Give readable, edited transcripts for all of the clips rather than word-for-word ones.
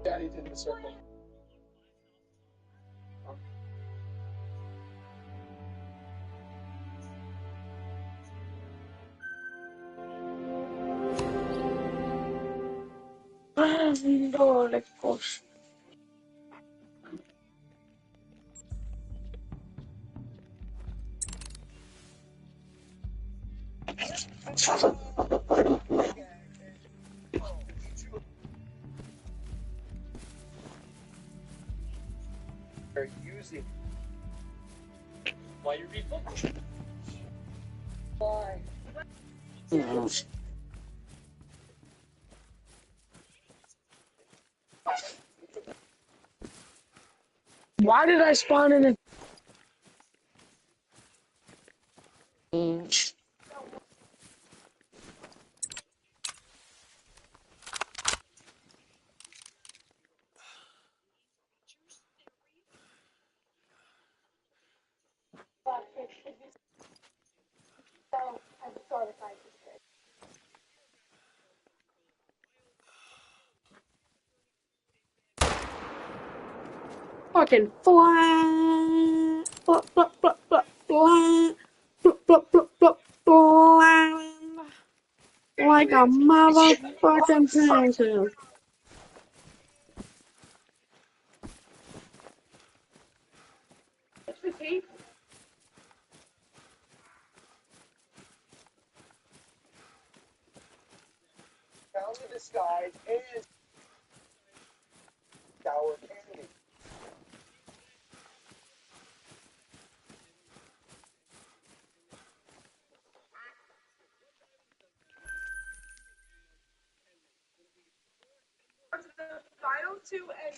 Daddy did the circle. No, le cost. They're using why you read books. Why? Why did I spawn in a fucking flat, blah, blah, blah, blah, blah, blah, blah, blah, blah, blah, like a motherfucking pancake. Found the disguise and sour candy. The final two and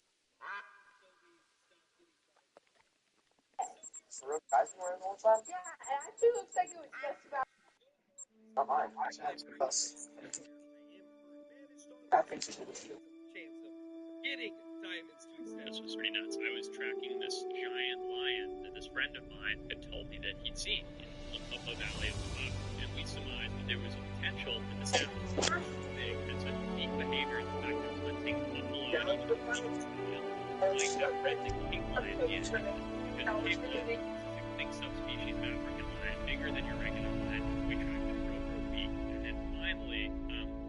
guys wearing the whole time? Yeah, it actually looks like it was just about. Not mine. I think so. Chance of getting diamonds to exist. This was pretty nuts. I was tracking this giant lion that this friend of mine had told me that he'd seen in a valley of the Buck, and we surmised that there was a potential that this animal was big and such unique behavior. In fact, it was hunting buffalo like that red-necked king lion is. Because the king lion, big subspecies of African lion, bigger than your regular lion. We tracked it for over a week, and then finally,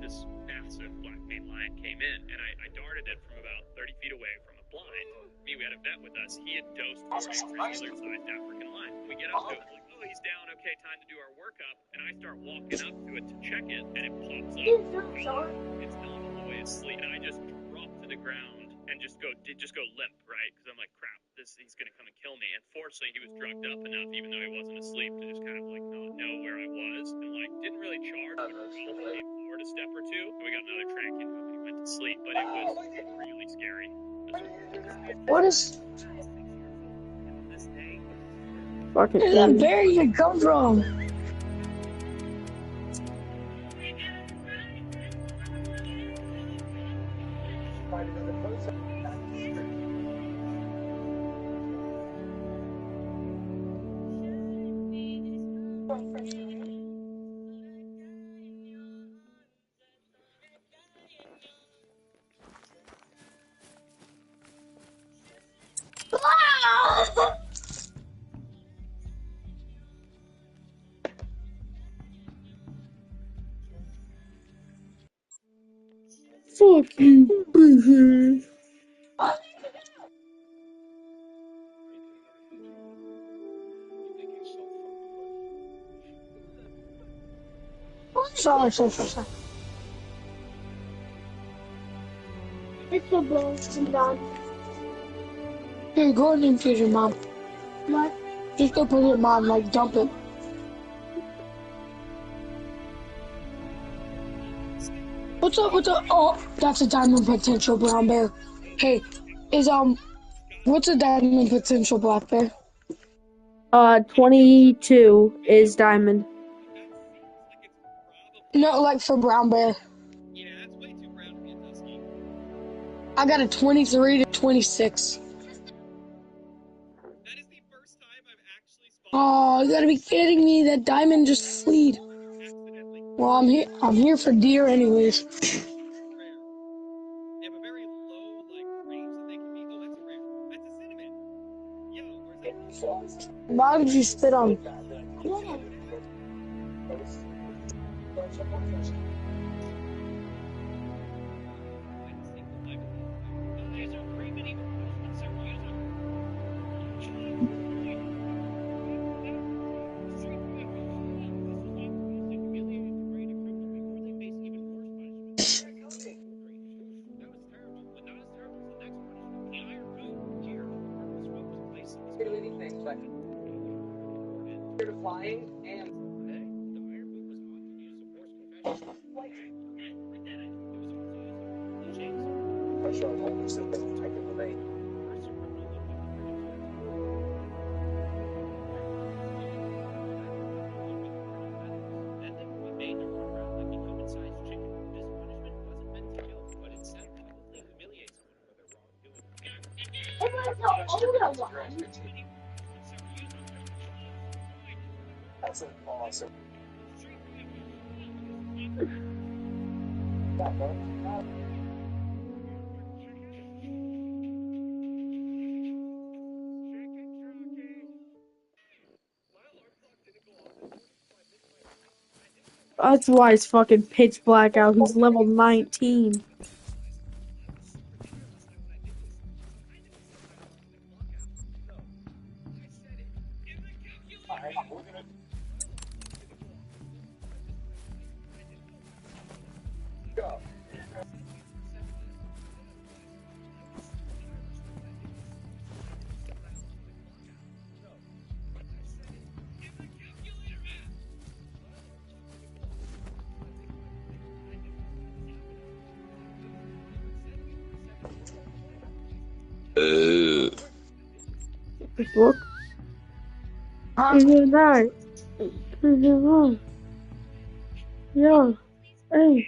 this massive black maned lion came in, and I darted it from about 30 feet away from a blind. We had a vet with us. He had dosed a regular-sized African lion. We get up to it, like, oh, he's down. Okay, time to do our workup. And I start walking up to it to check it, and it pops up. It's still all the way asleep, and I just drop to the ground and just go limp, right? Because I'm like, crap, he's gonna come and kill me. And fortunately, he was drugged up enough, even though he wasn't asleep, to just kind of like not know where I was, and like didn't really charge, but probably came forward a step or two. So we got another track into him, and he went to sleep. But it was really scary. What is? This day, Where did that bear even come from? Fuck you, bitch. Sorry. It's a ball. I'm done. Here, go in the infusion, Mom. What? Just go put it, Mom. Like, dump it. What's up? Oh, that's a diamond potential brown bear. Hey, what's a diamond potential black bear? 22 is diamond. No, like for brown bear. yeah, that's way too brown to be a husky. I got a 23 to 26. That is the first time I've actually spotted. Oh, you gotta be kidding me! That diamond just fleed. Well, I'm here for deer, anyways. Rare. They have a very low range that they can be. Oh, that's a rare. That's a cinnamon. Yo, where's that? Why would you spit on? Flying and that's an awesome. That's why it's fucking pitch black out. He's level 19. Go. Look. You're right. You're wrong. Yeah. Hey.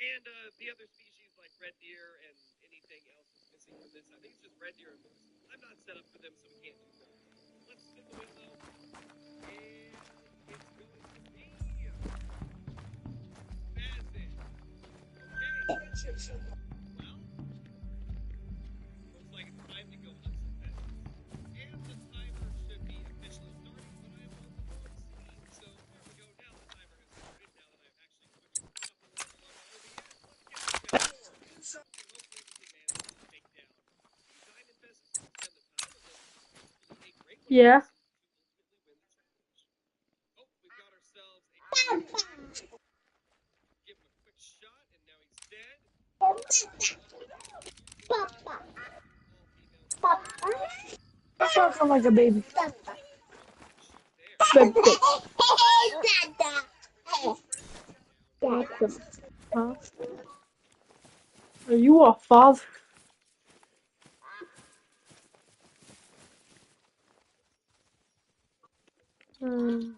And the other species like red deer and anything else that's missing from this, I think it's just red deer and moose. I'm not set up for them, so we can't do that. Let's spin the wheel though, and it's going to be Bassett. Okay. Well, looks like it's time to go hunt some pheasants. And the timer should be officially starting, but I am on the wrong screen. So there we go. Now the timer has started. Now that I've actually switched from top of the level over OBS, let's get to board. And hopefully we can manage to take down diamond pheasants and spend the time with them. A great way Yeah. to ultimately win the challenge. Oh, we've got ourselves a I'm talking like a baby. Baby. Dada. Gotcha. Huh? Are you a father? Hmm.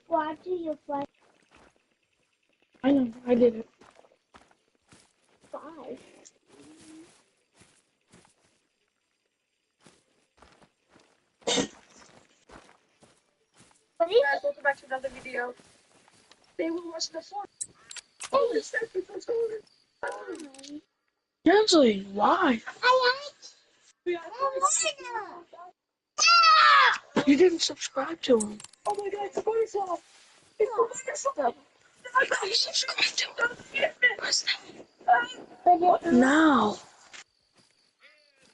Why do you play I know, I did it. 5? Guys, welcome back to another video. They will watch the floor. Oh, it's that people's going. Angela, why? You didn't subscribe to him. Oh my god, it's a butterfly. It's a butterfly. I gotta subscribe to him. What's that? What now?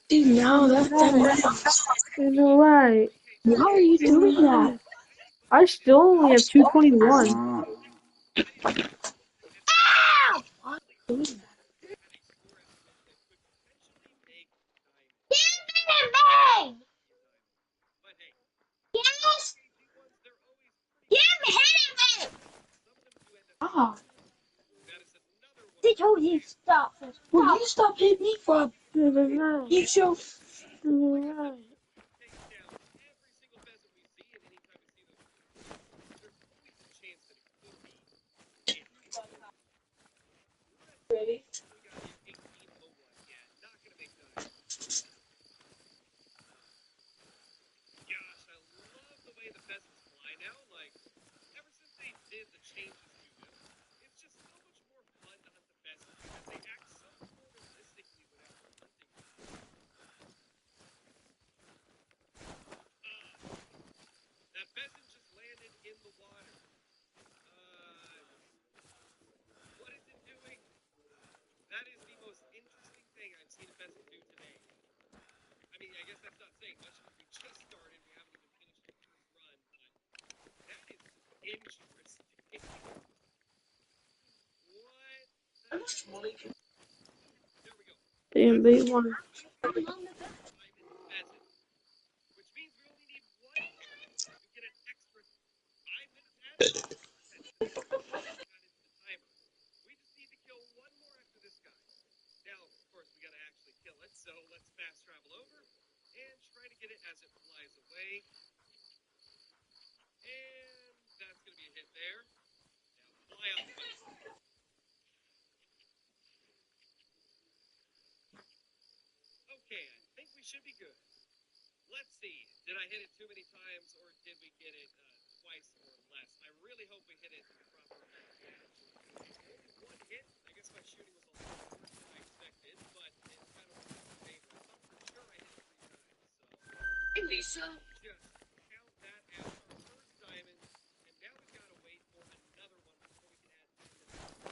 See, now that's them now. You know, right. Why are you doing that? I still only have 221. Doing that? Yes! Hit him! Ah, They told you to stop. well, you stop hitting me for You're right. you show. You're right. Ready? Gosh, I love the way the pheasants fly now. Like, ever since they did the changes to them, it's just so much more fun to hunt the pheasants because they act so photorealistically whenever we're hunting them. That pheasant just landed in the water. What is it doing? That is the most interesting thing I've seen a pheasant do today. I mean, I guess that's not saying much because we just started. We haven't even finished the first run, but that is interesting. What? There we go. Damn, That's they won. pheasant, which means we only need one more to get an extra 5 minutes added. Got into the timer. We just need to kill one more after this guy. Now, of course, we got to actually kill it, so let's fast travel over and try to get it as it flies away. And that's going to be a hit there. Now fly up, buddy. Okay, I think we should be good. Let's see. Did I hit it too many times, or did we get it twice or less? I really hope we hit it the proper amount of times. Only one hit. I guess my shooting was a lot worse than I expected, but it kind of worked in my favor. I thought for sure I hit it 3 times, so Lisa. just count that as our first diamond, and now we've got to wait for another one before we can add 2 minutes to the timer.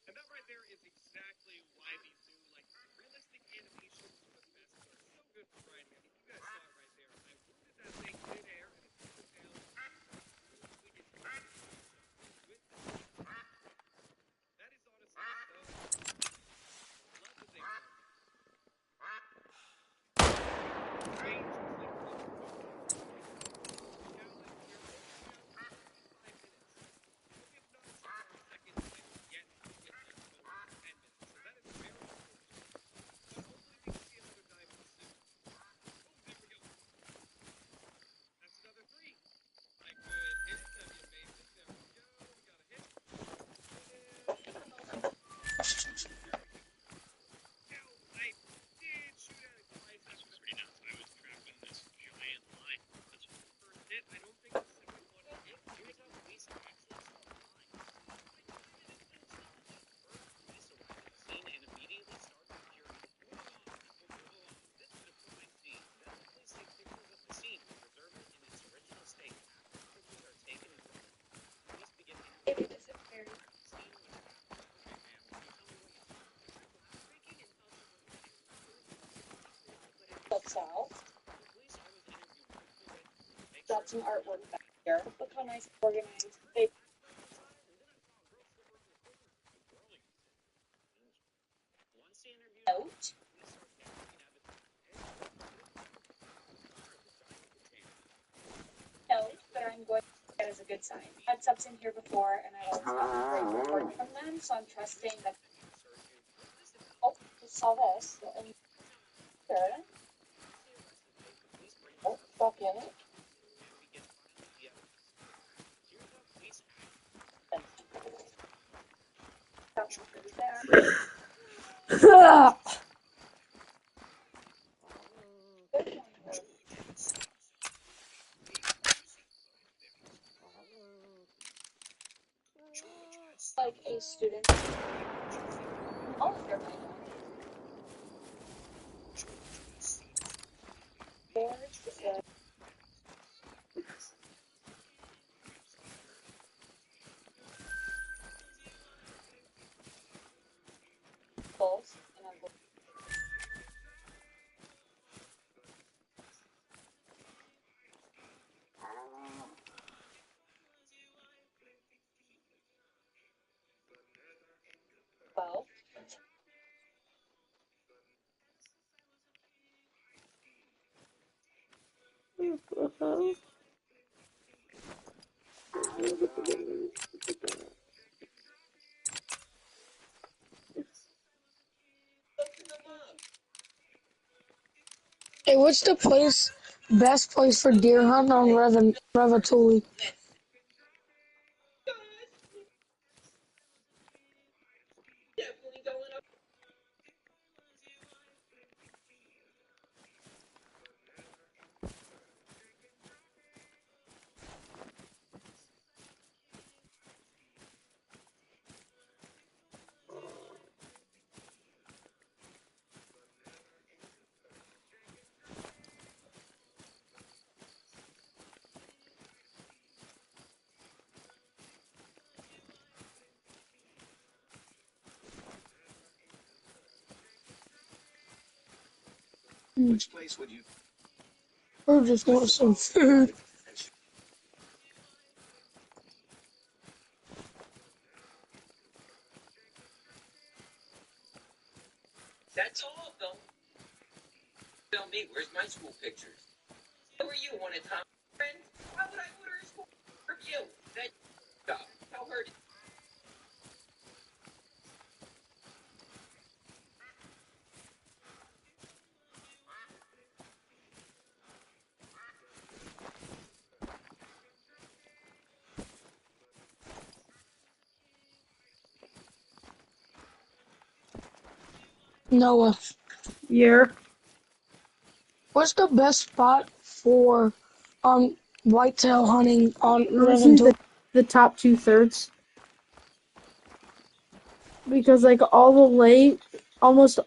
And that right there is exactly why these new, like, realistic animations for the pheasants are so good for riding. I mean, you guys saw it right there. I wounded that thing mid-air, and it threw it down smoothly into the ground. So, with that is honestly so love the thing. Range was literally now that we're only down to 25 minutes. We have not seen our second diamond yet to get to a total of 10 minutes. So that is very some artwork back here. Look how nice and organized. They note. Note, but I'm going to take that as a good sign. I had subs in here before, and I always got great report from them, so I'm trusting that. Oh, we saw this. And there. Oh, fuck in it. Like a student. Oh, you're my goals, and I'm 12. Hey, what's the best place for deer hunting on Revatuli? Which place would you? Or just want some food? That's all of them. Tell me, where's my school pictures? Who are you, one of Tom's friends? Why would I order a school picture of you? That job. Tell her. Noah, Yeah. what's the best spot for whitetail hunting on Honestly, Revatuli? the top 2/3. Because like all the lake, almost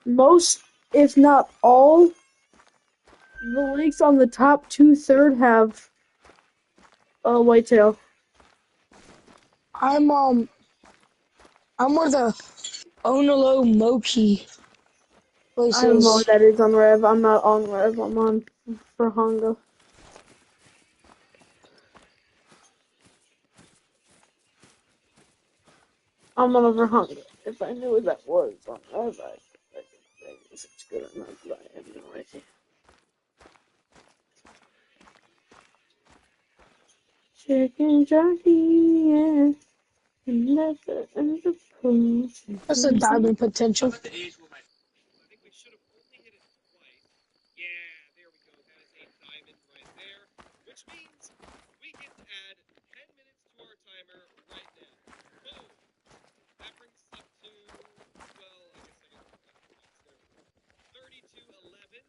most, if not all, the lakes on the top 2/3 have whitetail. I'm where the Onolo Moki place I don't know is. what that is on Rev. I'm not on Rev. I'm on Verhonga. I'm on Verhonga. If I knew what that was on Rev, I guess it's good or not, but I have no idea. Chicken jockey, yeah. And the pool. That's the diamond potential. I think we should have only hit it twice. Yeah, there we go. That is a diamond right there, which means we get to add 10 minutes to our timer right now. Boom! That brings us up to, well, I guess I got 32:11.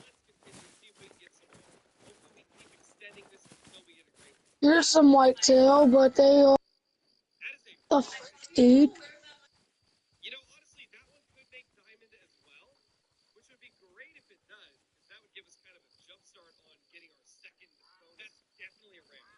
Let's continue, see if we can get some more. Hopefully we keep extending this until we get a great one. Here's some whitetail, but they are That is a the fuck, dude. You know, honestly, that one could make diamond as well, which would be great if it does, because that would give us kind of a jump start on getting our second bonus. That's definitely a rare.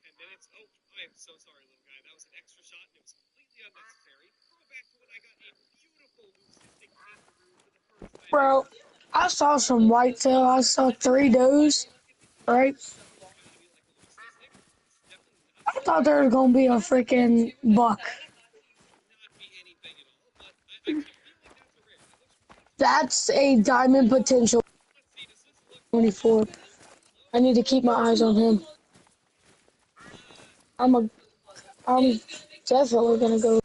10 minutes. Oh, I am so sorry, little guy. That was an extra shot, and it was completely unnecessary. Go back to when I got a beautiful leucistic kangaroo for the first time Bro, ever. I saw some whitetail. I saw 3 does, right? I thought there was gonna be a freaking buck. That's a diamond potential 24. I need to keep my eyes on him. I'm definitely gonna go.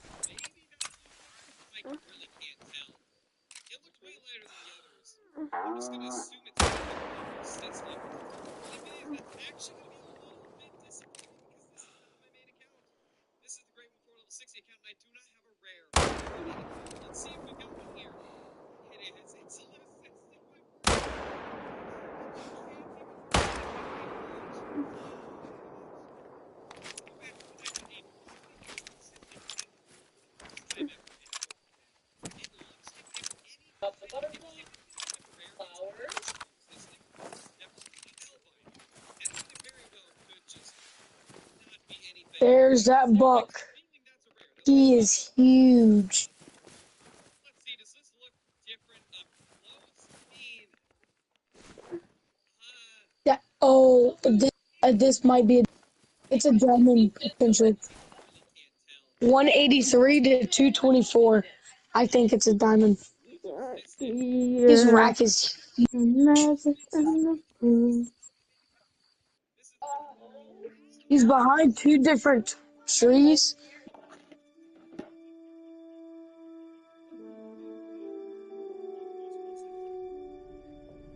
Of the butterfly flowers. There's that buck. He is huge. That this might be. It's a diamond potential. 183 to 224. I think it's a diamond. His Yeah. rack is. Magic in the room. He's behind 2 different trees.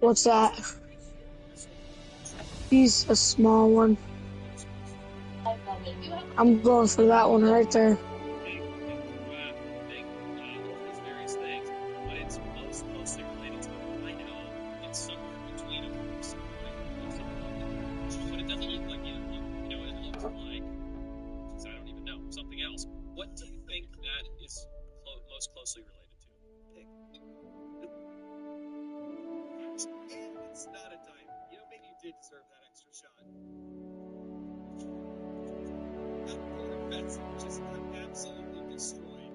What's that? He's a small one. I'm going for that one right there. What do you think that is most closely related to? It's not a diamond. You know, maybe you did deserve that extra shot. That's just got absolutely destroyed.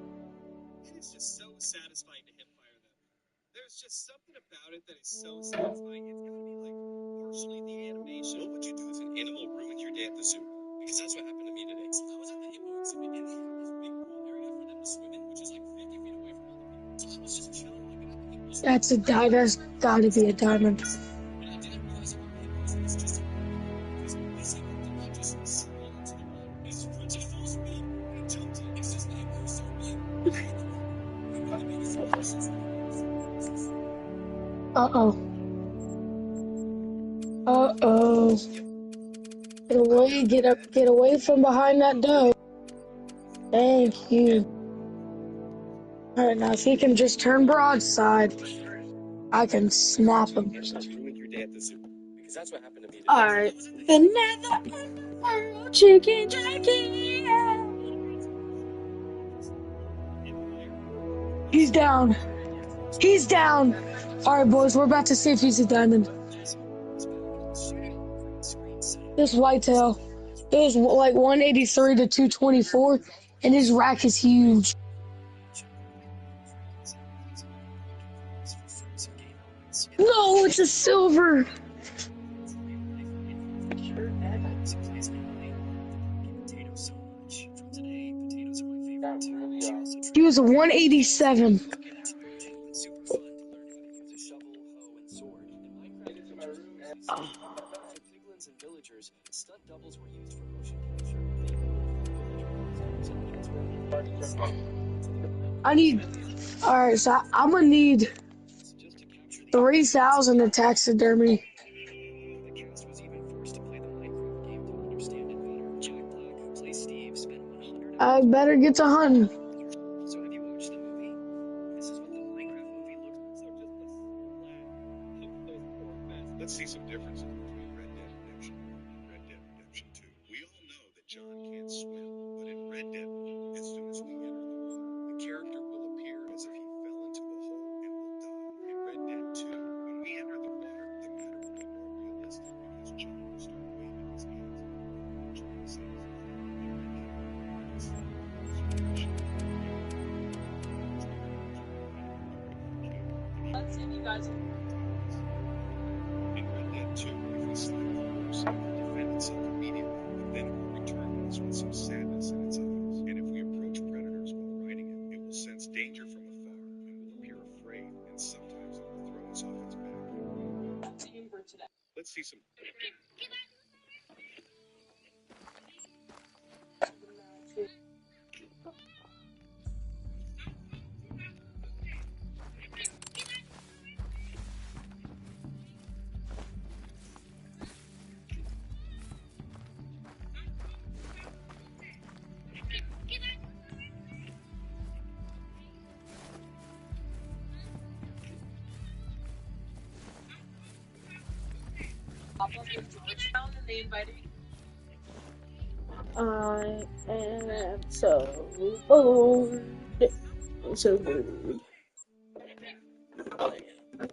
It is just so satisfying to hip fire them. There's just something about it that is so satisfying. It's gotta be like partially the animation. What would you do if an animal ruined your day at the zoo? Because that's what happened to me today. So I was at the hippo exhibit and they have this big pool area for them to swim in, which is like 50 feet away from all the people. So I was just chilling looking at the hippos. That's a diamond. That's gotta be a diamond. And I didn't realize it with hippos. It's just because they seem to not just stroll into the water. They sprint at full speed and jumped in. It's just the hippos so big. One of the biggest impressions that Uh-oh. Uh-oh. Get away from behind that doe. Thank you. Alright, now if he can just turn broadside, I can snap him. ruined your day at the zoo. Because that's what happened to me today. Alright. Vanilla chicken Jackie. He's down. He's down. Alright, boys, we're about to see if he's a diamond. This whitetail, it was like 183 to 224, and his rack is huge. No, it's a silver. He was a 187. Alright, so I'm gonna need 3,000 to taxidermy. I better get to hunting. So have you watched the movie? This is what the Minecraft movie looks like. Let's see some differences between Red Dead Redemption and Red Dead Redemption 2. We all know that John can't swim, but in Red Dead, as soon as we enter the water, the character will appear as if he fell into a hole and will die. In Red Dead 2, when we enter the water, the matter will be more realistic because John will start waving his hands. John says, see some. Pop up in Georgetown and they invited me. I am so bored. I'm so bored. I am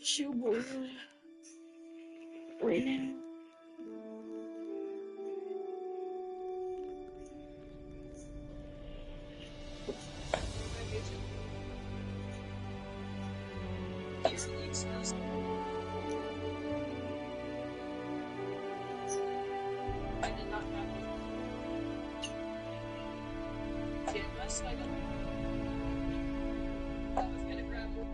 so bored right now. Easily exposed. I did not have it. Unless I don't. I was gonna grab one.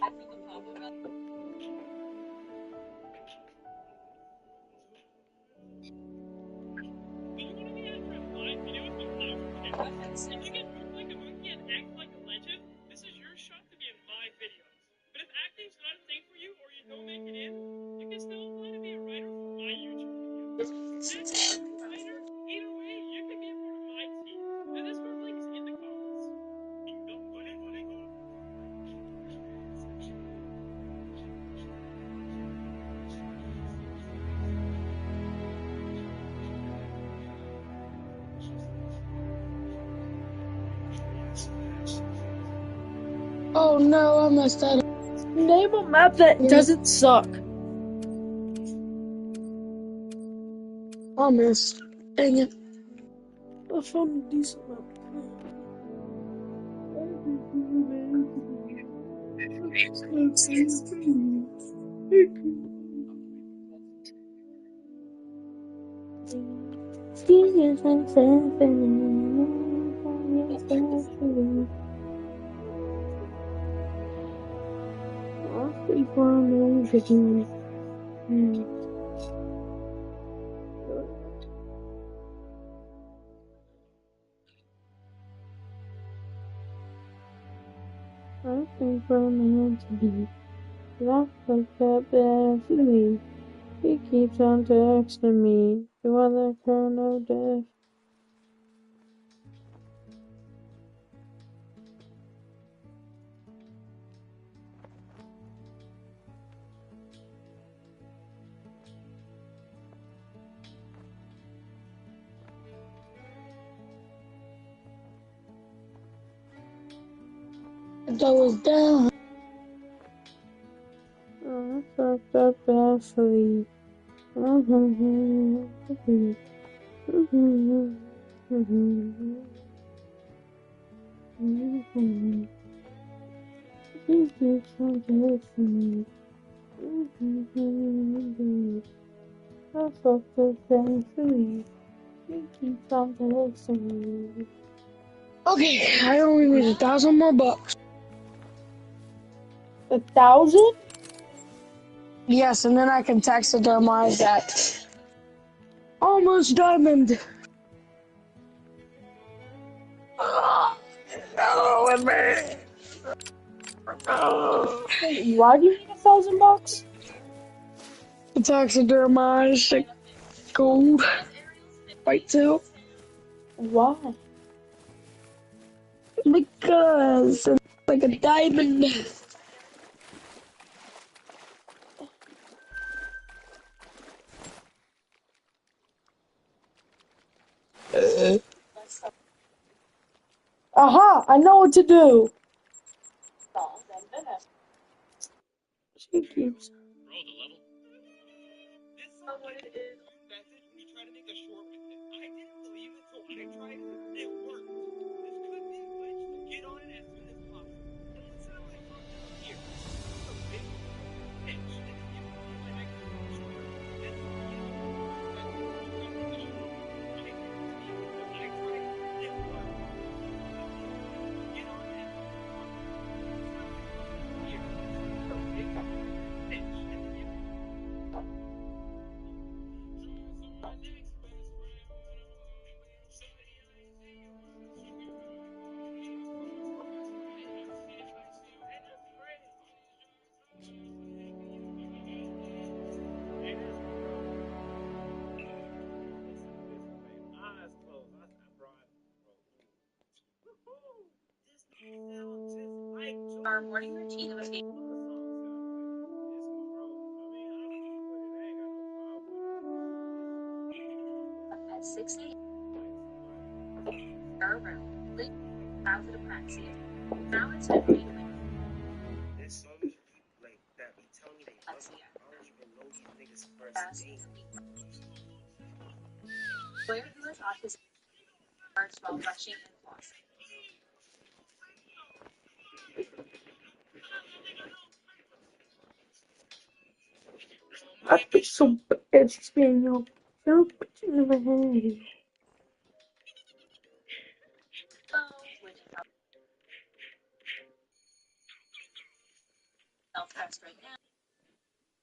I for the pop up. Do you want to be in for a live video with 1,000 kids? If you can move like a monkey and act like a legend, this is your shot to be in my videos. But if acting's not a thing for you or you don't make it in, you can still apply to be a writer for my YouTube video. Writer, either way, you can be a part of my team. The Discord link is in the comments. Oh no, I messed that up. Name a map that doesn't suck. I missed. Dang it. I found a decent map. I think for a man to be locked like that badly. He keeps on texting me. You want that chrono death? That was down. Oh, I fucked up badly. He keeps on texting me. I fucked up badly. He keeps on texting me. Okay, I only need 1,000 more bucks. 1,000? Yes, and then I can taxidermize that almost diamond. Oh, man. Why do you need $1,000? Taxidermize the gold white tail. Why? Because it's like a diamond. Aha! I know what to do! She keeps. Bro, the level. This is what it is. Method, we try to make a short with it. I didn't believe it, so I tried it. It worked. This could be a glitch, so get on it as soon as possible. And listen to my talk down here. So big pitch, and if you want an extra short, then you know. But we try to make a short. I didn't believe it, so I tried it. It worked. our morning routine was being up at 6 a.m. Our room, leaving out of the praxis. Now it's time for me to make This song, like that be telling me they love me. praxia. I don't even know these niggas first Fast name. and deep. Player who is off his cards while brushing and flossing. I'd be so bad, Spaniel. No, but you never had. Which helps us right now.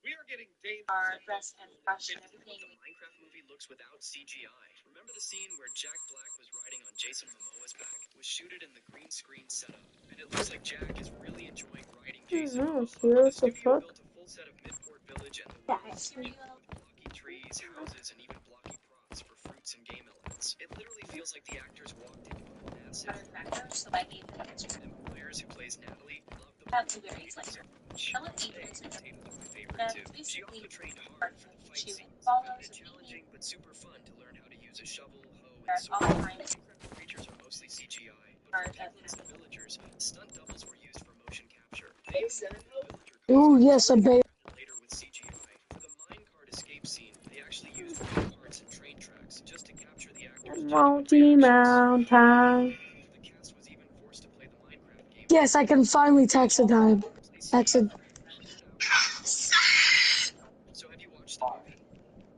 We are getting dangerous. Our dress and brush and everything. The Minecraft movie looks without CGI. Remember the scene where Jack Black was riding on Jason Momoa's back? Was shooted in the green screen setup, and it looks like Jack is really enjoying riding Jason Momoa. The studio built a full set of Midport Village and the world with blocky trees, houses, and even blocky props for fruits and game elements. It literally feels like the actors walked into a massive So I gave it an extra. and Myers, who plays Natalie, loved the Have blueberries like so much. Ellen Eagles and Potatoes are my favorite and too. She also basically trained hard for the fight she scenes. follows Found it challenging but super fun to learn how to use a shovel, hoe, and at sword. all times Incredible creatures are mostly CGI, but part for of penguins and villagers, stunt doubles were used for motion capture. Hey, They Senator. villager Oh, yes, a bear. later with CGI. For the minecart escape scene, they actually used real carts and train tracks just to capture the actors' genuine reactions. Mountain. The cast was even forced to play the Minecraft game. Yes, I can finally text a time. Text a. So have you watched the movie?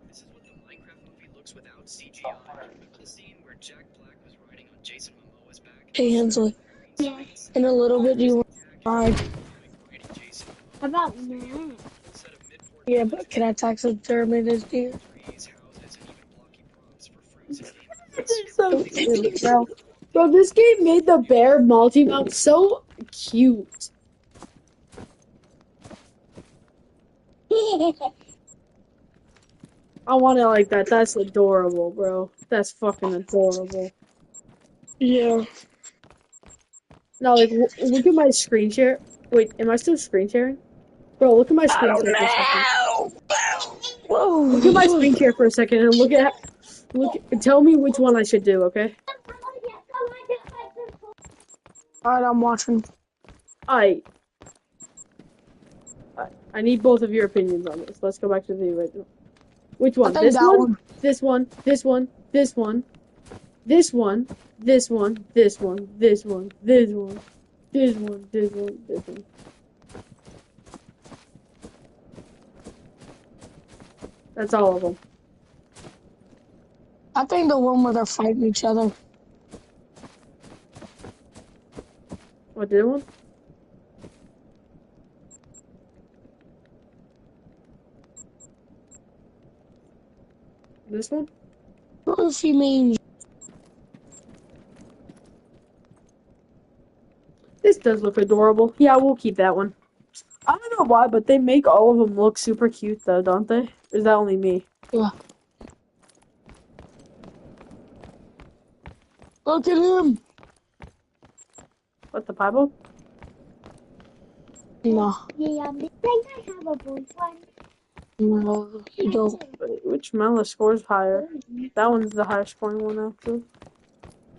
This is what the Minecraft movie looks without CGI. Remember the scene where Jack Black was riding on Jason Momoa's back? Hey, Hensley. In a little bit, do you want to ride? How about now? Yeah, but can I text a terminated deer? This is so cute, bro. Bro, this game made the bear multi-mount so cute. I want it like that. That's adorable, bro. That's fucking adorable. Yeah. No, like, look at my screen share. Wait, am I still screen sharing? Bro, look at my screen share for a second. Whoa. Look at my screen share for a second and tell me which one I should do, okay? Alright, I'm watching. I need both of your opinions on this. Let's go back to the original. Which one? I think This that one? one. This one? This one? This one? This one? This one? This one? This one? This one? This one? This one? This one? That's all of them. I think the one where they're fighting each other. What, did one? This one? What if you mean? This does look adorable. Yeah, we'll keep that one. I don't know why, but they make all of them look super cute, though, don't they? Or is that only me? Yeah. Look at him. What, the Bible? No. Yeah, I think I have a boyfriend. No, you don't. Wait, which Mela scores higher? That one's the highest scoring one, actually.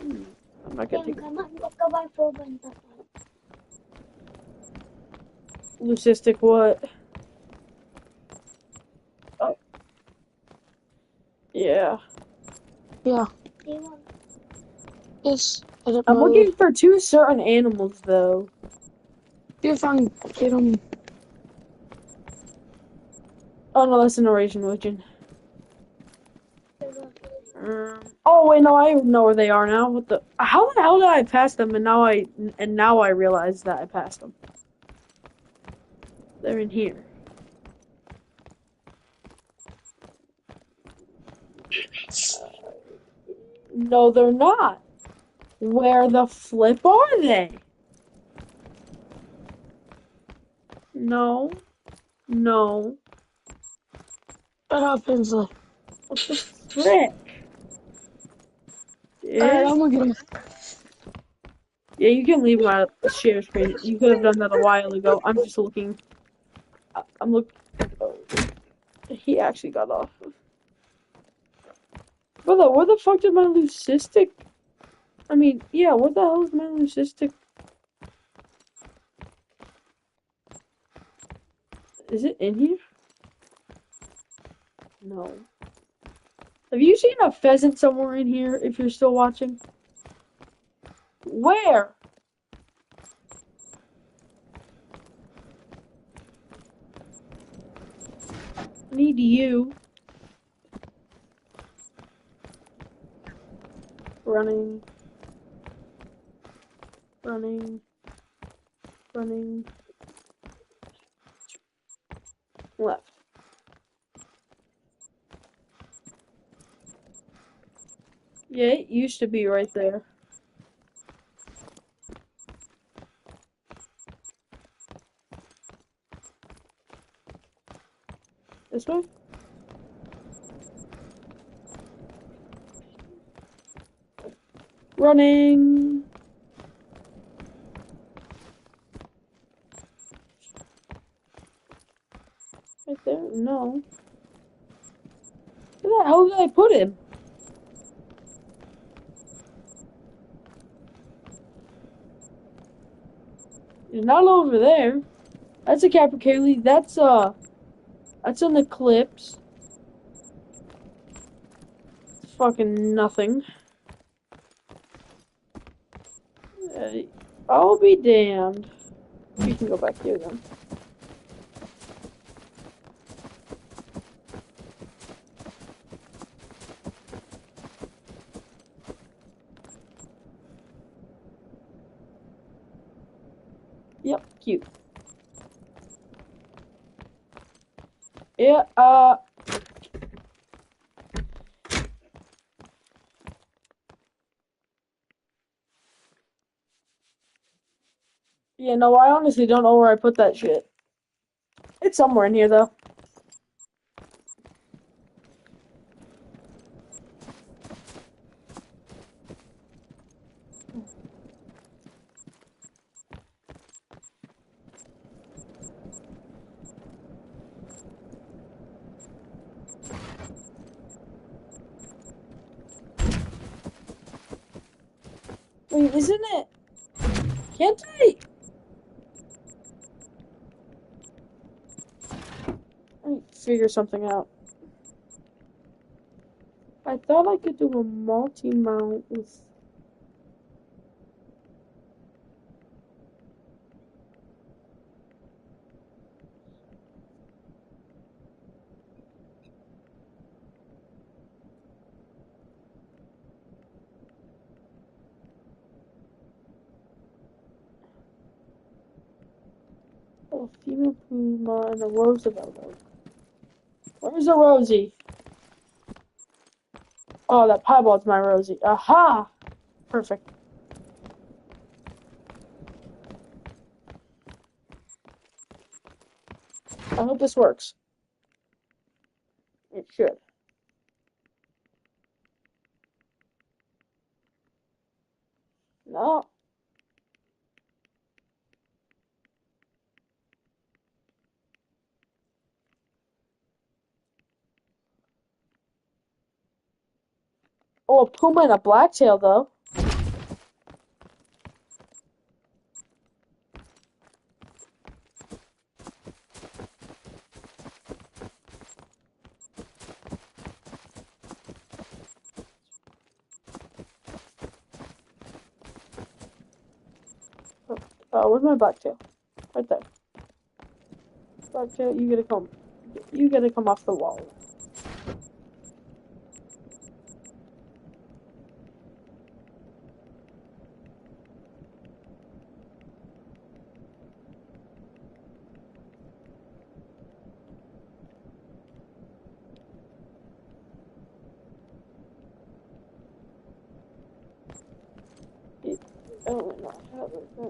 I'm not gonna take it. Leucistic what? Oh. Yeah. Yeah. Yes. I'm looking for two certain animals, though. See if I can get them. Oh, no, that's an Eurasian Legend. Oh, wait, no, I know where they are now. What the? How the hell did I pass them, and now I realize that I passed them. They're in here. No, they're not. Where the flip are they? No. No. Shut up, Hensley. What the frick? Alright, I'm gonna get him. Yeah, you can leave my share screen. You could have done that a while ago. I'm just looking. I'm looking. Oh, he actually got off. Brother, where the fuck did my leucistic? I mean, yeah, what the hell is my leucistic? Is it in here? No. Have you seen a pheasant somewhere in here, if you're still watching? Where? I need you. Running. Running. Running. Left. Yeah, it used to be right there. This way? Running. Right there? No. Where the hell did I put him? He's not over there. That's a capercaillie. That's an eclipse. It's fucking nothing. I'll be damned. You can go back here then. Yep, cute. Yeah, yeah, no, I honestly don't know where I put that shit. It's somewhere in here, though. Wait, isn't it? Can't I? Let me figure something out. I thought I could do a multi-mount with... a female puma and a Roosevelt. Where's the Rosie? Oh, that piebald's my Rosie. Aha! Perfect. I hope this works. It should. No. Oh, a puma and a blacktail, though. Where's my blacktail? Right there. Blacktail, you gotta come. You gotta come off the wall. Oh, no, I have it. I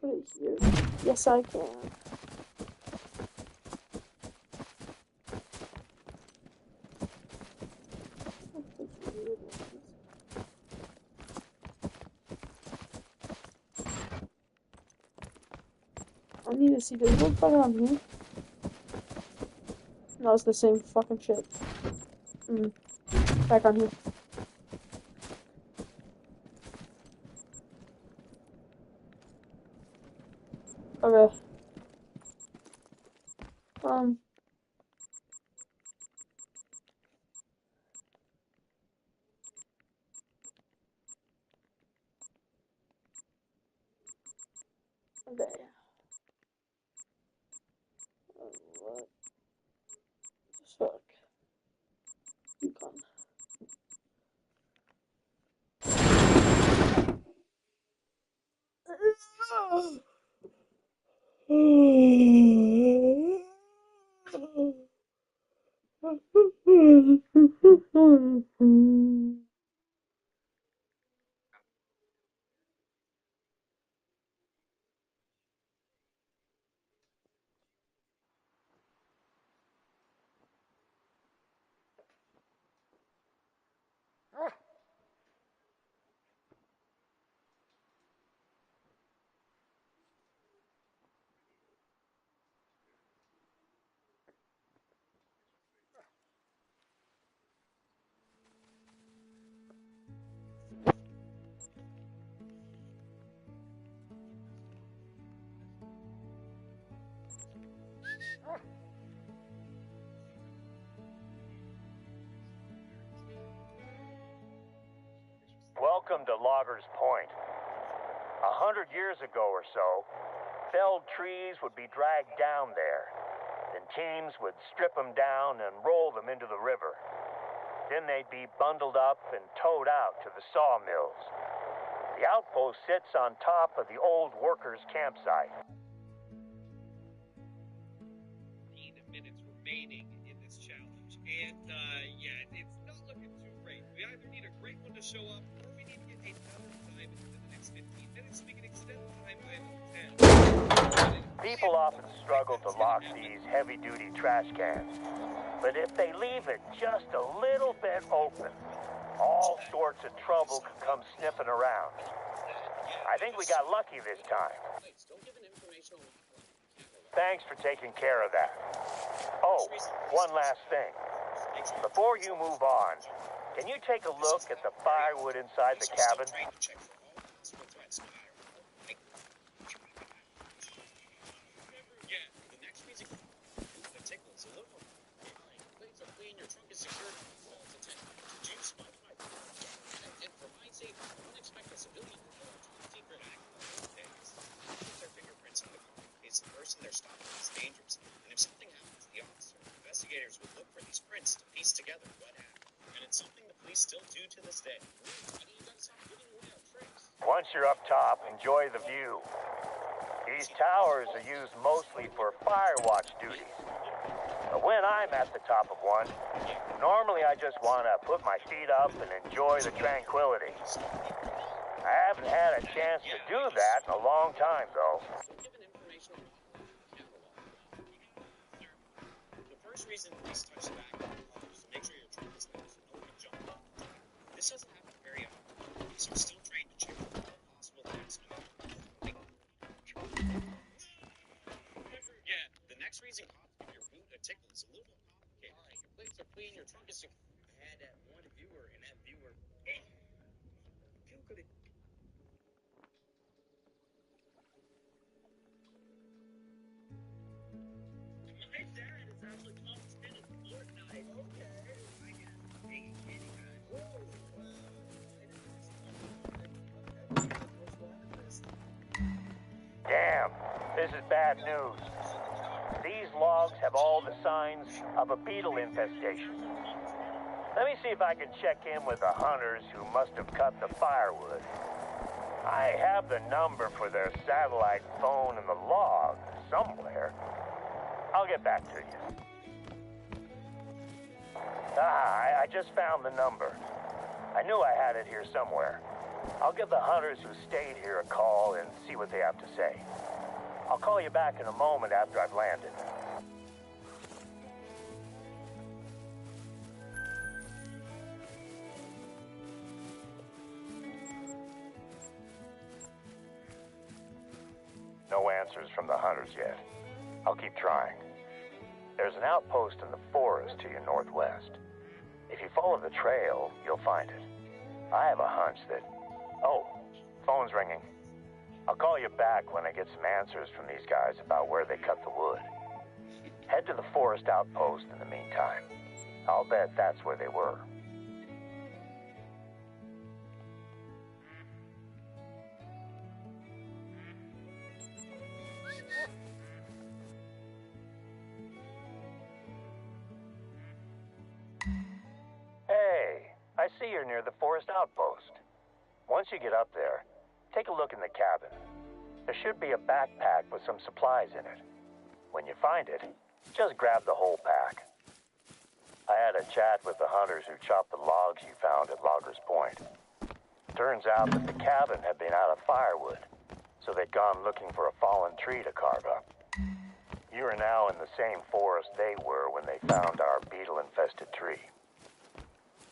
put it here. Yes, I can. I need to see the little button on here. No, it's the same fucking shit. Back on here. Okay. Okay. What the fuck? You come. Welcome to Loggers Point. 100 years ago or so, felled trees would be dragged down there. Then teams would strip them down and roll them into the river. Then they'd be bundled up and towed out to the sawmills. The outpost sits on top of the old workers' campsite. 15 minutes remaining in this challenge, and yeah, it's not looking too great. We either need a great one to show up, or we need to get another time into the next 15 minutes so we can extend the time by another 10. People often struggle to lock these heavy-duty trash cans, but if they leave it just a little bit open, all sorts of trouble can come sniffing around. I think we got lucky this time. Thanks for taking care of that. Oh, one last thing. Before you move on, can you take a look at the firewood inside the cabin? The person they're stopping is dangerous, and if something happens to the officer, investigators would look for these prints to piece together what happened. And it's something the police still do to this day. Why do you guys stop giving away our tricks? Once you're up top, enjoy the view. These towers are used mostly for fire watch duties. But when I'm at the top of one, normally I just want to put my feet up and enjoy the tranquility. I haven't had a chance to do that in a long time, though. The first reason police touch the back is to make sure your trunk is loose and no one can jump off the top. This doesn't happen very often. Police are still trained to check for all possible things. Yeah, the next reason cops give your boot a tickle is a little more complicated. All right, your plates are clean, your trunk is secure. I had that one viewer, and that viewer... Who could have... My dad is actually confident in Fortnite. Okay, I guess. Hey, anyway. Damn, this is bad news. These logs have all the signs of a beetle infestation. Let me see if I can check in with the hunters who must have cut the firewood. I have the number for their satellite phone in the log somewhere. I'll get back to you. I just found the number. I knew I had it here somewhere. I'll give the hunters who stayed here a call and see what they have to say. I'll call you back in a moment after I've landed. No answers from the hunters yet. I'll keep trying. There's an outpost in the forest to your northwest. If you follow the trail, you'll find it. I have a hunch that... Oh, phone's ringing. I'll call you back when I get some answers from these guys about where they cut the wood. Head to the forest outpost in the meantime. I'll bet that's where they were. Hey, I see you're near the forest outpost. Once you get up there, take a look in the cabin. There should be a backpack with some supplies in it. When you find it, just grab the whole pack. I had a chat with the hunters who chopped the logs you found at Loggers Point. Turns out that the cabin had been out of firewood, so they'd gone looking for a fallen tree to carve up. You are now in the same forest they were when they found our beetle-infested tree.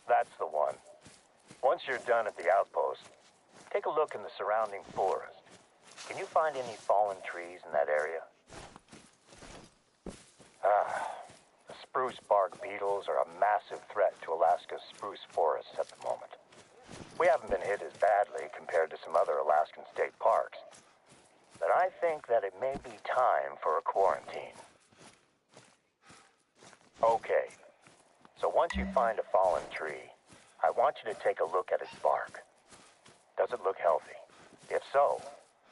That's the one. Once you're done at the outpost, take a look in the surrounding forest. Can you find any fallen trees in that area? The spruce bark beetles are a massive threat to Alaska's spruce forests at the moment. We haven't been hit as badly compared to some other Alaskan state parks, but I think that it may be time for a quarantine. Okay, so once you find a fallen tree, I want you to take a look at its bark. Does it look healthy? If so,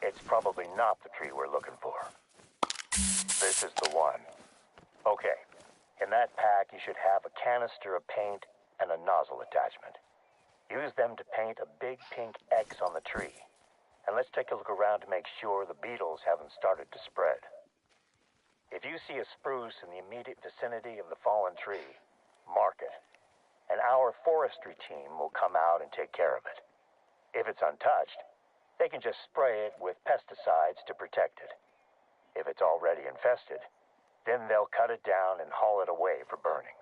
it's probably not the tree we're looking for. This is the one. Okay, in that pack you should have a canister of paint and a nozzle attachment. Use them to paint a big pink X on the tree. And let's take a look around to make sure the beetles haven't started to spread. If you see a spruce in the immediate vicinity of the fallen tree, mark it. And our forestry team will come out and take care of it. If it's untouched, they can just spray it with pesticides to protect it. If it's already infested, then they'll cut it down and haul it away for burning.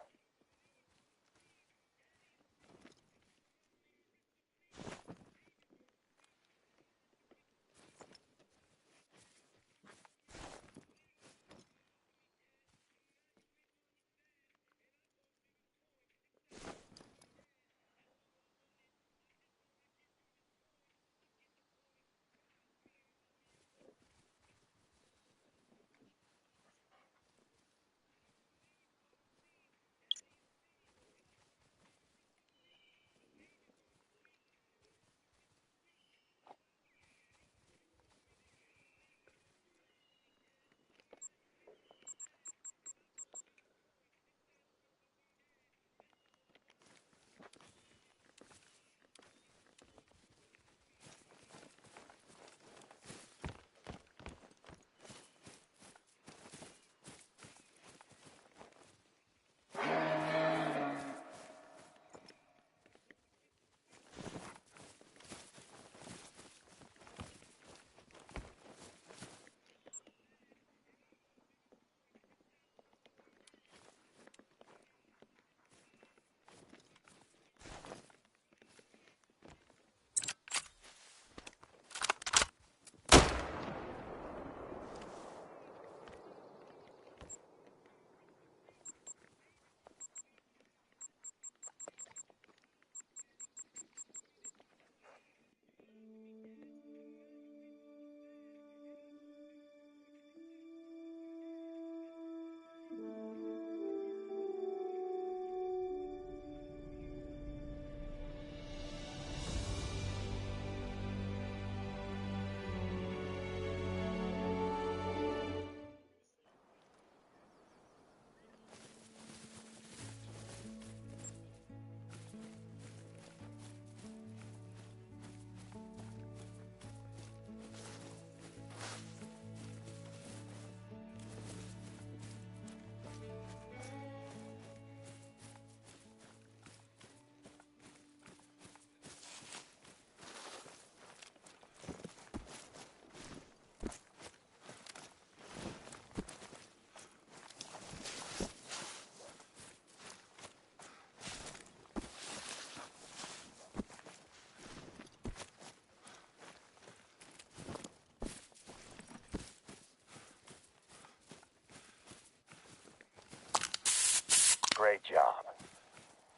Great job.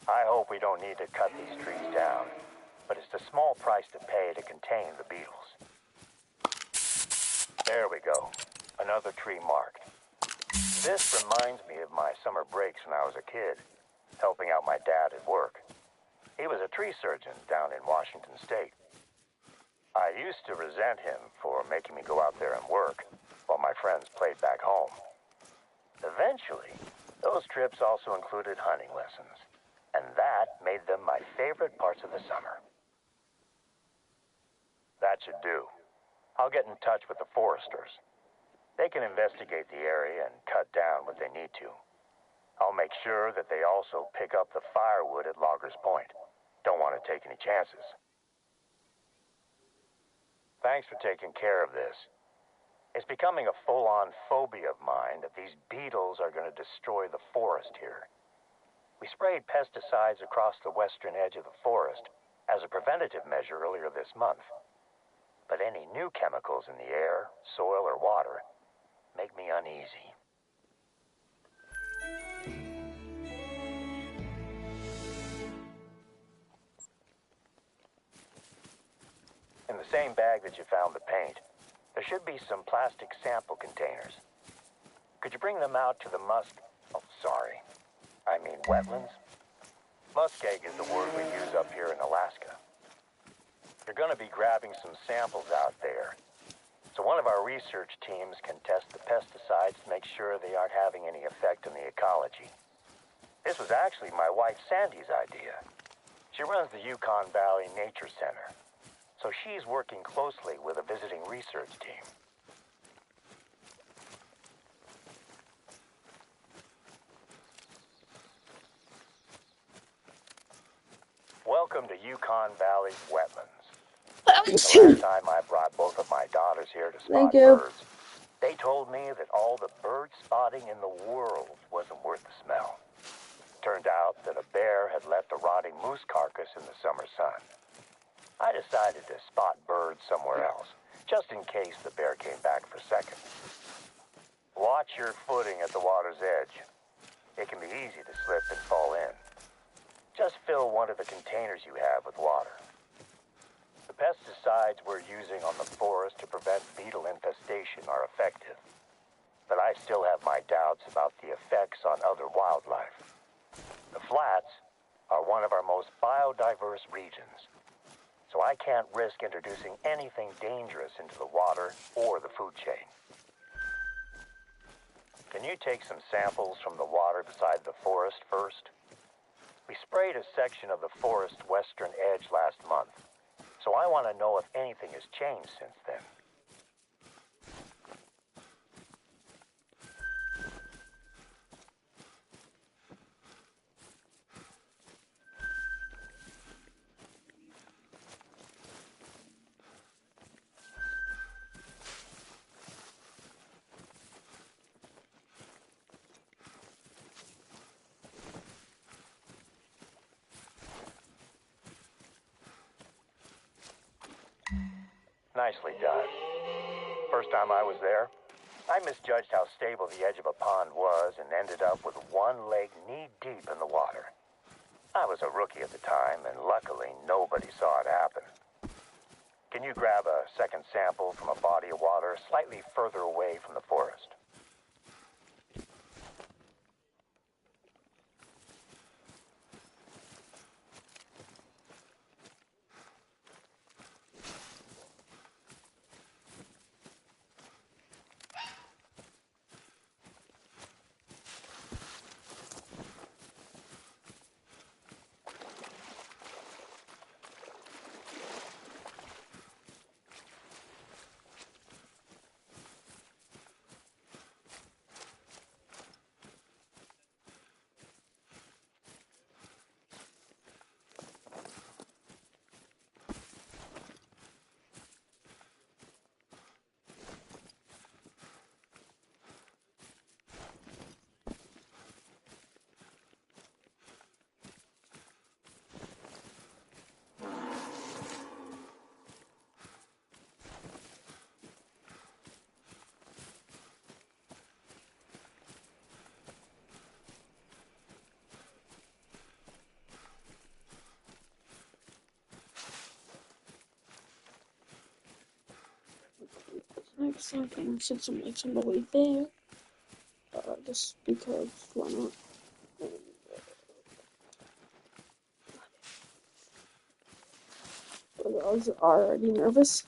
I hope we don't need to cut these trees down, but it's the small price to pay to contain the beetles. There we go. Another tree marked. This reminds me of my summer breaks when I was a kid, helping out my dad at work. He was a tree surgeon down in Washington State. I used to resent him for making me go out there and work while my friends played back home. Eventually, those trips also included hunting lessons, and that made them my favorite parts of the summer. That should do. I'll get in touch with the foresters. They can investigate the area and cut down what they need to. I'll make sure that they also pick up the firewood at Loggers Point. Don't want to take any chances. Thanks for taking care of this. It's becoming a full-on phobia of mine that these beetles are going to destroy the forest here. We sprayed pesticides across the western edge of the forest as a preventative measure earlier this month. But any new chemicals in the air, soil, or water make me uneasy. In the same bag that you found the paint, there should be some plastic sample containers. Could you bring them out to the wetlands? Muskeg is the word we use up here in Alaska. You're going to be grabbing some samples out there, so one of our research teams can test the pesticides to make sure they aren't having any effect on the ecology. This was actually my wife Sandy's idea. She runs the Yukon Valley Nature Center, so she's working closely with a visiting research team. Welcome to Yukon Valley wetlands. The last time I brought both of my daughters here to spot birds, they told me that all the bird spotting in the world wasn't worth the smell. Turned out that a bear had left a rotting moose carcass in the summer sun. I decided to spot birds somewhere else, just in case the bear came back for seconds. Watch your footing at the water's edge. It can be easy to slip and fall in. Just fill one of the containers you have with water. The pesticides we're using on the forest to prevent beetle infestation are effective, but I still have my doubts about the effects on other wildlife. The flats are one of our most biodiverse regions, so I can't risk introducing anything dangerous into the water or the food chain. Can you take some samples from the water beside the forest first? We sprayed a section of the forest western edge last month, so I want to know if anything has changed since then. Nicely done. First time I was there, I misjudged how stable the edge of a pond was and ended up with one leg knee-deep in the water. I was a rookie at the time, and luckily nobody saw it happen. Can you grab a second sample from a body of water slightly further away from the forest? make something since I'm like some way there. Just because why not? But I was already nervous.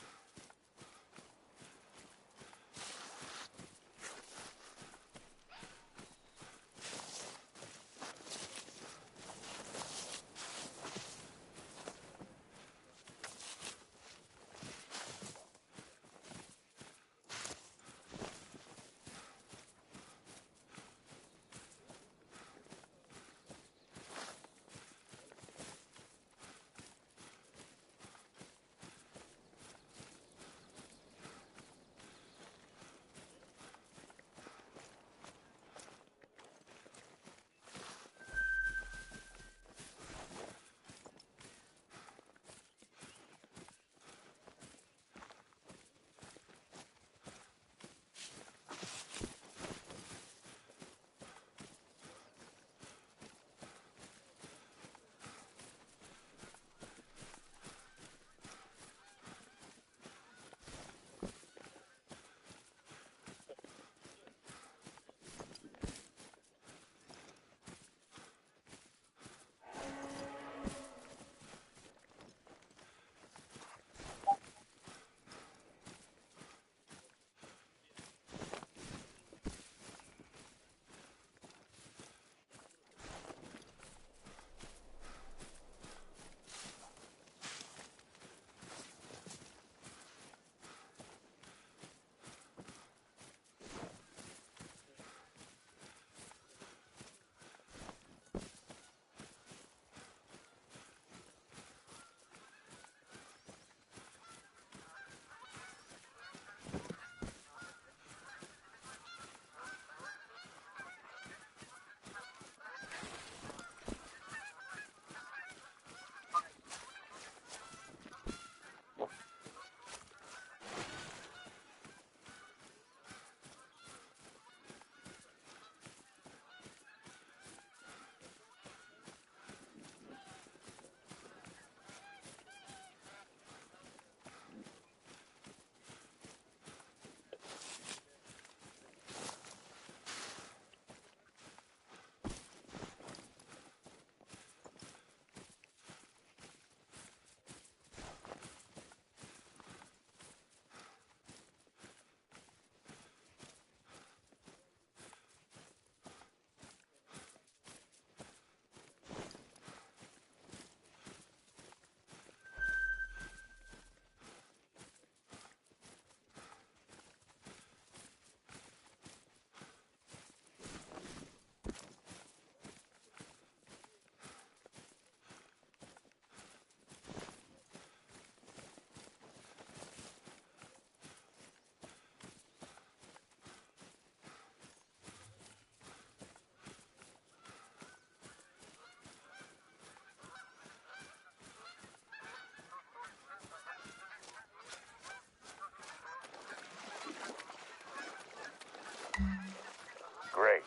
Great.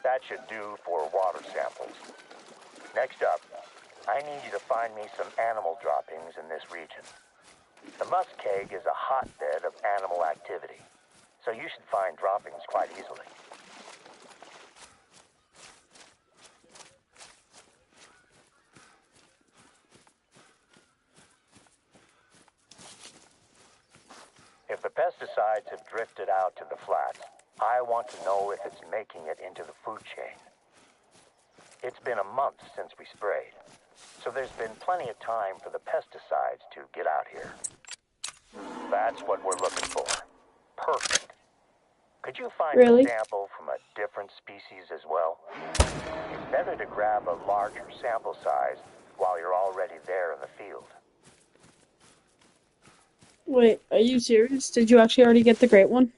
That should do for water samples. Next up, I need you to find me some animal droppings in this region. The muskeg is a hotbed of animal activity, so you should find droppings quite easily. If the pesticides have drifted out to the flats, I want to know if it's making it into the food chain. It's been a month since we sprayed, so there's been plenty of time for the pesticides to get out here. That's what we're looking for. Perfect. Could you find Really? a sample from a different species as well? It's better to grab a larger sample size while you're already there in the field. Wait, are you serious? Did you actually already get the great one?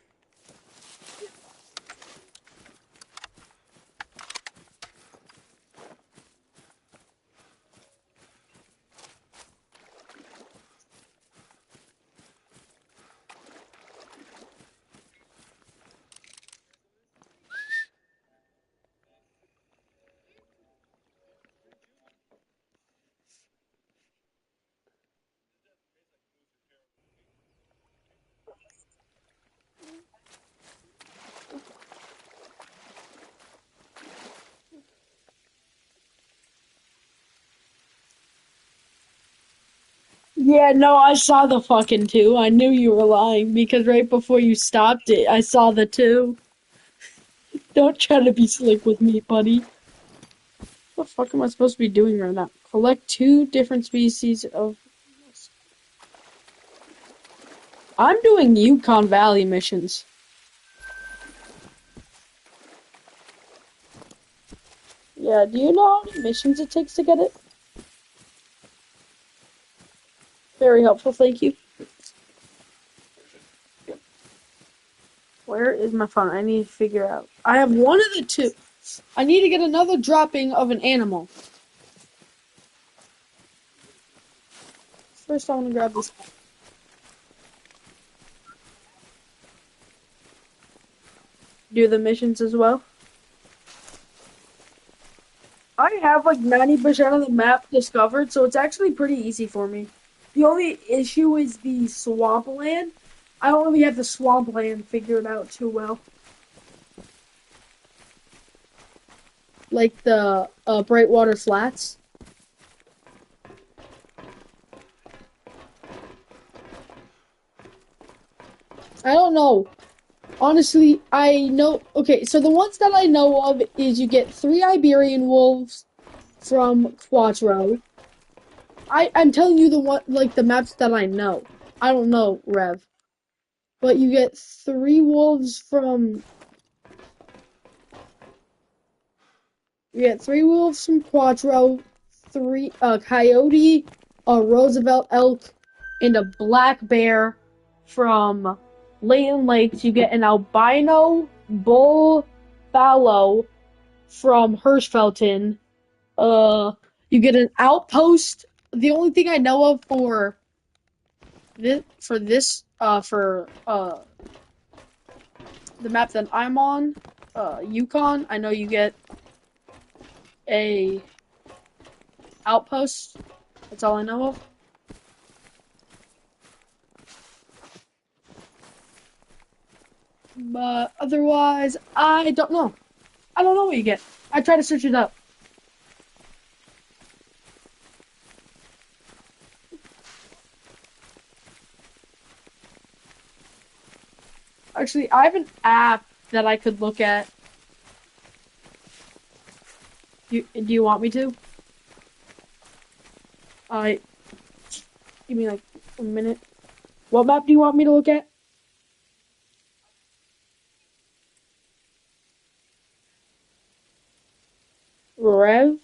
Yeah, no, I saw the fucking 2. I knew you were lying because right before you stopped it, I saw the 2. Don't try to be slick with me, buddy. What the fuck am I supposed to be doing right now? Collect 2 different species of... I'm doing Yukon Valley missions. Yeah, do you know how many missions it takes to get it? Very helpful, thank you. Where is my phone? I need to figure out. I have one of the 2. I need to get another dropping of an animal. First, I want to grab this. Do the missions as well. I have like 90% of the map discovered, so it's actually pretty easy for me. The only issue is the swampland. I don't really have the swampland figured out too well. Like the Brightwater Flats. I don't know. Honestly, I know. Okay, so the ones that I know of is you get 3 Iberian wolves from Quattro. I'm telling you the one, like the maps that I know. I don't know, Rev. But you get 3 wolves from... You get 3 wolves from Quattro, 3 coyote, a Roosevelt elk, and a black bear from Leighton Lakes. You get an albino bull fallow from Hirschfelton. You get an outpost. The only thing I know of for the map that I'm on, Yukon, I know you get a outpost. That's all I know of. But otherwise, I don't know. I don't know what you get. I try to search it up. Actually, I have an app that I could look at. Do you want me to? Alright. Give me like a minute. What map do you want me to look at? Rev?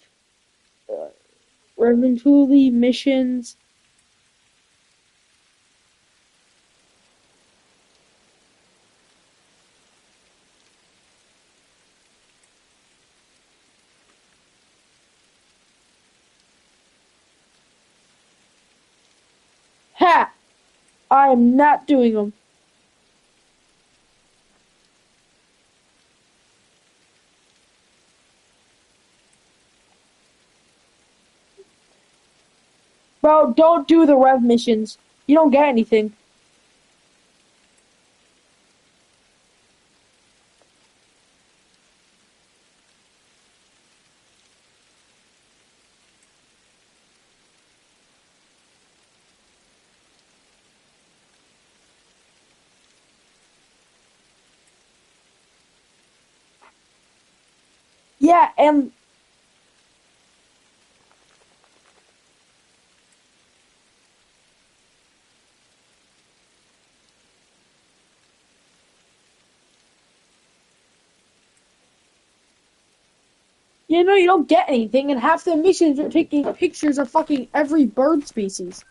Reventuli missions. Ha! I am not doing them. Bro, don't do the Rev missions. You don't get anything. Yeah, and you know you don't get anything, and half the missions are taking pictures of fucking every bird species.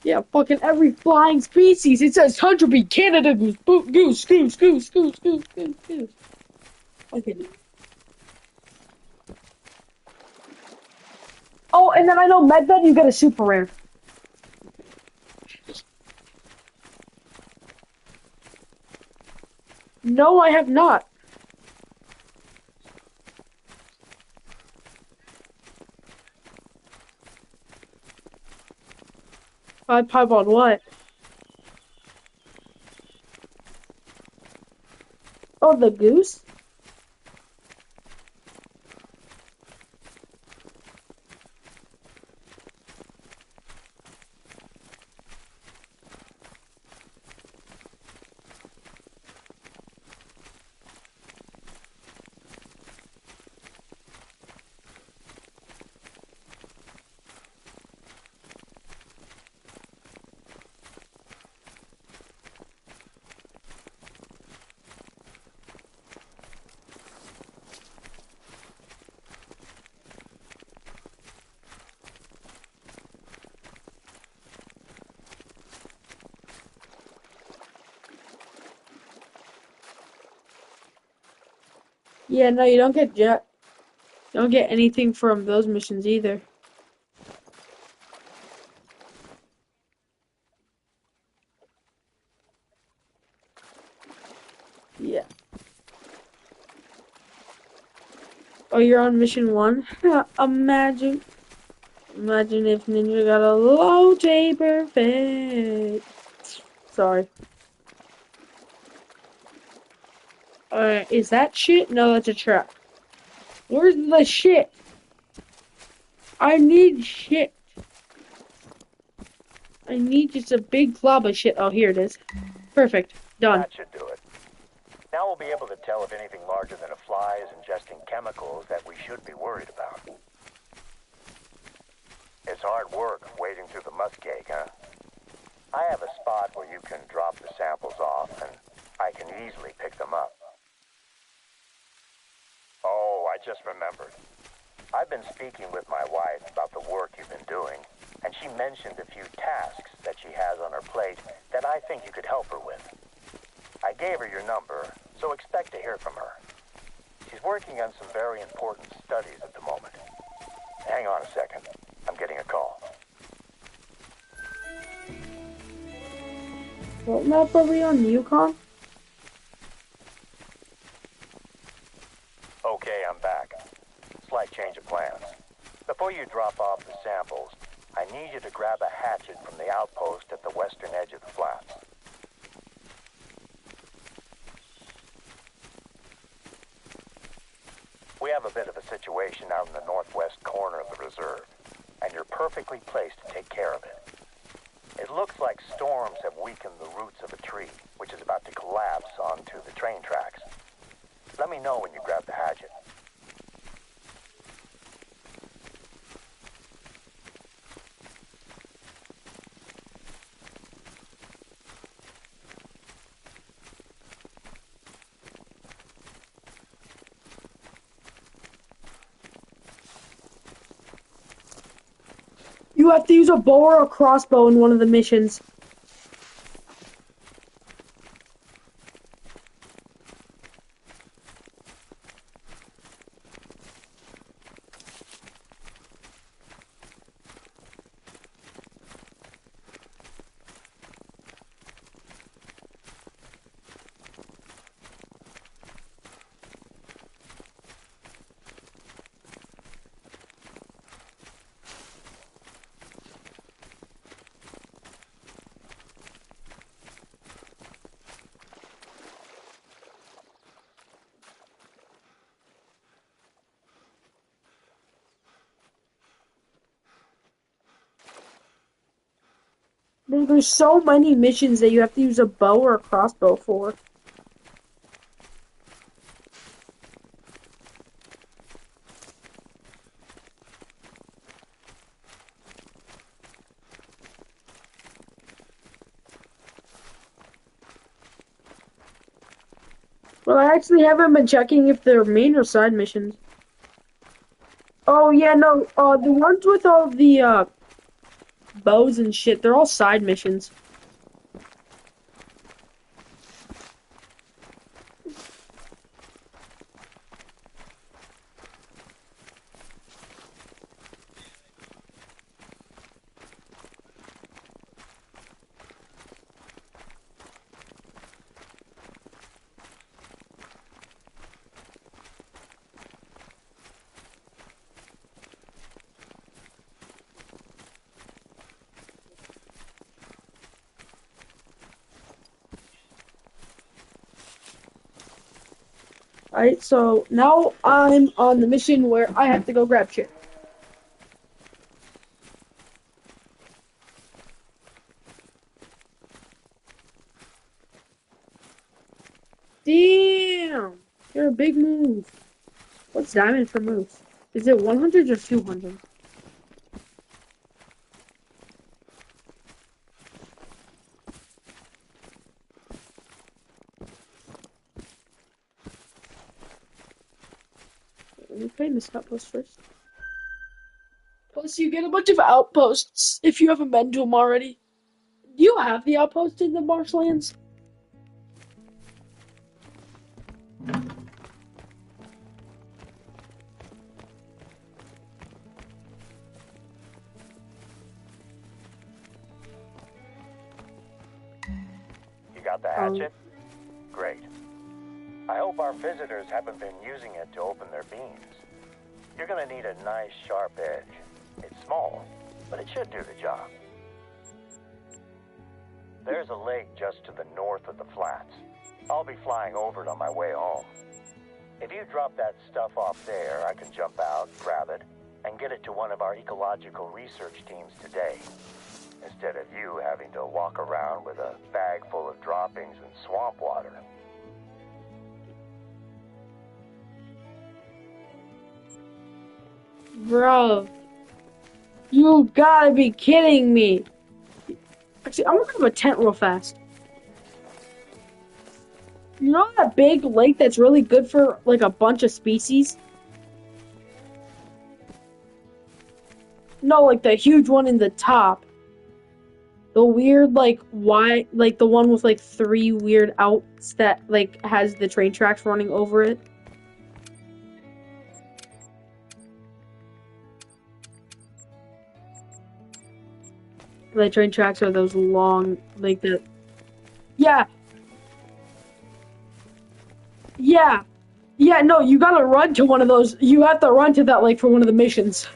Yeah, fucking every flying species. It says Hunter B, Canada goose, goose, goose, goose, goose, goose, goose, goose. Okay. Oh, and then I know Medved, you get a super rare. No, I have not. Pipe on what? Oh, the goose? Yeah, no, you don't get jet. You don't get anything from those missions either. Yeah. Oh, you're on mission 1? Imagine if Ninja got a low J perfect. Sorry. Is that shit? No, that's a trap. Where's the shit? I need shit. I need just a big glob of shit. Oh, here it is. Perfect. Done. That should do it. Now we'll be able to tell if anything larger than a fly is ingesting chemicals that we should be worried about. It's hard work wading through the muskeg, huh? I have a spot where you can drop the samples off, and I can easily pick them up. Oh, I just remembered. I've been speaking with my wife about the work you've been doing, and she mentioned a few tasks that she has on her plate that I think you could help her with. I gave her your number, so expect to hear from her. She's working on some very important studies at the moment. Hang on a second. I'm getting a call. What map are we on? Yukon? Okay, I'm back. Slight change of plans. Before you drop off the samples, I need you to grab a hatchet from the outpost at the western edge of the flats. We have a bit of a situation out in the northwest corner of the reserve, and you're perfectly placed to take care of it. It looks like storms have weakened the roots of a tree, which is about to collapse onto the train tracks. Let me know when you grab the hatchet. You have to use a bow or a crossbow in one of the missions. There's so many missions that you have to use a bow or a crossbow for. Well, I actually haven't been checking if they're main or side missions. Oh, yeah, no, the ones with all the, bows and shit, they're all side missions. Alright, so now I'm on the mission where I have to go grab shit. Damn! You're a big move. What's diamond for moves? Is it 100 or 200? Let me claim this outpost first. Plus, you get a bunch of outposts if you haven't been to them already. Do you have the outpost in the marshlands? You got the hatchet? Great. I hope our visitors haven't been using it to open their beams. You're gonna need a nice sharp edge. It's small, but it should do the job. There's a lake just to the north of the flats. I'll be flying over it on my way home. If you drop that stuff off there, I can jump out, grab it, and get it to one of our ecological research teams today, instead of you having to walk around with a bag full of droppings and swamp water. Bro, you gotta be kidding me. Actually, I'm gonna grab a tent real fast. You know that big lake that's really good for like a bunch of species? No, like the huge one in the top. The weird, like, why, like the one with like 3 weird outs that like has the train tracks running over it. The train tracks are those long, like the. Yeah. Yeah. Yeah, no, you gotta run to one of those. You have to run to that lake for one of the missions.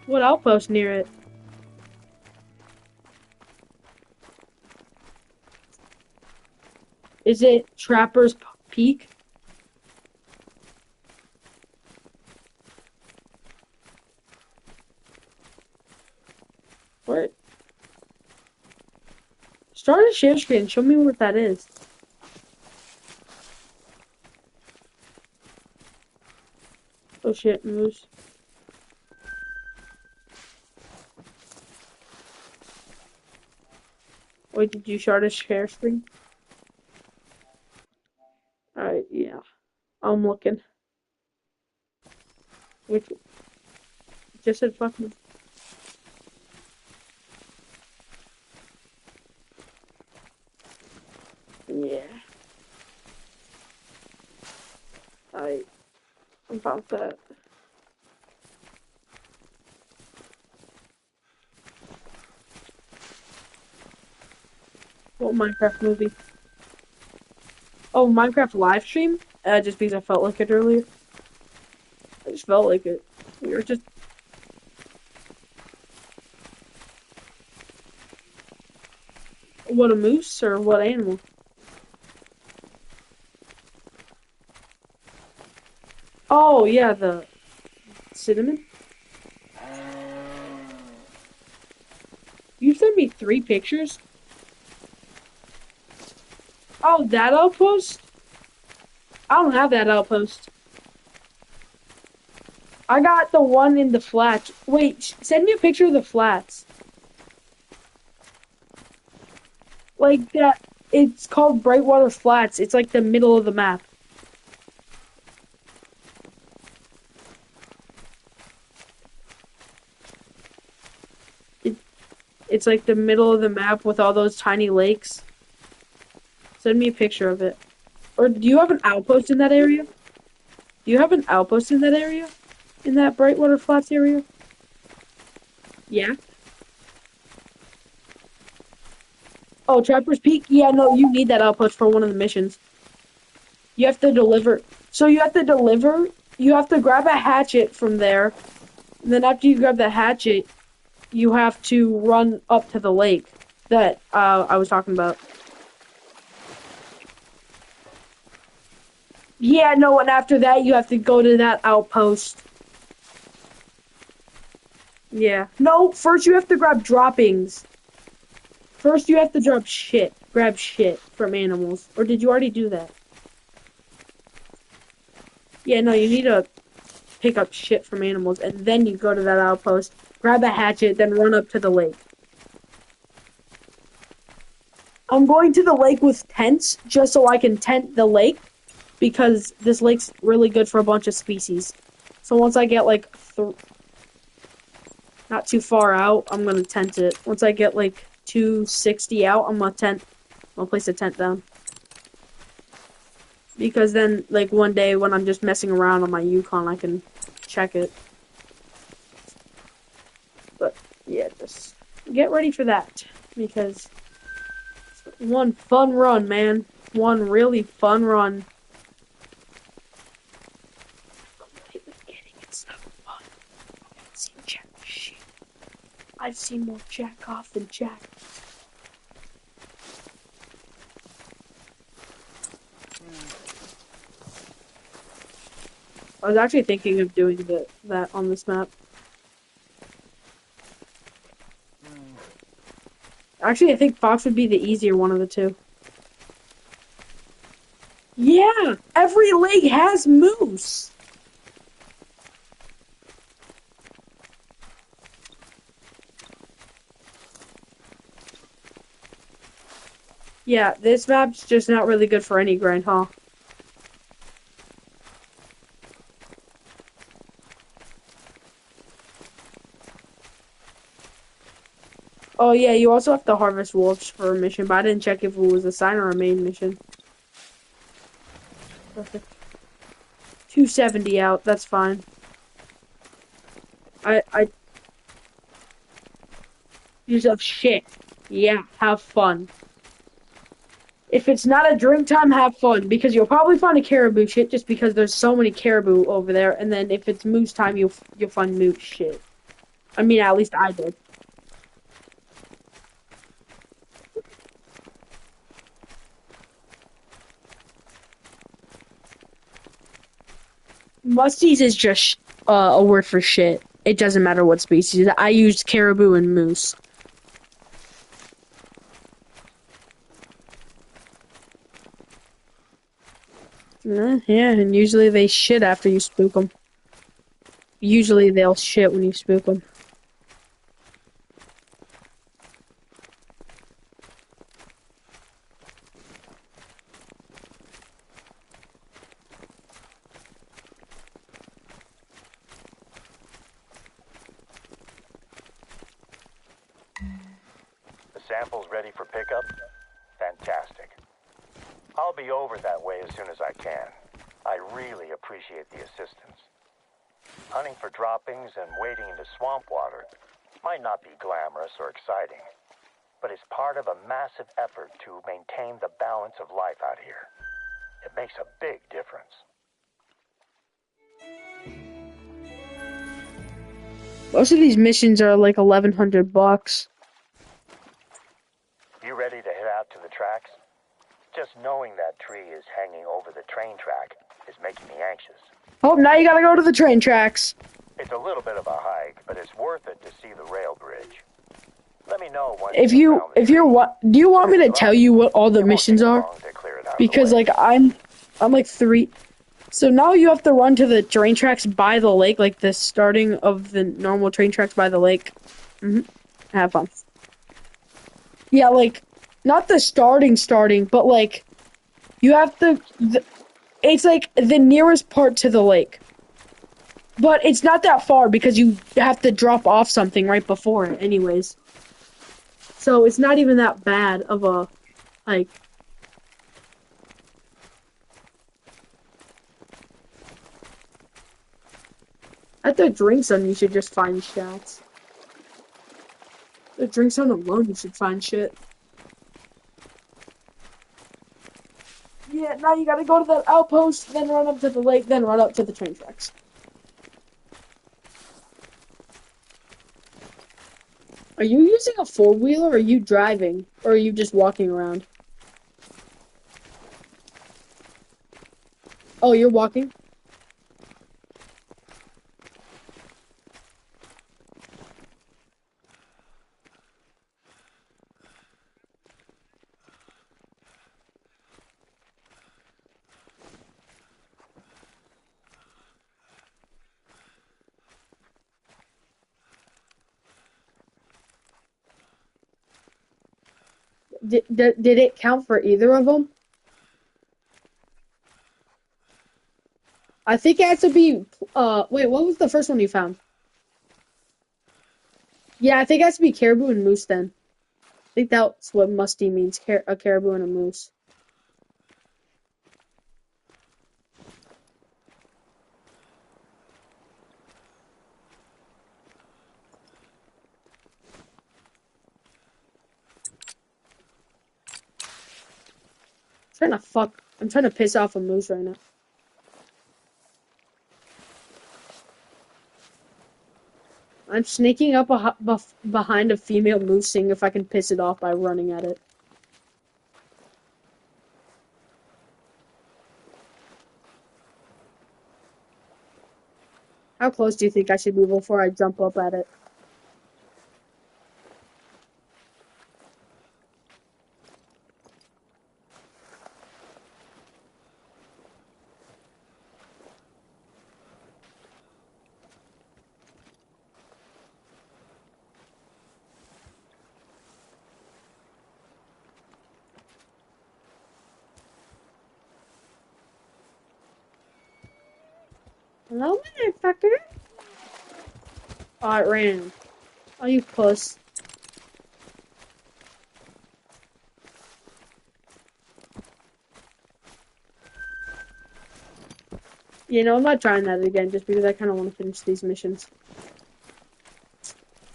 What outpost near it? Is it Trapper's Peak? What? Start a share screen. Show me what that is. Oh shit, moose. Wait, did you start a share screen? Alright, yeah. I'm looking. Which just said fuck me. Yeah. Alright. About that. What Minecraft movie? Oh, Minecraft live stream? Just because I felt like it earlier. I just felt like it. We were just. What, a moose or what animal? Oh, yeah, the cinnamon. You sent me 3 pictures? Oh, that outpost? I don't have that outpost. I got the one in the flats. Wait, send me a picture of the flats. Like that, it's called Brightwater Flats. It's like the middle of the map. It's like the middle of the map with all those tiny lakes. Send me a picture of it. Or do you have an outpost in that area? Do you have an outpost in that area? In that Brightwater Flats area? Yeah. Oh, Trapper's Peak? Yeah, no, you need that outpost for one of the missions. You have to deliver. So you have to deliver. You have to grab a hatchet from there. And then after you grab the hatchet, you have to run up to the lake that I was talking about. Yeah, no, and after that you have to go to that outpost. Yeah. No, first you have to grab droppings. First you have to grab shit from animals. Or did you already do that? Yeah, no, you need to pick up shit from animals, and then you go to that outpost, grab a hatchet, then run up to the lake. I'm going to the lake with tents, just so I can tent the lake, because this lake's really good for a bunch of species. So once I get, like, not too far out, I'm gonna tent it. Once I get, like, 260 out, I'll place a tent down. Because then, like, one day when I'm just messing around on my Yukon, I can check it. But, yeah, just get ready for that. Because it's one fun run, man. One really fun run. It's not fun. I've seen more Jack off than Jack. I was actually thinking of doing that on this map. Actually, I think Fox would be the easier one of the two. Yeah, every lake has moose. Yeah, this map's just not really good for any grind, huh? Oh yeah, you also have to harvest wolves for a mission, but I didn't check if it was a sign or a main mission. Perfect. 270 out, that's fine. I yourself shit. Yeah, have fun. If it's not a drink time, have fun, because you'll probably find a caribou shit just because there's so many caribou over there, and then if it's moose time, you'll find moose shit. I mean, at least I did. Musties is just a word for shit. It doesn't matter what species. I used caribou and moose. Yeah, and usually they shit after you spook them. Usually they'll shit when you spook them. The sample's ready for pickup? Fantastic. I'll be over that way as soon as I can. I really appreciate the assistance. Hunting for droppings and wading into swamp water might not be glamorous or exciting, but it's part of a massive effort to maintain the balance of life out here. It makes a big difference. Most of these missions are like $1,100. You ready to head out to the tracks? Just knowing that tree is hanging over the train track is making me anxious. Oh, now you gotta go to the train tracks. It's a little bit of a hike, but it's worth it to see the rail bridge. Let me know once Do you want me to tell you what all the missions are? Because like I'm like 3. So now you have to run to the train tracks by the lake, like the starting of the normal train tracks by the lake. Have fun. Yeah, like not the starting, but like you have to. It's like the nearest part to the lake. But it's not that far because you have to drop off something right before it anyways. So it's not even that bad of a, like... At the drink zone, you should just find shots. The drink zone alone, you should find shit. Yeah, now you gotta go to that outpost, then run up to the lake, then run up to the train tracks. Are you using a four-wheeler, or are you driving? Or are you just walking around? Oh, you're walking? Did it count for either of them? I think it has to be, wait, what was the first one you found? Yeah, I think it has to be caribou and moose then. I think that's what musty means, a caribou and a moose. I'm trying to piss off a moose right now. I'm sneaking up behind a female moose, seeing if I can piss it off by running at it. How close do you think I should be before I jump up at it? Hello, motherfucker. Oh, it ran. Oh, you puss. You know, I'm not trying that again just because I kind of want to finish these missions.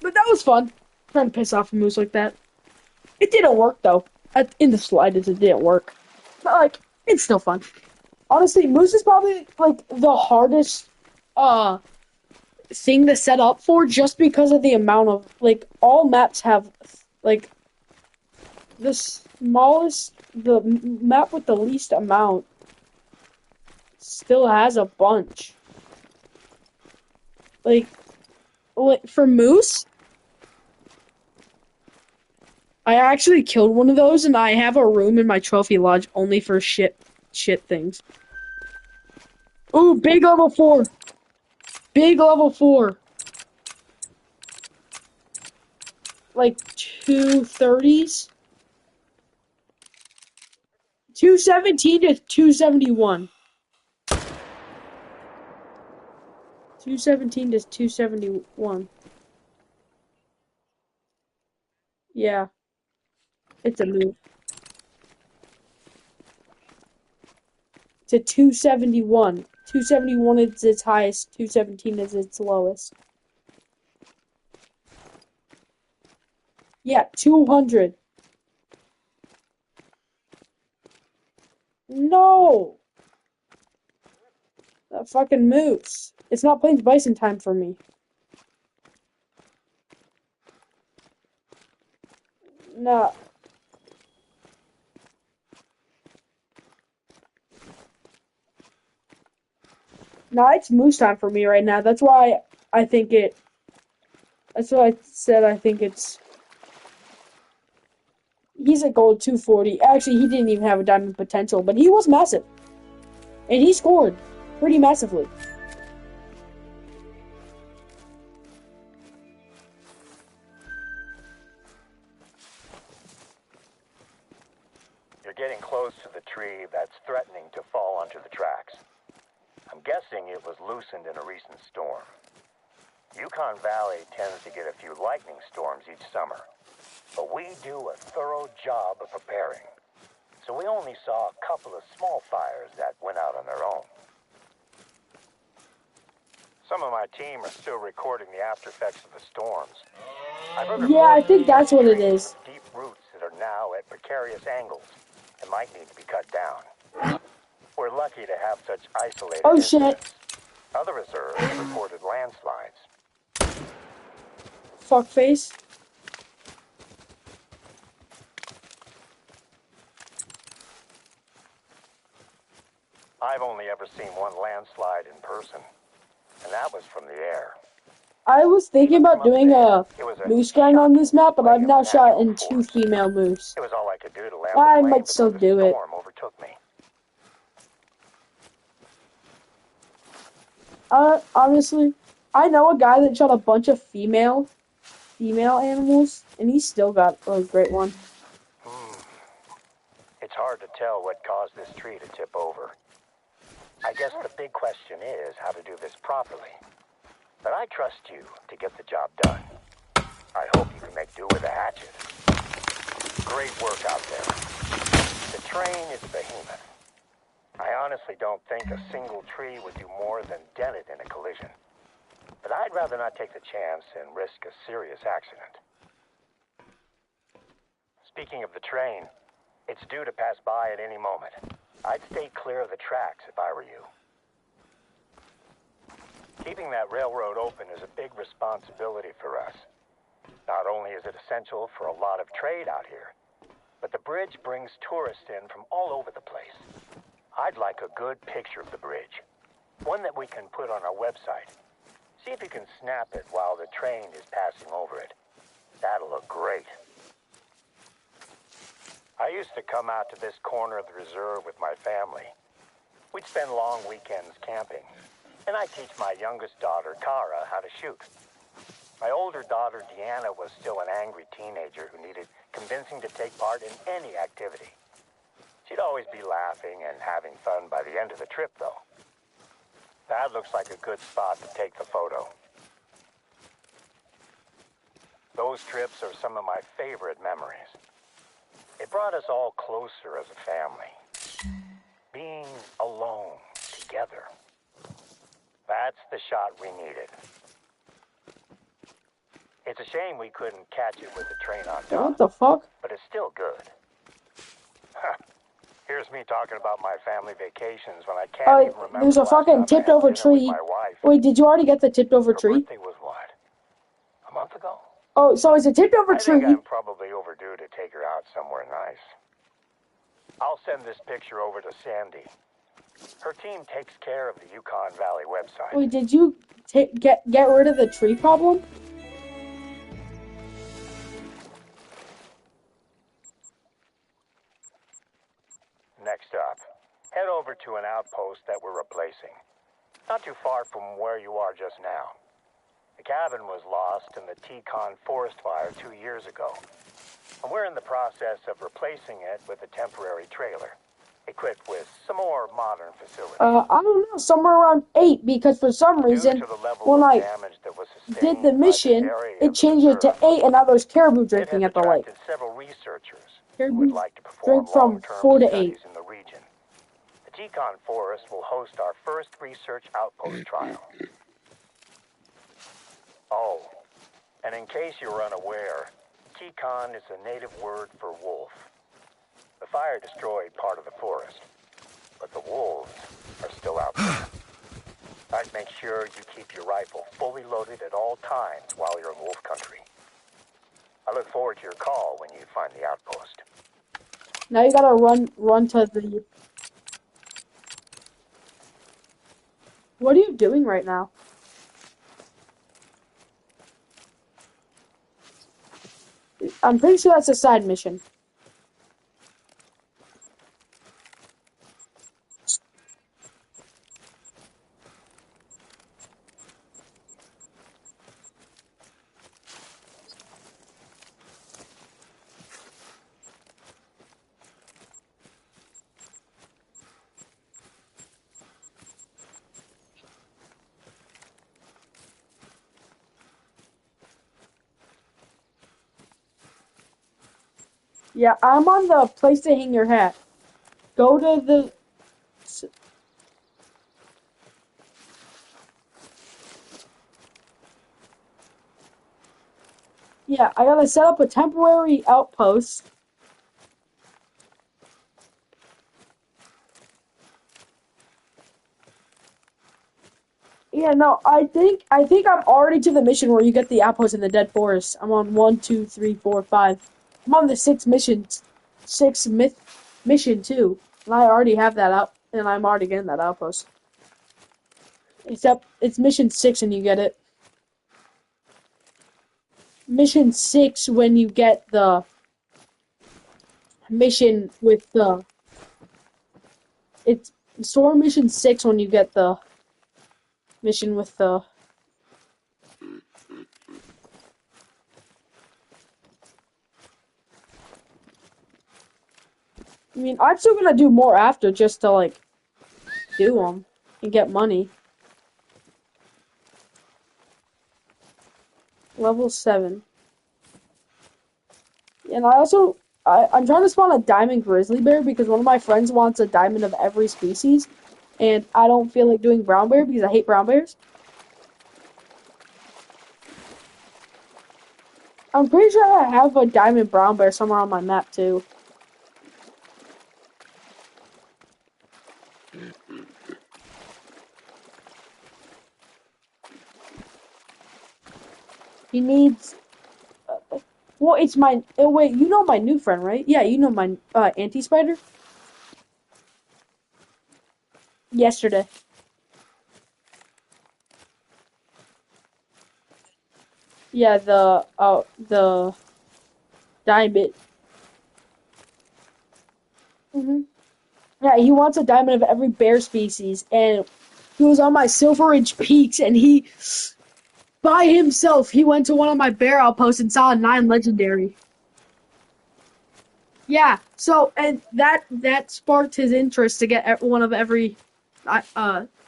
But that was fun. Trying to piss off a moose like that. It didn't work, though. In the slightest, it didn't work. But, like, it's still fun. Honestly, moose is probably, like, the hardest, thing to set up for just because of the amount of, like, all maps have, like, the map with the least amount still has a bunch. Like for moose, I actually killed one of those, and I have a room in my trophy lodge only for shit things. Ooh, big level 4. Big level 4. Like 230s. 217 to 271. 217 to 271. Yeah, it's a move. To 271. 271 is its highest, 217 is its lowest. Yeah, 200. No! That fucking moose. It's not Plains Bison time for me. No. No, it's moose time for me right now. That's why I think it... That's why I said I think it's... He's a gold 240. Actually, he didn't even have a diamond potential, but he was massive. And he scored pretty massively. You're getting close to the tree that's threatening to fall onto the tracks. I'm guessing it was loosened in a recent storm. Yukon Valley tends to get a few lightning storms each summer, but we do a thorough job of preparing. So we only saw a couple of small fires that went out on their own. Some of my team are still recording the after effects of the storms. Yeah, I think that's what it is. Deep roots that are now at precarious angles and might need to be cut down. We're lucky to have such isolated incidents. Other reserves have reported landslides. Fuckface. I've only ever seen one landslide in person, and that was from the air. I was thinking Even about from up doing there, a it was a moose grind on this map, but I've shocking now display of shot in natural 2 force. female moose. It was all I could do to land I the plane might still before the do it. storm overtook me. Honestly, I know a guy that shot a bunch of female animals, and he still got a great one. It's hard to tell what caused this tree to tip over. I guess the big question is how to do this properly. But I trust you to get the job done. I hope you can make do with a hatchet. Great work out there. The train is a behemoth. I honestly don't think a single tree would do more than dent it in a collision. But I'd rather not take the chance and risk a serious accident. Speaking of the train, it's due to pass by at any moment. I'd stay clear of the tracks if I were you. Keeping that railroad open is a big responsibility for us. Not only is it essential for a lot of trade out here, but the bridge brings tourists in from all over the place. I'd like a good picture of the bridge, one that we can put on our website. See if you can snap it while the train is passing over it. That'll look great. I used to come out to this corner of the reserve with my family. We'd spend long weekends camping, and I teach my youngest daughter, Kara, how to shoot. My older daughter, Deanna, was still an angry teenager who needed convincing to take part in any activity. She'd always be laughing and having fun by the end of the trip, though. That looks like a good spot to take the photo. Those trips are some of my favorite memories. It brought us all closer as a family. Being alone together. That's the shot we needed. It's a shame we couldn't catch it with the train on top. What the fuck? But it's still good. Here's me talking about my family vacations when I can't even remember. There's a the last fucking time I tipped had over dinner with tree. my wife. Wait, did you already get the tipped over Her tree? birthday was what? A month ago? Oh, so it's a tipped over I think tree. I'm probably overdue to take her out somewhere nice. I'll send this picture over to Sandy. Her team takes care of the Yukon Valley website. Wait, did you get rid of the tree problem? Next up, head over to an outpost that we're replacing. Not too far from where you are just now. The cabin was lost in the Teton forest fire 2 years ago. And we're in the process of replacing it with a temporary trailer, equipped with some more modern facilities. I don't know, somewhere around 8, because for some reason, Due to the level when of I damage that was did sustained the by mission, this area it of the changed it to reserve, 8, and now there's caribou it has drinking at the lake. attracted several researchers who would Caribou like to perform drink from long-term 4 to 8. studies in the region. The Teton Forest will host our first research outpost trial. Oh, and in case you were unaware, Teton is a native word for wolf. The fire destroyed part of the forest, but the wolves are still out there. I'd make sure you keep your rifle fully loaded at all times while you're in wolf country. I look forward to your call when you find the outpost. Now you gotta run to the... What are you doing right now? I'm pretty sure that's a side mission. Yeah, I'm on the place to hang your hat. Go to the... Yeah, I gotta set up a temporary outpost. Yeah, no, I think I'm already to the mission where you get the outpost in the dead forest. I'm on 1, 2, 3, 4, 5. I'm on the 6th mission too, and I already have that and I'm already getting that outpost. Except it's mission 6 and you get it. Mission 6 when you get the mission with the... It's store mission 6 when you get the mission with the... I mean, I'm still gonna do more after just to, like, do them and get money. Level 7. And I'm trying to spawn a diamond grizzly bear because one of my friends wants a diamond of every species. And I don't feel like doing brown bear because I hate brown bears. I'm pretty sure I have a diamond brown bear somewhere on my map too. He needs... well, it's my... Oh, wait, you know my new friend, right? Yeah, you know my anti-spider? Yesterday. Yeah, the diamond. Yeah, he wants a diamond of every bear species, and he was on my Silver Ridge Peaks, and he, by himself, he went to one of my bear outposts and saw a 9 legendary. Yeah, so, and that sparked his interest to get one of every,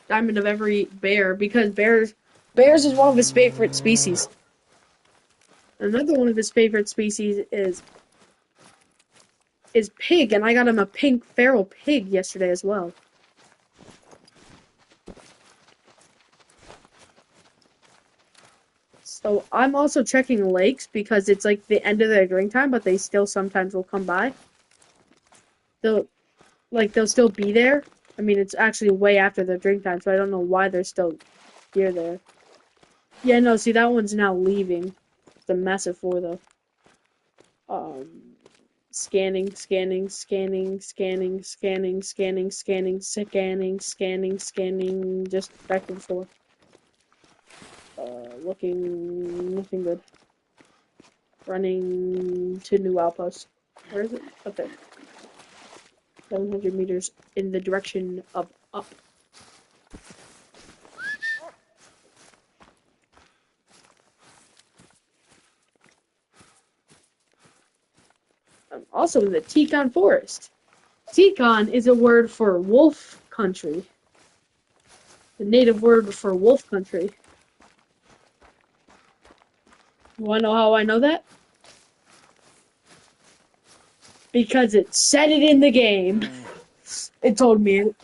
diamond of every bear, because bears is one of his favorite species. Another one of his favorite species is pig, and I got him a pink feral pig yesterday as well. So I'm also checking lakes because it's like the end of their drink time, but they still sometimes will come by. They'll still be there. I mean, it's actually way after their drink time, so I don't know why they're still here there. Yeah, no, see, that one's now leaving. It's a massive 4 though. Scanning, scanning, scanning, scanning, scanning, scanning, scanning, scanning, scanning, scanning, just back and forth. Nothing good. Running to new outpost. Where is it? Up there. 700 meters in the direction of up. I'm also in the Teton Forest. Teton is a word for wolf country. The native word for wolf country. You wanna know how I know that? Because it said it in the game. It told me it.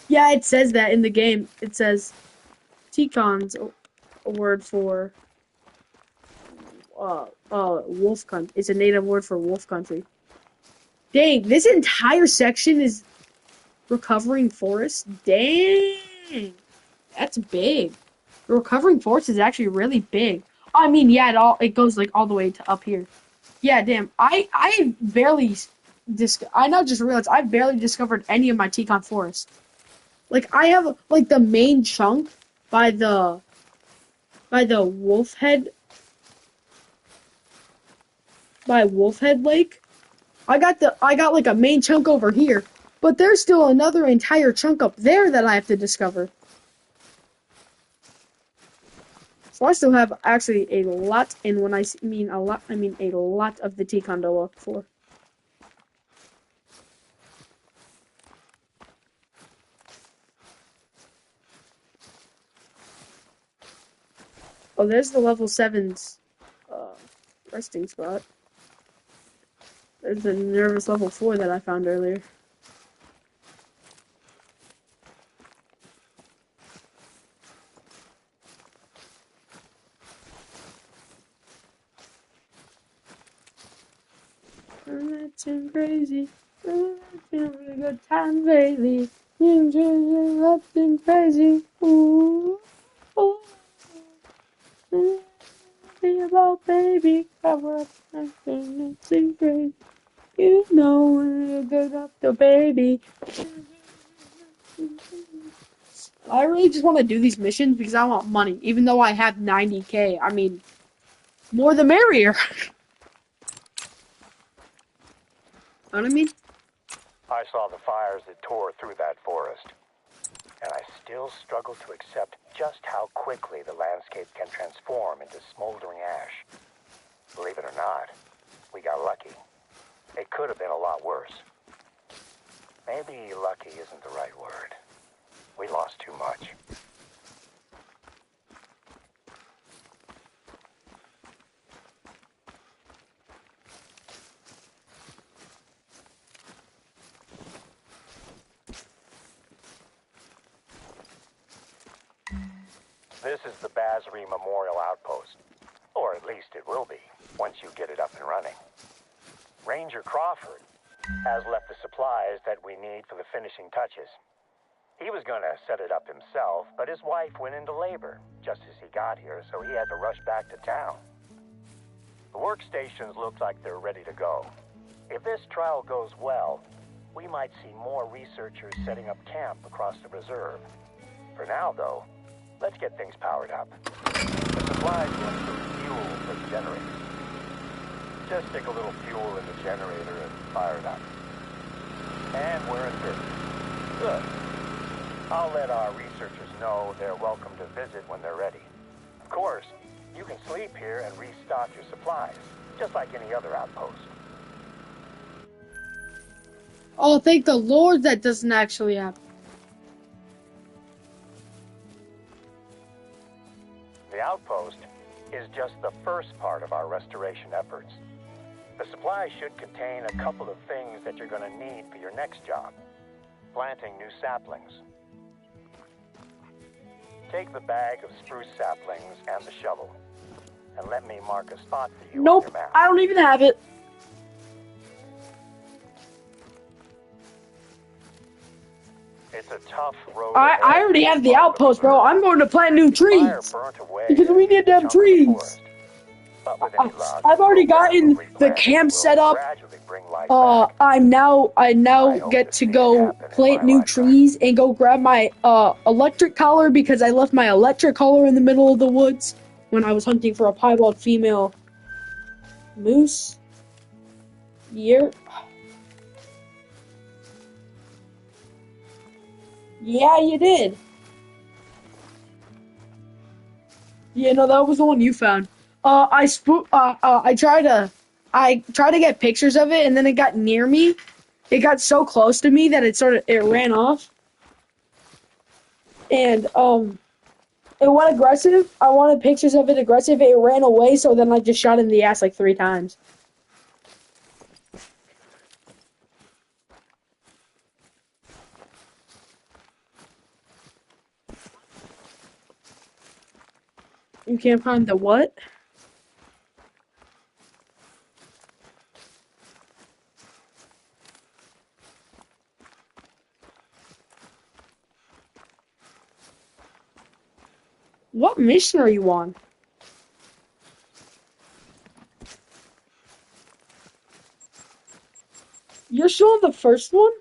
Yeah, it says that in the game. It says Tecon's a word for wolf country. It's a native word for wolf country. Dang, this entire section is recovering forest. Dang, that's big. The recovering forest is actually really big. I mean, yeah, it goes like all the way to up here. Yeah, damn. I barely I not just realized I've barely discovered any of my Teton forest. Like I have like the main chunk by the Wolfhead Lake. I got like a main chunk over here, but there's still another entire chunk up there that I have to discover. So I still have actually a lot, and when I mean a lot, I mean a lot of the Teton to look for. Oh, there's the level 7's resting spot. There's the nervous level 4 that I found earlier. I'm acting crazy. I'm having a good time lately. I'm just acting crazy. Ooh, ooh. Be about baby, cover up acting crazy. You know when you get up the baby. I really just want to do these missions because I want money, even though I have 90K. I mean, more the merrier. Know what I mean? I saw the fires that tore through that forest, and I still struggle to accept just how quickly the landscape can transform into smoldering ash. Believe it or not, we got lucky. It could have been a lot worse. Maybe lucky isn't the right word. We lost too much. This is the Basri Memorial Outpost. Or at least it will be, once you get it up and running. Ranger Crawford has left the supplies that we need for the finishing touches. He was going to set it up himself, but his wife went into labor just as he got here, so he had to rush back to town. The workstations look like they're ready to go. If this trial goes well, we might see more researchers setting up camp across the reserve. For now, though, let's get things powered up. The supplies want some fuel for the generator. Just stick a little fuel in the generator and fire it up. And we're in business. Good. I'll let our researchers know they're welcome to visit when they're ready. Of course, you can sleep here and restock your supplies, just like any other outpost. Oh, thank the Lord that doesn't actually happen. The outpost is just the first part of our restoration efforts. The supplies should contain a couple of things that you're going to need for your next job. Planting new saplings. Take the bag of spruce saplings and the shovel, and let me mark a spot for you on Nope, your map. I don't even have it. It's a tough road. I already have the outpost, bro. I'm going to plant new trees. Because we need to have trees. I've already gotten the camp set up. I now get to go plant new trees and go grab my electric collar because I left my electric collar in the middle of the woods when I was hunting for a piebald female moose. Yeah, you did. Yeah, no, that was the one you found. I tried to get pictures of it, and then it got near me. It got so close to me that it ran off. And it went aggressive. I wanted pictures of it aggressive. It ran away, so then I just shot it in the ass like 3 times. You can't find the what? What mission are you on? You're still on the first one?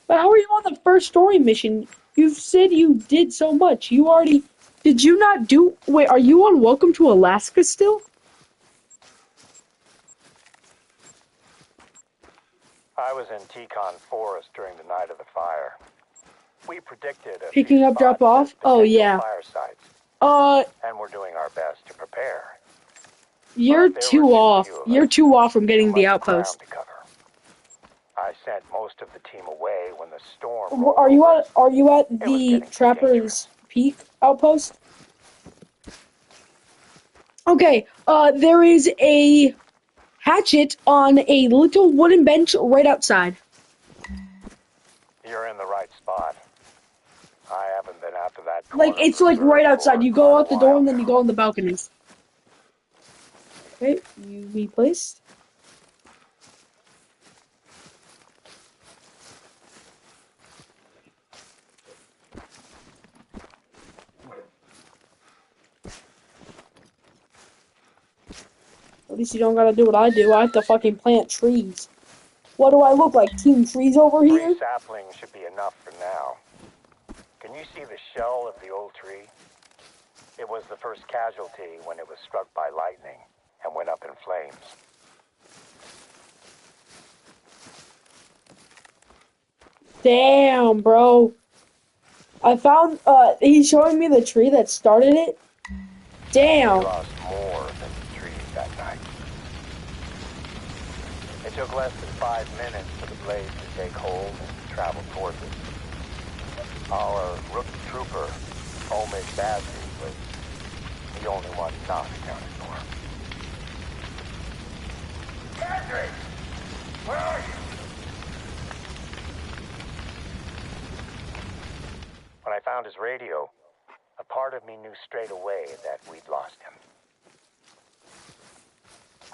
But how are you on the first story mission? You've said you did so much. You already... Did you not do... Wait, are you on Welcome to Alaska still? I was in Teton Forest during the night of the fire. We predicted a Picking few up, drop spots as off? Oh, potential yeah. fire sites, and we're doing our best to prepare. You're But there too were too off. few of You're us, too off from too getting the much outpost. ground to cover. I sent most of the team away when the storm Are rolled over. you at It was the getting too Trapper's dangerous. Peak outpost? Okay, there is a hatchet on a little wooden bench right outside. You're in the right spot. I haven't been after that Like, corner it's like reserve right outside. for You go quite a out the door while and then you now. go on the balconies. Okay, you be placed. At least you don't gotta do what I do. I have to fucking plant trees. What do I look like? Team Trees over 3 here? saplings should be enough for now. Can you see the shell of the old tree? It was the first casualty when it was struck by lightning and went up in flames. Damn, bro. I found, he's showing me the tree that started it. We Damn. lost more than trees that night. It took less than 5 minutes for the blaze to take hold and travel towards us. Our rookie trooper, Omid Bazzi, was the only one not accounted for. Patrick! Where are you? When I found his radio, a part of me knew straight away that we'd lost him.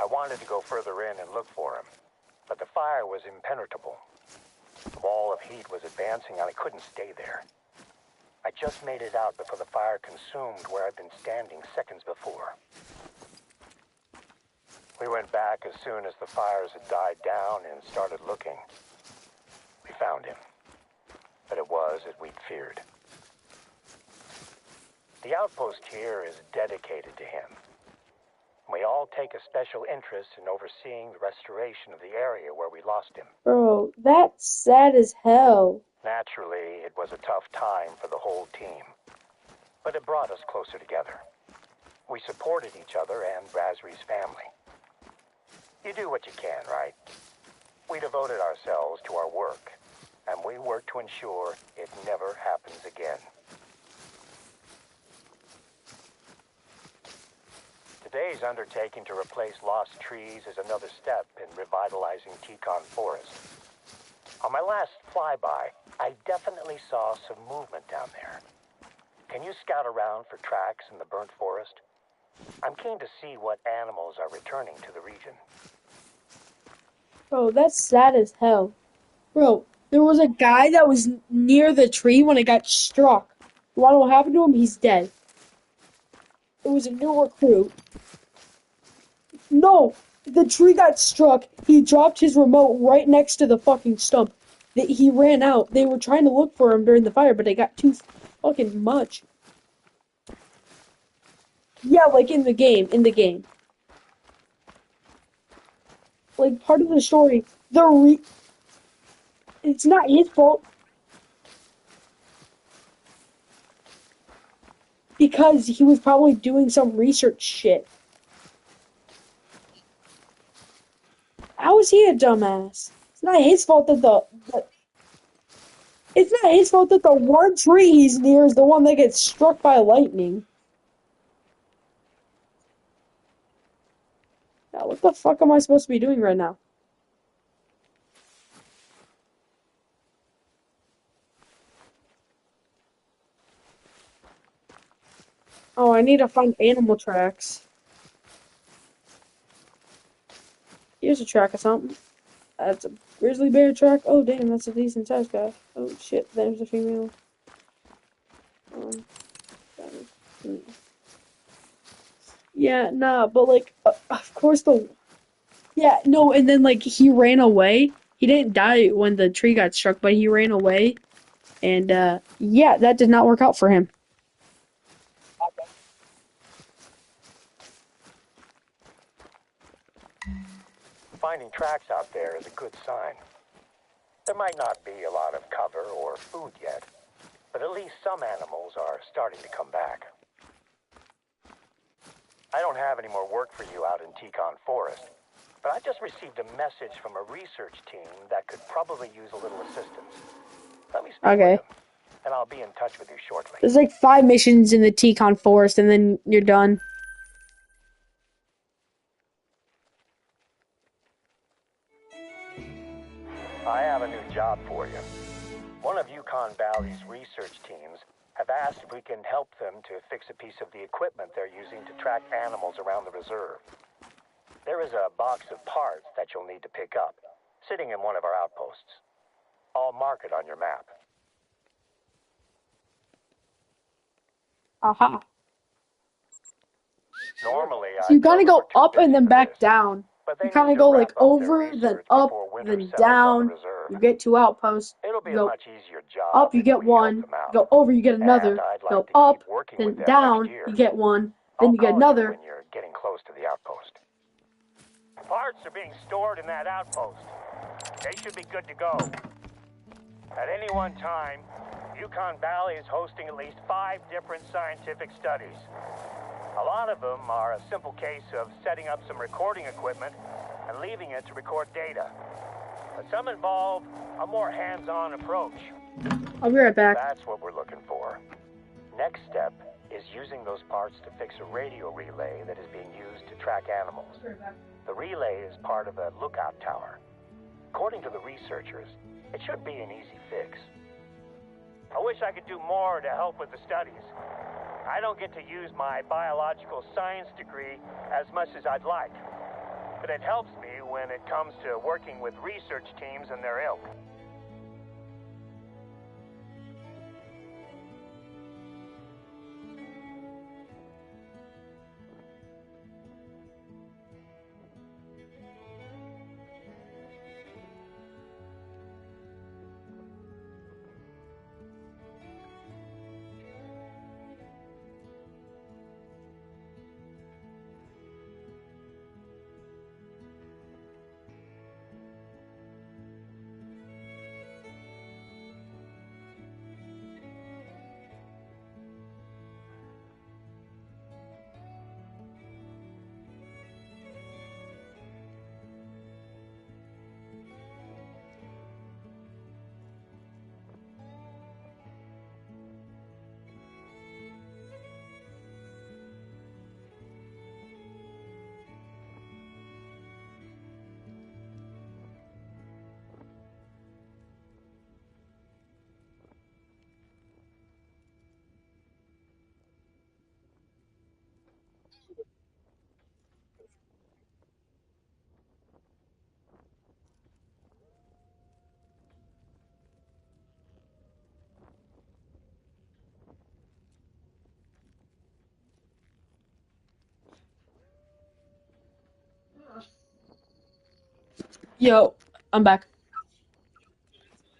I wanted to go further in and look for him, but the fire was impenetrable. The wall of heat was advancing and I couldn't stay there. I just made it out before the fire consumed where I'd been standing seconds before. We went back as soon as the fires had died down and started looking. We found him, but it was as we'd feared. The outpost here is dedicated to him. We all take a special interest in overseeing the restoration of the area where we lost him. Bro, that's sad as hell. Naturally, it was a tough time for the whole team, but it brought us closer together. We supported each other and Razri's family. You do what you can, right? We devoted ourselves to our work, and we worked to ensure it never happens again. Today's undertaking to replace lost trees is another step in revitalizing Teton Forest. On my last flyby, I definitely saw some movement down there. Can you scout around for tracks in the burnt forest? I'm keen to see what animals are returning to the region. Bro, that's sad as hell. Bro, there was a guy that was near the tree when it got struck. You wanna know what happened to him? He's dead. It was a new recruit. No! The tree got struck. He dropped his remote right next to the fucking stump. He ran out. They were trying to look for him during the fire, but it got too fucking much. Yeah, like in the game. In the game. Like, part of the story, it's not his fault. Because he was probably doing some research shit. How is he a dumbass? It's not his fault that it's not his fault that the one tree he's near is the one that gets struck by lightning. Now, what the fuck am I supposed to be doing right now? Oh, I need to find animal tracks. Here's a track of something. That's a grizzly bear track. Oh, damn, that's a decent size guy. Oh, shit, there's a female. Yeah, nah, but like, of course yeah, no, and then like he ran away. He didn't die when the tree got struck, but he ran away, and yeah, that did not work out for him. Finding tracks out there is a good sign. There might not be a lot of cover or food yet, but at least some animals are starting to come back. I don't have any more work for you out in Teton Forest, but I just received a message from a research team that could probably use a little assistance. Let me speak Okay. with them, and I'll be in touch with you shortly. There's like 5 missions in the Teton Forest, and then you're done. I have a new job for you. One of Yukon Valley's research teams have asked if we can help them to fix a piece of the equipment they're using to track animals around the reserve. There is a box of parts that you'll need to pick up, sitting in one of our outposts. I'll mark it on your map. Aha. Normally, So you I'd gotta tell go them we're up too and busy then for back this, down. but they You kind need of to go wrap like up their over, then research up, before winter then settles on the down. reserve. You get two outposts. It'll You be a go much easier job up, you if get we help one. them out. Go over, you get And another. I'd like Go to up, keep working with then them next down. year. You get one. I'll Then you get call you another. when you're getting close to the outpost. Parts are being stored in that outpost. They should be good to go. At any one time, Yukon Valley is hosting at least 5 different scientific studies. A lot of them are a simple case of setting up some recording equipment and leaving it to record data. But some involve a more hands-on approach. I'll be right back. That's what we're looking for. Next step is using those parts to fix a radio relay that is being used to track animals. The relay is part of a lookout tower. According to the researchers, it should be an easy fix. I wish I could do more to help with the studies. I don't get to use my biological science degree as much as I'd like, but it helps me when it comes to working with research teams and their ilk. Yo, I'm back.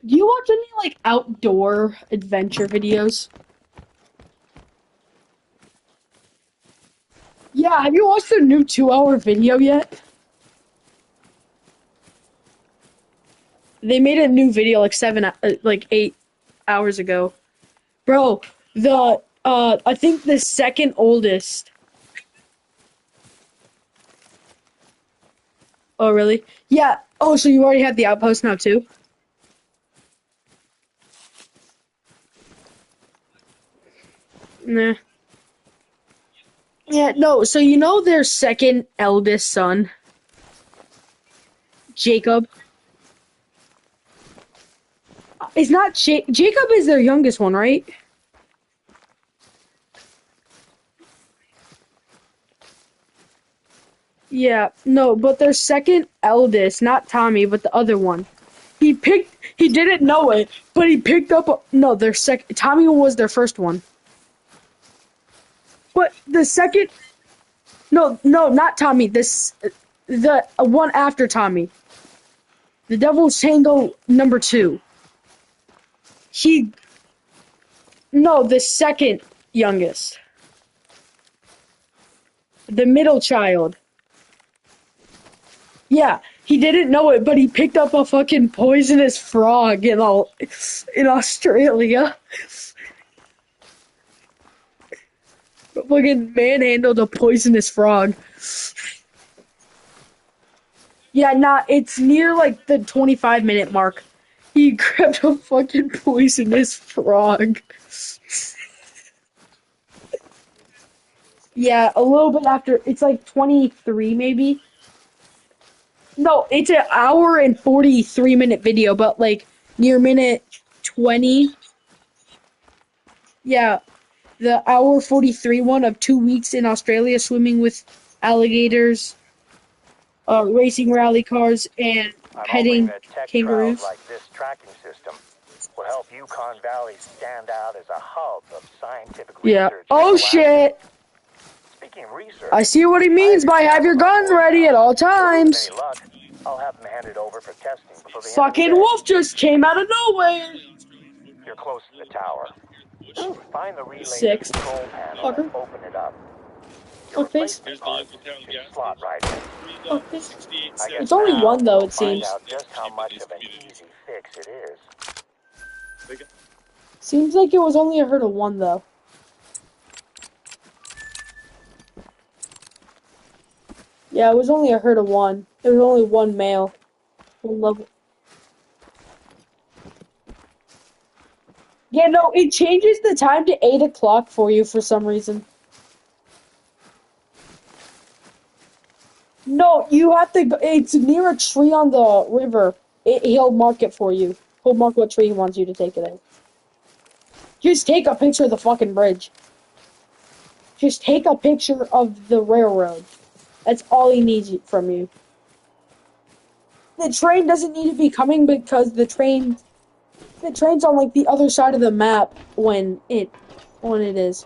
Do you watch any like outdoor adventure videos? Yeah, have you watched the new 2-hour video yet? They made a new video like 8 hours ago. Bro, I think the second oldest. Oh, really? Yeah. Oh, so you already have the outpost now too? Nah. Yeah, no, so you know their second eldest son, Jacob? It's not Jacob is their youngest one, right? Yeah, no, but their second eldest, not Tommy, but the other one. He didn't know it, but he picked up, no, Tommy was their first one. But the second, no, not Tommy, the one after Tommy. The Devil's Tango number 2. He, no, the second youngest. The middle child. Yeah, he didn't know it, but he picked up a fucking poisonous frog in Australia. Fucking manhandled a poisonous frog. Yeah, nah, it's near like the 25-minute mark. He grabbed a fucking poisonous frog. Yeah, a little bit after. It's like 23 maybe. No, it's an hour and 43-minute video, but like near minute 20. Yeah, the hour 43 one of 2 weeks in Australia swimming with alligators, racing rally cars, and I'm hoping petting that tech trials kangaroos. like this tracking system will help Yukon Valley stand out as a hub of scientific Yeah. research in Oh Alaska. shit! Speaking Speaking of research, I see what he means by have your guns ready at all times. with any luck, I'll have them handed over for testing before the end of the Fucking day. wolf just came out of nowhere. You're close to the tower. Find the relay 6. control panel Fucker. and open it up. Your Fuckface. replacement parts should slot right in. Fuckface. I guess It's only now one though, we'll it find seems. out just how much of an easy fix it is. Seems like it was only a hurt of 1 though. Yeah, it was only a hurt of 1. It was only 1 male. 1 level. Yeah, no, it changes the time to 8 o'clock for you for some reason. No, you have to go, it's near a tree on the river. He'll mark it for you. He'll mark what tree he wants you to take it in. Just take a picture of the fucking bridge. Just take a picture of the railroad. That's all he needs from you. The train doesn't need to be coming because the train's on like the other side of the map when it is.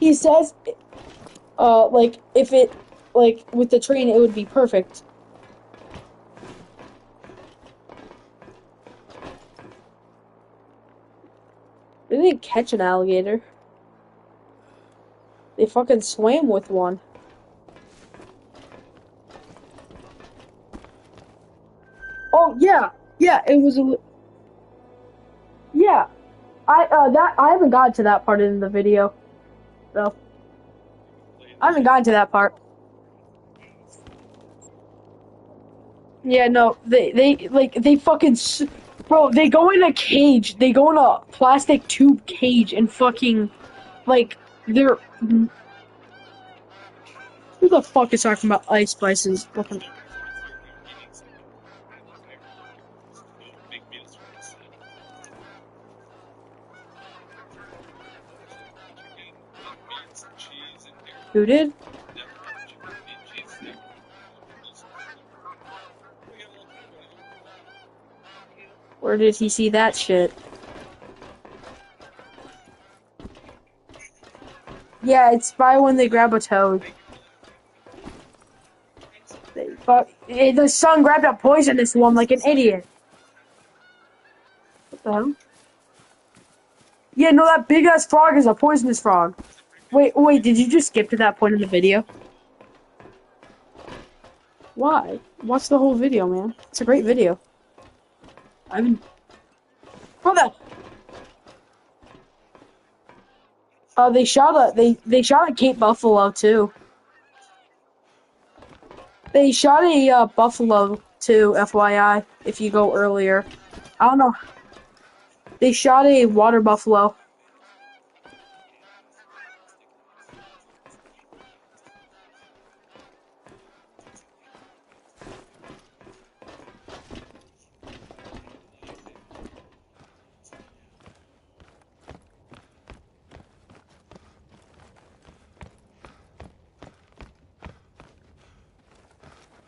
He says, like if it, like with the train, it would be perfect. They didn't catch an alligator. They fucking swam with one. Oh yeah, yeah. It was a. Yeah, I haven't gotten to that part in the video, though. I haven't gotten to that part. Yeah, no, they fucking, bro, they go in a cage, they go in a plastic tube cage and fucking, like, they're, who the fuck is talking about ice spices? Fucking, who did? Where did he see that shit? Yeah, it's by when they grab a toad. The son grabbed a poisonous one like an idiot. What the hell? Yeah, no, that big ass frog is a poisonous frog. Wait, did you just skip to that point in the video? Why? Watch the whole video, man. It's a great video. I mean, brother. They shot a Cape Buffalo too. They shot a buffalo too, FYI. If you go earlier, I don't know. They shot a water buffalo.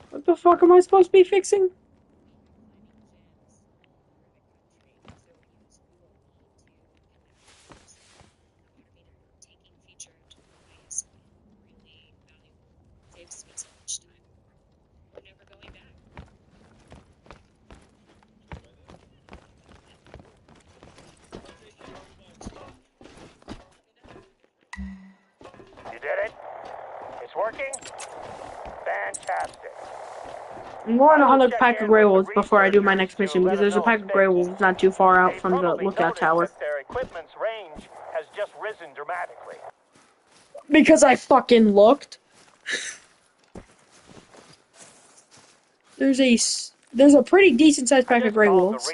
What the fuck am I supposed to be fixing? You did it? It's working? Fantastic. I'm going to hunt a pack of gray wolves before I do my next mission because there's a pack of gray wolves not too far out from the lookout tower. Their equipment's range has just risen dramatically. Because I fucking looked. There's a pretty decent sized pack of gray wolves.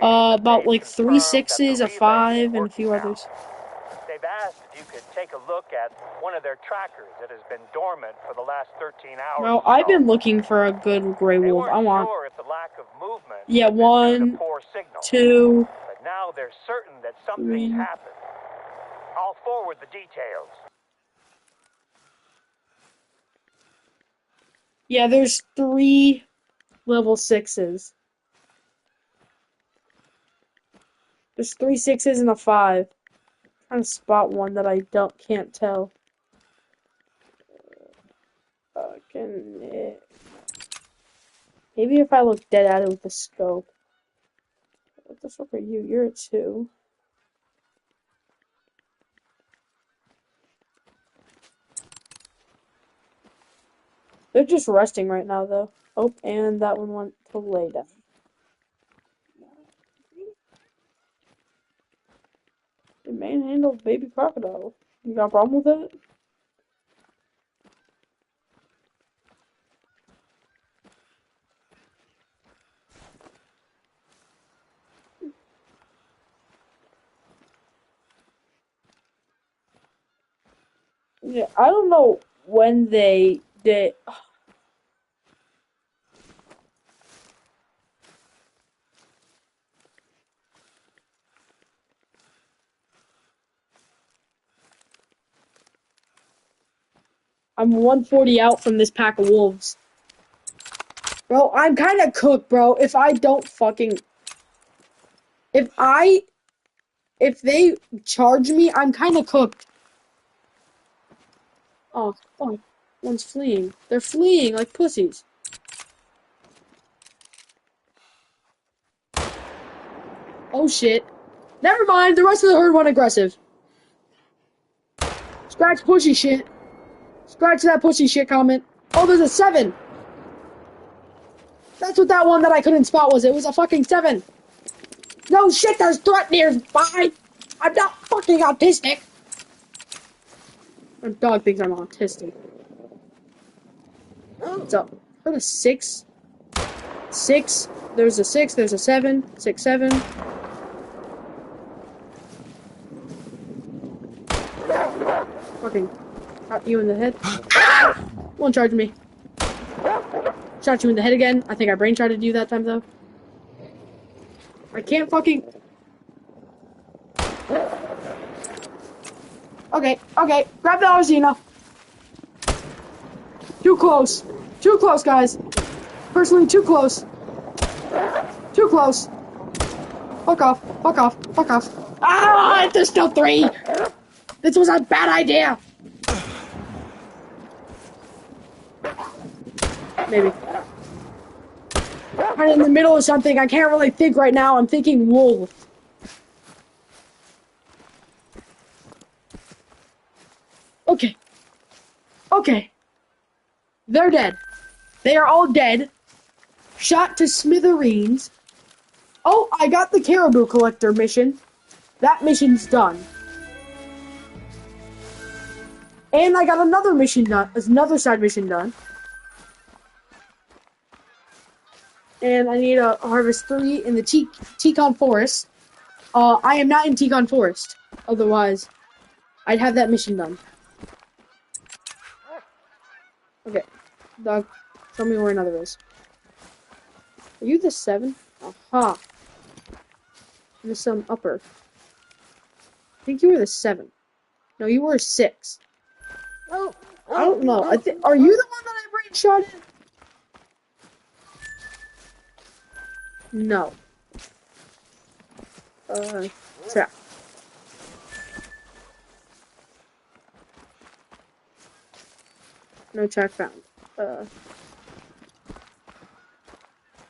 About like 3 6s, a 5, and a few others. They've asked if you could take a look at one of their trackers that has been dormant for the last 13 hours. No, I've been looking for a good gray wolf. I want. Sure if the lack of movement Yeah, 1, 2. But now they're certain that something's happened. I'll forward the details. Yeah, there's 3 level 6s. There's 3 6s and a 5. I'm trying to spot one that I can't tell. Shit. Maybe if I look dead at it with the scope. What the fuck are you? You're a 2. They're just resting right now, though. Oh, and that one went to lay down. They manhandled baby crocodile. You got a problem with that? Yeah, I don't know when they did. I'm 140 out from this pack of wolves. Bro, I'm kind of cooked, bro. If I don't fucking... If I... If they charge me, I'm kind of cooked. Oh, fuck. One's fleeing. They're fleeing like pussies. Oh, shit. Never mind, the rest of the herd went aggressive. Scratch pushy shit. Scratch that pushy shit comment. Oh, there's a 7. That's what that one that I couldn't spot was. It was a fucking 7. No shit, there's threat nearby. I'm not fucking autistic. My dog thinks I'm autistic. What's up? Heard a 6. 6. There's a 6. There's a 7. 6, 7. Fucking shot you in the head. Won't charge me. Shot you in the head again. I think I brain charted you that time though. I can't fucking. Okay, okay. Grab the Arzina. Too close. Too close, guys. Personally, too close. Too close. Fuck off. Fuck off. Fuck off. Ah, there's still 3. This was a bad idea. Maybe. I'm in the middle of something. I can't really think right now. I'm thinking wolf. Okay. Okay. They're dead. They are all dead. Shot to smithereens. Oh, I got the caribou collector mission. That mission's done. And I got another mission done. Another side mission done. And I need to harvest 3 in the Teton Forest. I am not in Teton Forest. Otherwise, I'd have that mission done. Okay. Dog, show me where another is. Are you the 7? Aha. And some upper. I think you were the 7. No, you were a 6. I don't know. Are you the one that I brain shotted? No. Trap. No track found.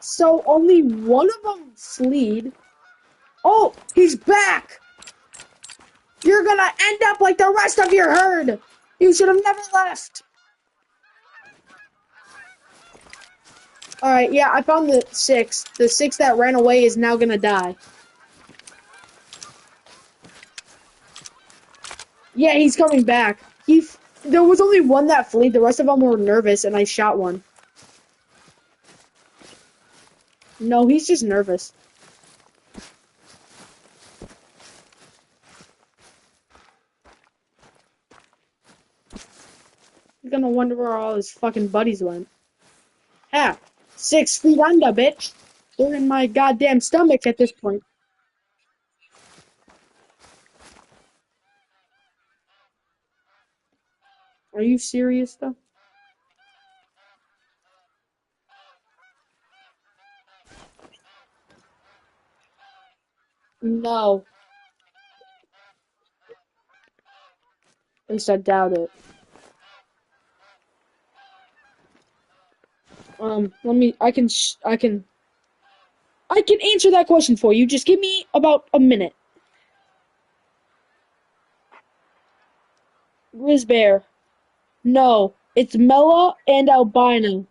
So only one of them fleed. Oh, he's back! You're gonna end up like the rest of your herd! You should have never left! Alright, yeah, I found the 6. The 6 that ran away is now gonna die. Yeah, he's coming back. There was only one that fled, the rest of them were nervous, and I shot one. No, he's just nervous. He's gonna wonder where all his fucking buddies went. Ha! 6 feet under, bitch! They're in my goddamn stomach at this point. Are you serious, though? No. At least I doubt it. I can answer that question for you. Just give me about a minute. Grizzbear. No, it's Mela and Albino.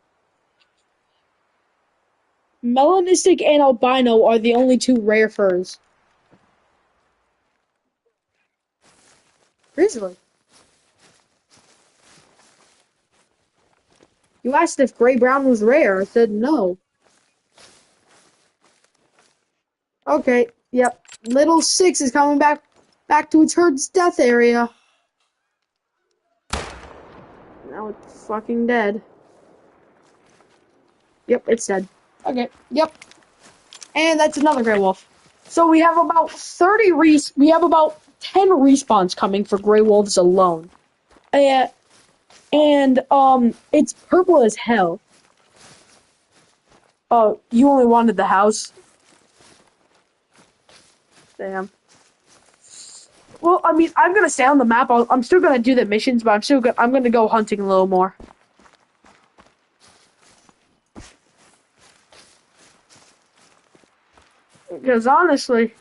Melanistic and albino are the only two rare furs. Grizzly. You asked if gray brown was rare. I said no. Okay. Yep. Little six is coming back to its herd's death area. Now it's fucking dead. Yep, it's dead. Okay. Yep. And that's another gray wolf. So we have about 10 respawns coming for gray wolves alone. And it's purple as hell. Oh, you only wanted the house? Damn. Well, I mean, I'm gonna stay on the map. I'm still gonna do the missions, but I'm gonna go hunting a little more. Because honestly,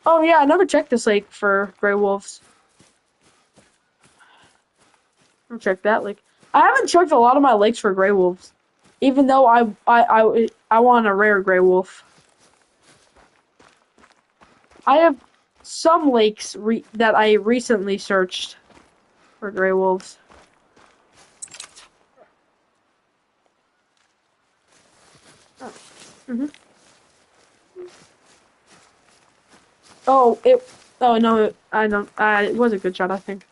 oh yeah, I never checked this lake for gray wolves. I'll check that lake. I haven't checked a lot of my lakes for gray wolves, even though I want a rare gray wolf. I have some lakes that I recently searched for gray wolves. Oh. Mhm. Oh, it. Oh no, I don't. It was a good shot, I think.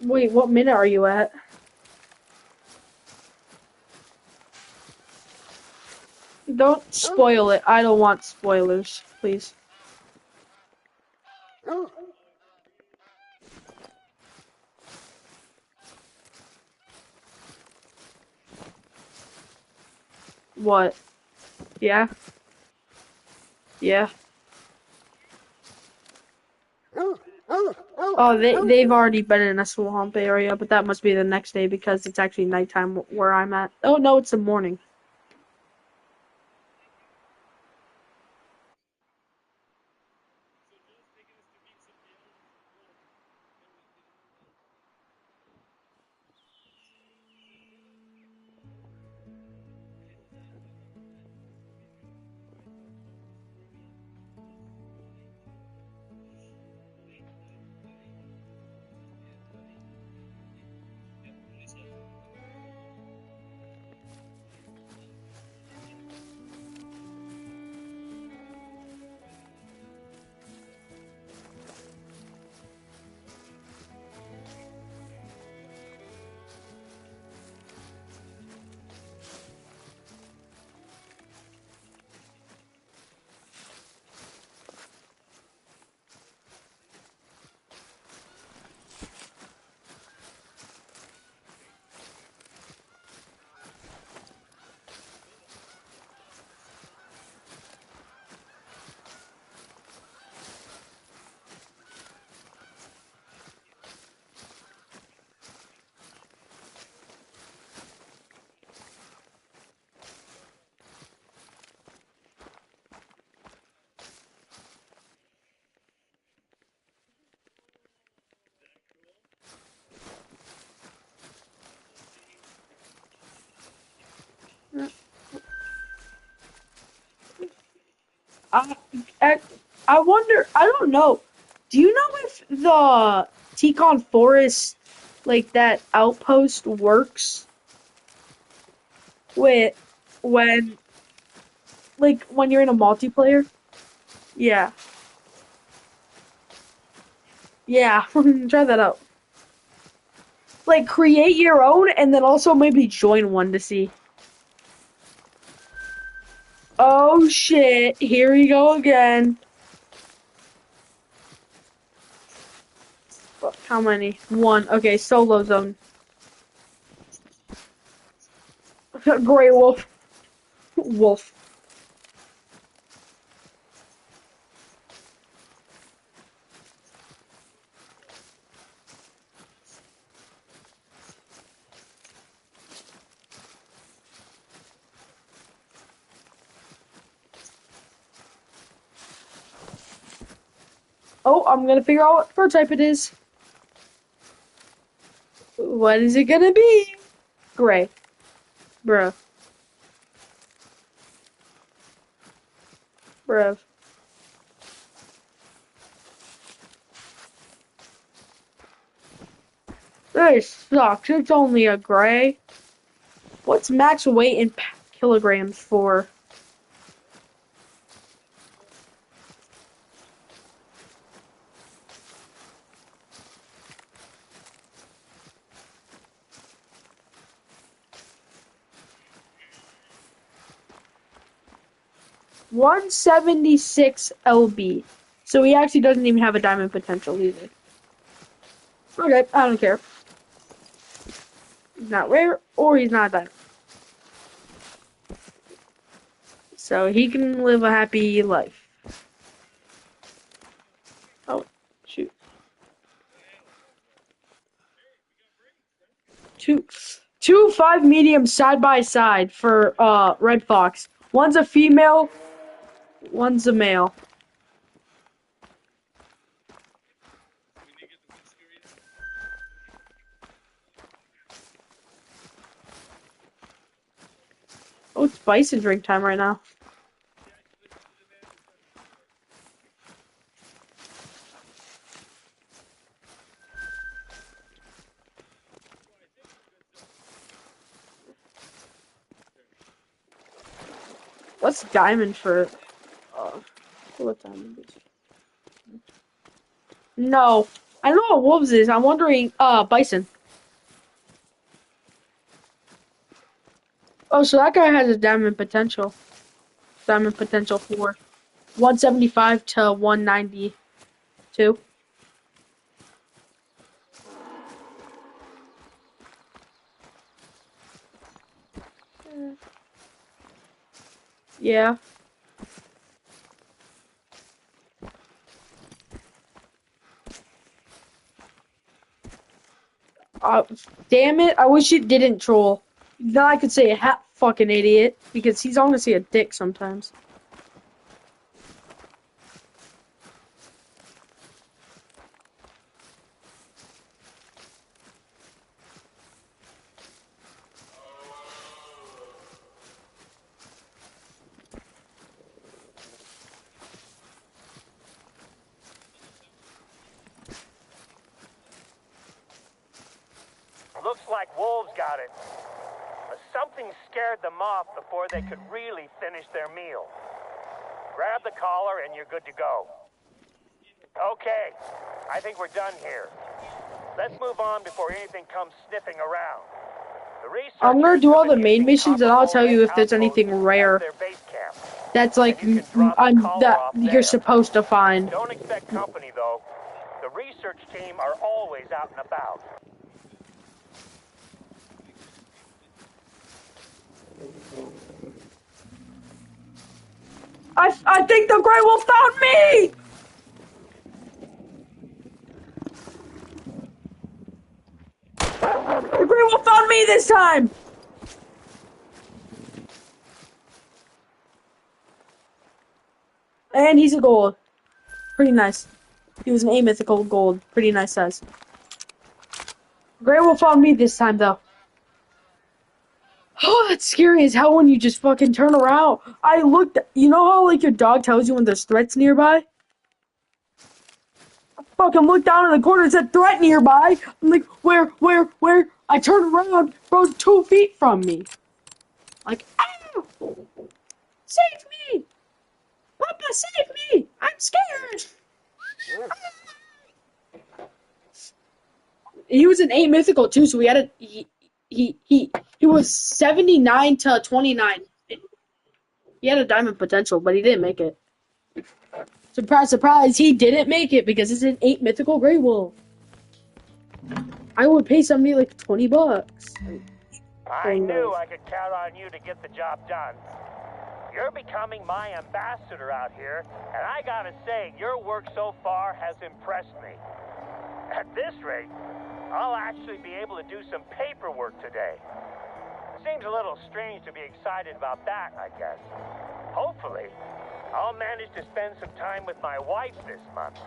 Wait, what minute are you at? Don't spoil it. I don't want spoilers, please. What? Yeah? Yeah. Oh, they've already been in a swamp area, but that must be the next day because it's actually nighttime where I'm at. Oh no, it's the morning. I, I, I wonder, I don't know. Do you know if the Ticon Forest, like that outpost works with when, like, when you're in a multiplayer? Yeah. Yeah. Try that out. Like, create your own and then also maybe join one to see. Oh shit, here we go again. Fuck, how many? One. Okay, solo zone. Gray wolf. Wolf. Oh, I'm gonna figure out what bird type it is. What is it gonna be? Gray. Bruh. Bruh. This sucks. It's only a gray. What's max weight in kilograms for? $176 lb. So he actually doesn't even have a diamond potential either. Okay, I don't care. He's not rare or he's not a diamond. So he can live a happy life. Oh, shoot. Two 5 mediums side by side for Red Fox. One's a female, one's a male. Oh, it's bison drink time right now. What's diamond for? What diamond is? No, I know what wolves is. I'm wondering. Bison. Oh, so that guy has a diamond potential. Diamond potential for 175 to 192. Yeah. Uh, Damn it! I wish it didn't troll. Then I could say a fucking idiot because he's honestly a dick sometimes. Looks like wolves got it. But something scared them off before they could really finish their meal. Grab the collar and you're good to go. Okay, I think we're done here. Let's move on before anything comes sniffing around. I'm gonna do all the main missions and I'll tell you if there's anything rare that's like that you're supposed to find. Don't expect company though. The research team are always out and about. I think the Grey Wolf found me! The Grey Wolf found me this time! And he's a gold. Pretty nice. He was an amythical gold. Pretty nice size. Grey Wolf found me this time though. Oh, that's scary as hell when you just fucking turn around. I looked, you know how like your dog tells you when there's threats nearby? I fucking looked down in the corner and said threat nearby. I'm like, where? I turned around, bro's 2 feet from me. Like, ow! Save me! Papa, save me! I'm scared! He was an 8 mythical too, so he was 79 to 29. He had a diamond potential, but he didn't make it. Surprise, surprise, he didn't make it because it's an 8 mythical Grey Wolf. I would pay somebody like $20. I knew I could count on you to get the job done. You're becoming my ambassador out here, and I gotta say, your work so far has impressed me. At this rate, I'll actually be able to do some paperwork today. Seems a little strange to be excited about that, I guess. Hopefully, I'll manage to spend some time with my wife this month.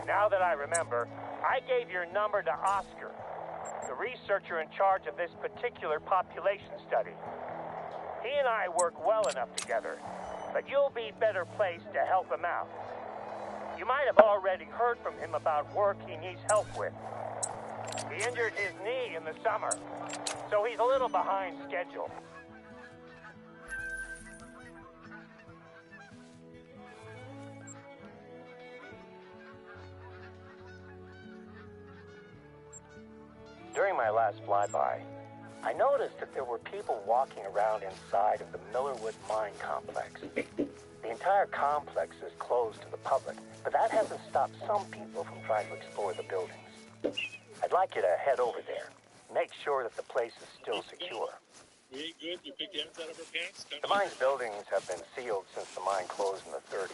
Now that I remember, I gave your number to Oscar, the researcher in charge of this particular population study. He and I work well enough together, but you'll be better placed to help him out. You might have already heard from him about work he needs help with. He injured his knee in the summer, so he's a little behind schedule. During my last flyby, I noticed that there were people walking around inside of the Millerwood Mine Complex. The entire complex is closed to the public, but that hasn't stopped some people from trying to explore the buildings. I'd like you to head over there. Make sure that the place is still secure. We ain't good. We pick the ends out of our pants. The mine's buildings have been sealed since the mine closed in the 30s.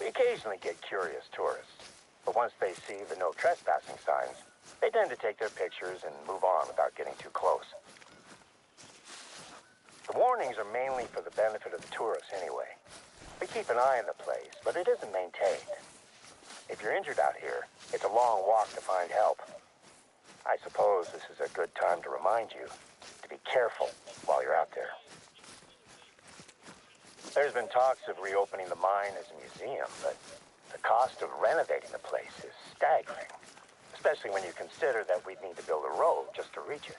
We occasionally get curious tourists, but once they see the no trespassing signs, they tend to take their pictures and move on without getting too close. The warnings are mainly for the benefit of the tourists anyway. We keep an eye on the place, but it isn't maintained. If you're injured out here, it's a long walk to find help. I suppose this is a good time to remind you to be careful while you're out there. There's been talks of reopening the mine as a museum, but the cost of renovating the place is staggering, especially when you consider that we'd need to build a road just to reach it.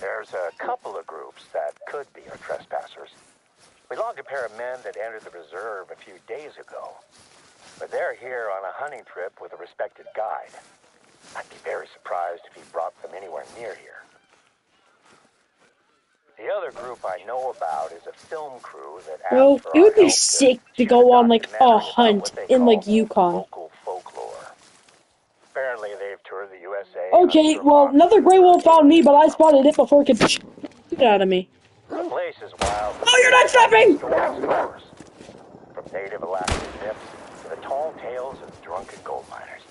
There's a couple of groups that could be our trespassers. We logged a pair of men that entered the reserve a few days ago, but they're here on a hunting trip with a respected guide. I'd be very surprised if he brought them anywhere near here. The other group I know about is a film crew that asked Well, for it our would be help sick to shoot go a on like a documentary about hunt what they in like call Yukon. local folklore. Apparently they've toured the USA. Okay, well, another gray wolf found me, but I spotted it before it could get out of me. The place is wild. Oh, you're not stopping! From native Alaskan myths to the tall tales of drunken gold miners.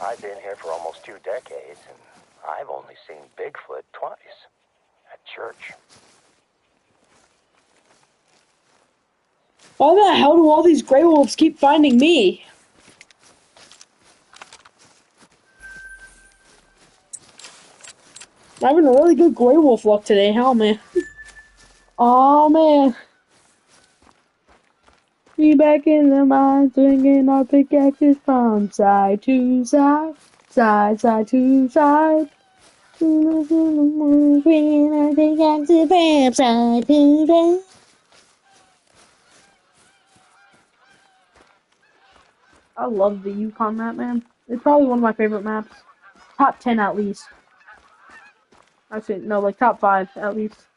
I've been here for almost 2 decades, and I've only seen Bigfoot twice. At church. Why the hell do all these gray wolves keep finding me? I'm having a really good gray wolf luck today, huh, man? Oh, man. We back in the mine, swinging our pickaxes from side to side, side to side. Swinging our pickaxes from side to side. I love the Yukon map, man. It's probably one of my favorite maps. Top 10 at least. Actually, no, like top 5 at least.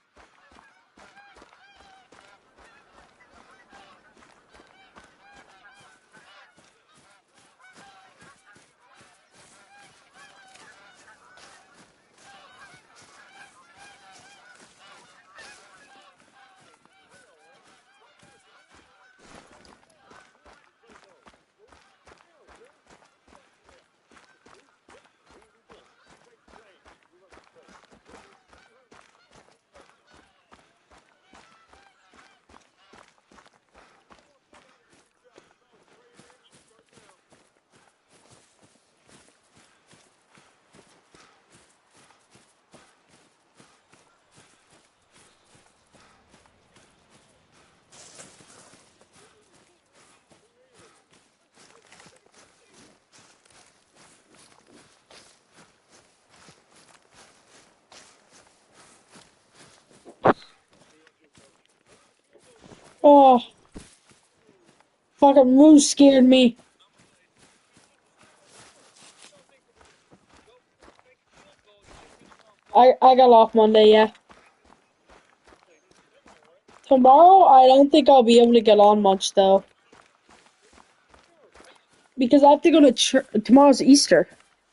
Oh, fucking moose scared me. I got off Monday, yeah. Tomorrow, I don't think I'll be able to get on much, though. Because I have to go to church. Tomorrow's Easter.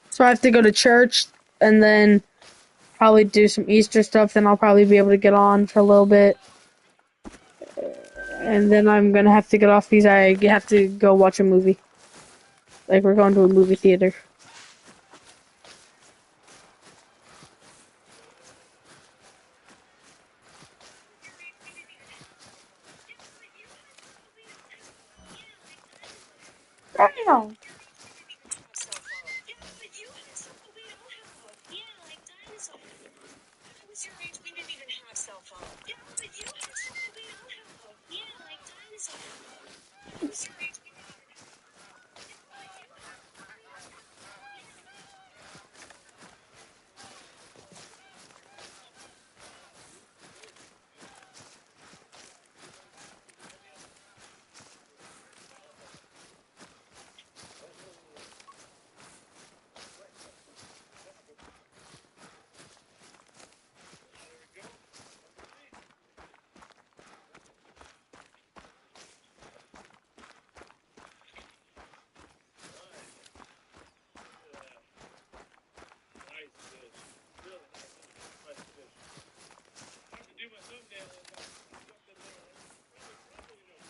So I have to go to church and then probably do some Easter stuff. Then I'll probably be able to get on for a little bit. And then I'm going to have to get off because I have to go watch a movie. Like, we're going to a movie theater. your age, we didn't even have cell phones. Yeah, but you have something we don't have. Yeah, like dinosaurs. Who's your age, we didn't even have. Nice fish. Really nice. Fresh fish. I have to do my thumbnail and something there. Probably, you know.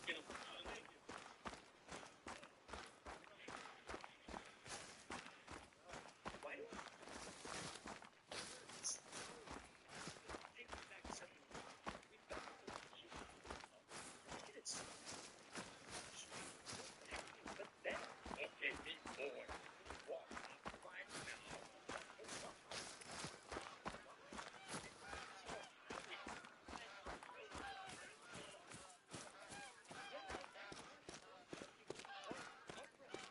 Get 'em. Thank you. Why do I take back something? We've got it is. But then, okay, big boy. Walk right now.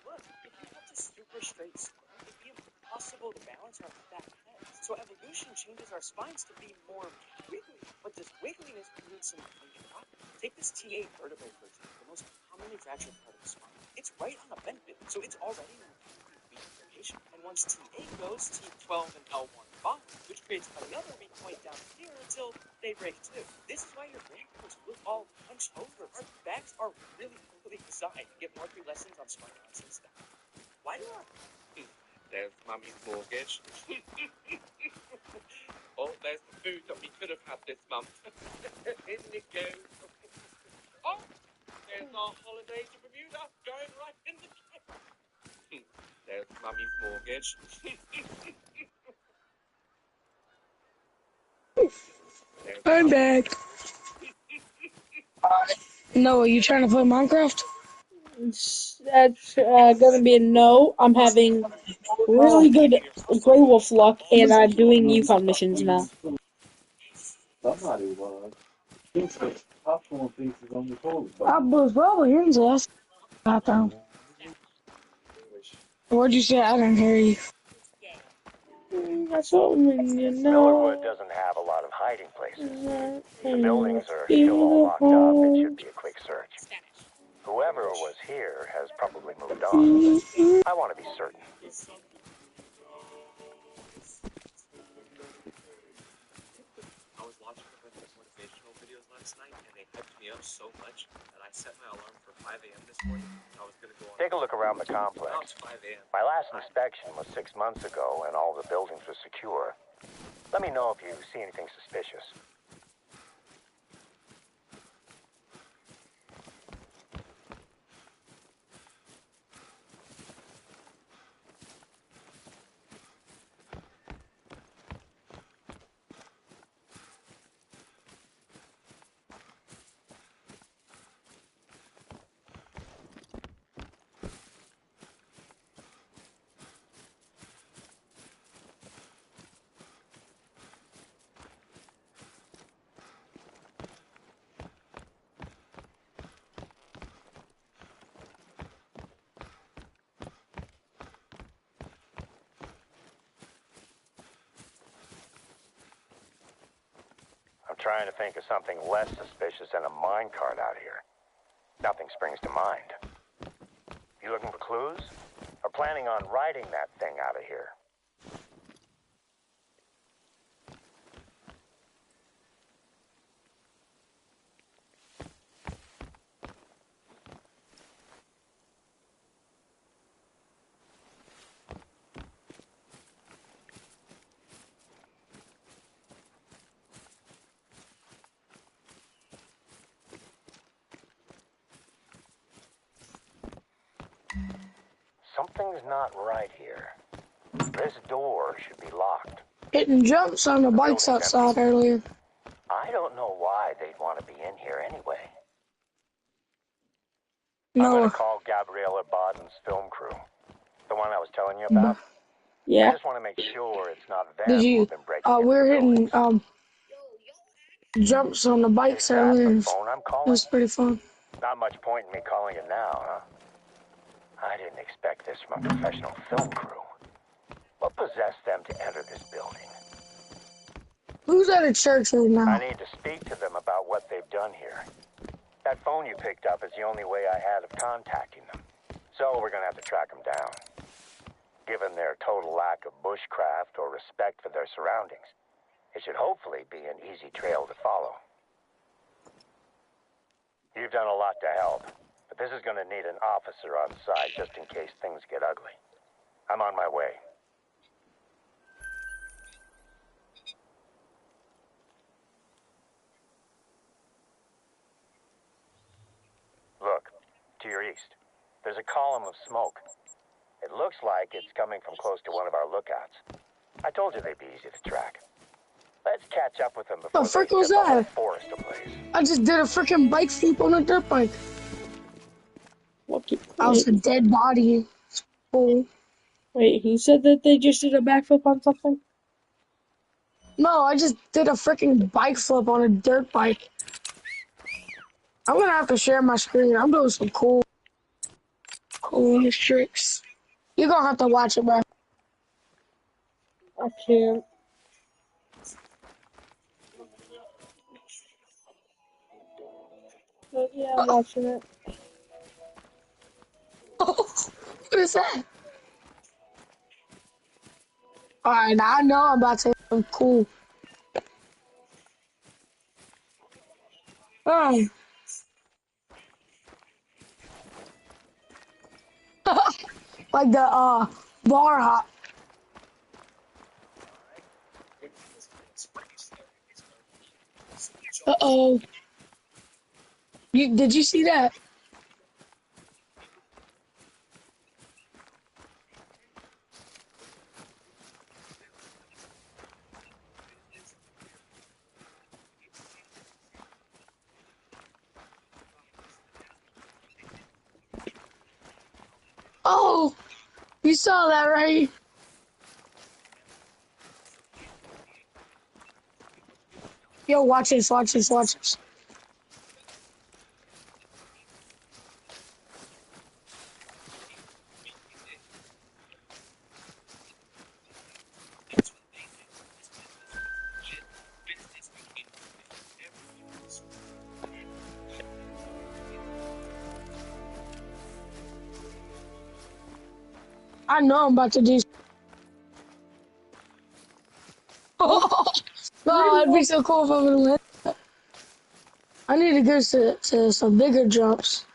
Look, if you have this super straight spine, it'd be impossible to balance our fat heads. So evolution changes our spines to be more wiggly. But this wiggliness needs some major properties. Take this T8 vertebrae, for example, the most commonly fractured part of the spine. It's right on a bent bit, so it's already in a weak location. And once T8 goes, T12 and L1 follow, which creates another weak point down here until they break too. This is why your grandparents look all hunched over. Our backs are really designed. Get more free lessons on spine nonsense stuff. Why do I? There's Mummy's mortgage. Oh, there's the food that we could have had this month. In it goes. Oh, there's our holiday to Bermuda going right in the trash. There's Mummy's mortgage. I'm back. No, are you trying to play Minecraft? That's gonna be a no. I'm having really good Grey Wolf luck, and I'm doing Yukon missions now. Somebody was. Popcorn pieces on the toilet. I was probably in the last bathroom. What'd you say? I didn't hear you. That's what when you Millerwood know. doesn't have a lot of hiding places. That The buildings are be still all the locked up. It should home. be a quick search. Whoever was here has probably moved on, but I want to be certain. I was watching a bunch of motivational videos last night, and they hyped me up so much that I set my alarm for 5 a.m. this morning. I was going to go on. Take a look around the Now complex. it's 5 a.m. My last inspection was 6 months ago, and all the buildings were secure. Let me know if you see anything suspicious. I'm trying to think of something less suspicious than a minecart out here. Nothing springs to mind. You looking for clues? Or planning on riding that thing out of here? Something's not right here. This door should be locked. Hitting jumps on the bikes outside earlier. I don't know why they'd want to be in here anyway. I'm No. going to call Gabriella Baden's film crew. The one I was telling you about? I Yeah. just want to make sure it's not them Did you? who've been breaking into We're the hitting buildings. jumps on the bikes Is that earlier. the And phone I'm it calling? was pretty fun. Not much point in me calling it now, huh? I didn't expect this from a professional film crew. What possessed them to enter this building? Who's at a church right now? I need to speak to them about what they've done here. That phone you picked up is the only way I had of contacting them. So we're gonna have to track them down. Given their total lack of bushcraft or respect for their surroundings, it should hopefully be an easy trail to follow. You've done a lot to help, but this is gonna need an officer on site just in case things get ugly. I'm on my way. Look, to your east, there's a column of smoke. It looks like it's coming from close to one of our lookouts. I told you they'd be easy to track. Let's catch up with them before The frick they was set the whole that? forest ablaze. I just did a freaking bike flip on a dirt bike. I was a dead body. Oh. Wait, he said that they just did a backflip on something? No, I just did a freaking bike flip on a dirt bike. I'm gonna have to share my screen. I'm doing some cool tricks. You're gonna have to watch it, bro. I can't. But yeah, I'm watching it. What is that? Alright, I know I'm about to do cool. Alright. Like the bar hop. Uh-oh. Did you see that? Oh, you saw that, right? Yo, watch this, watch this, watch this. I know I'm about to do. Oh, it'd be so cool if I would have win. I need to go to some bigger jumps.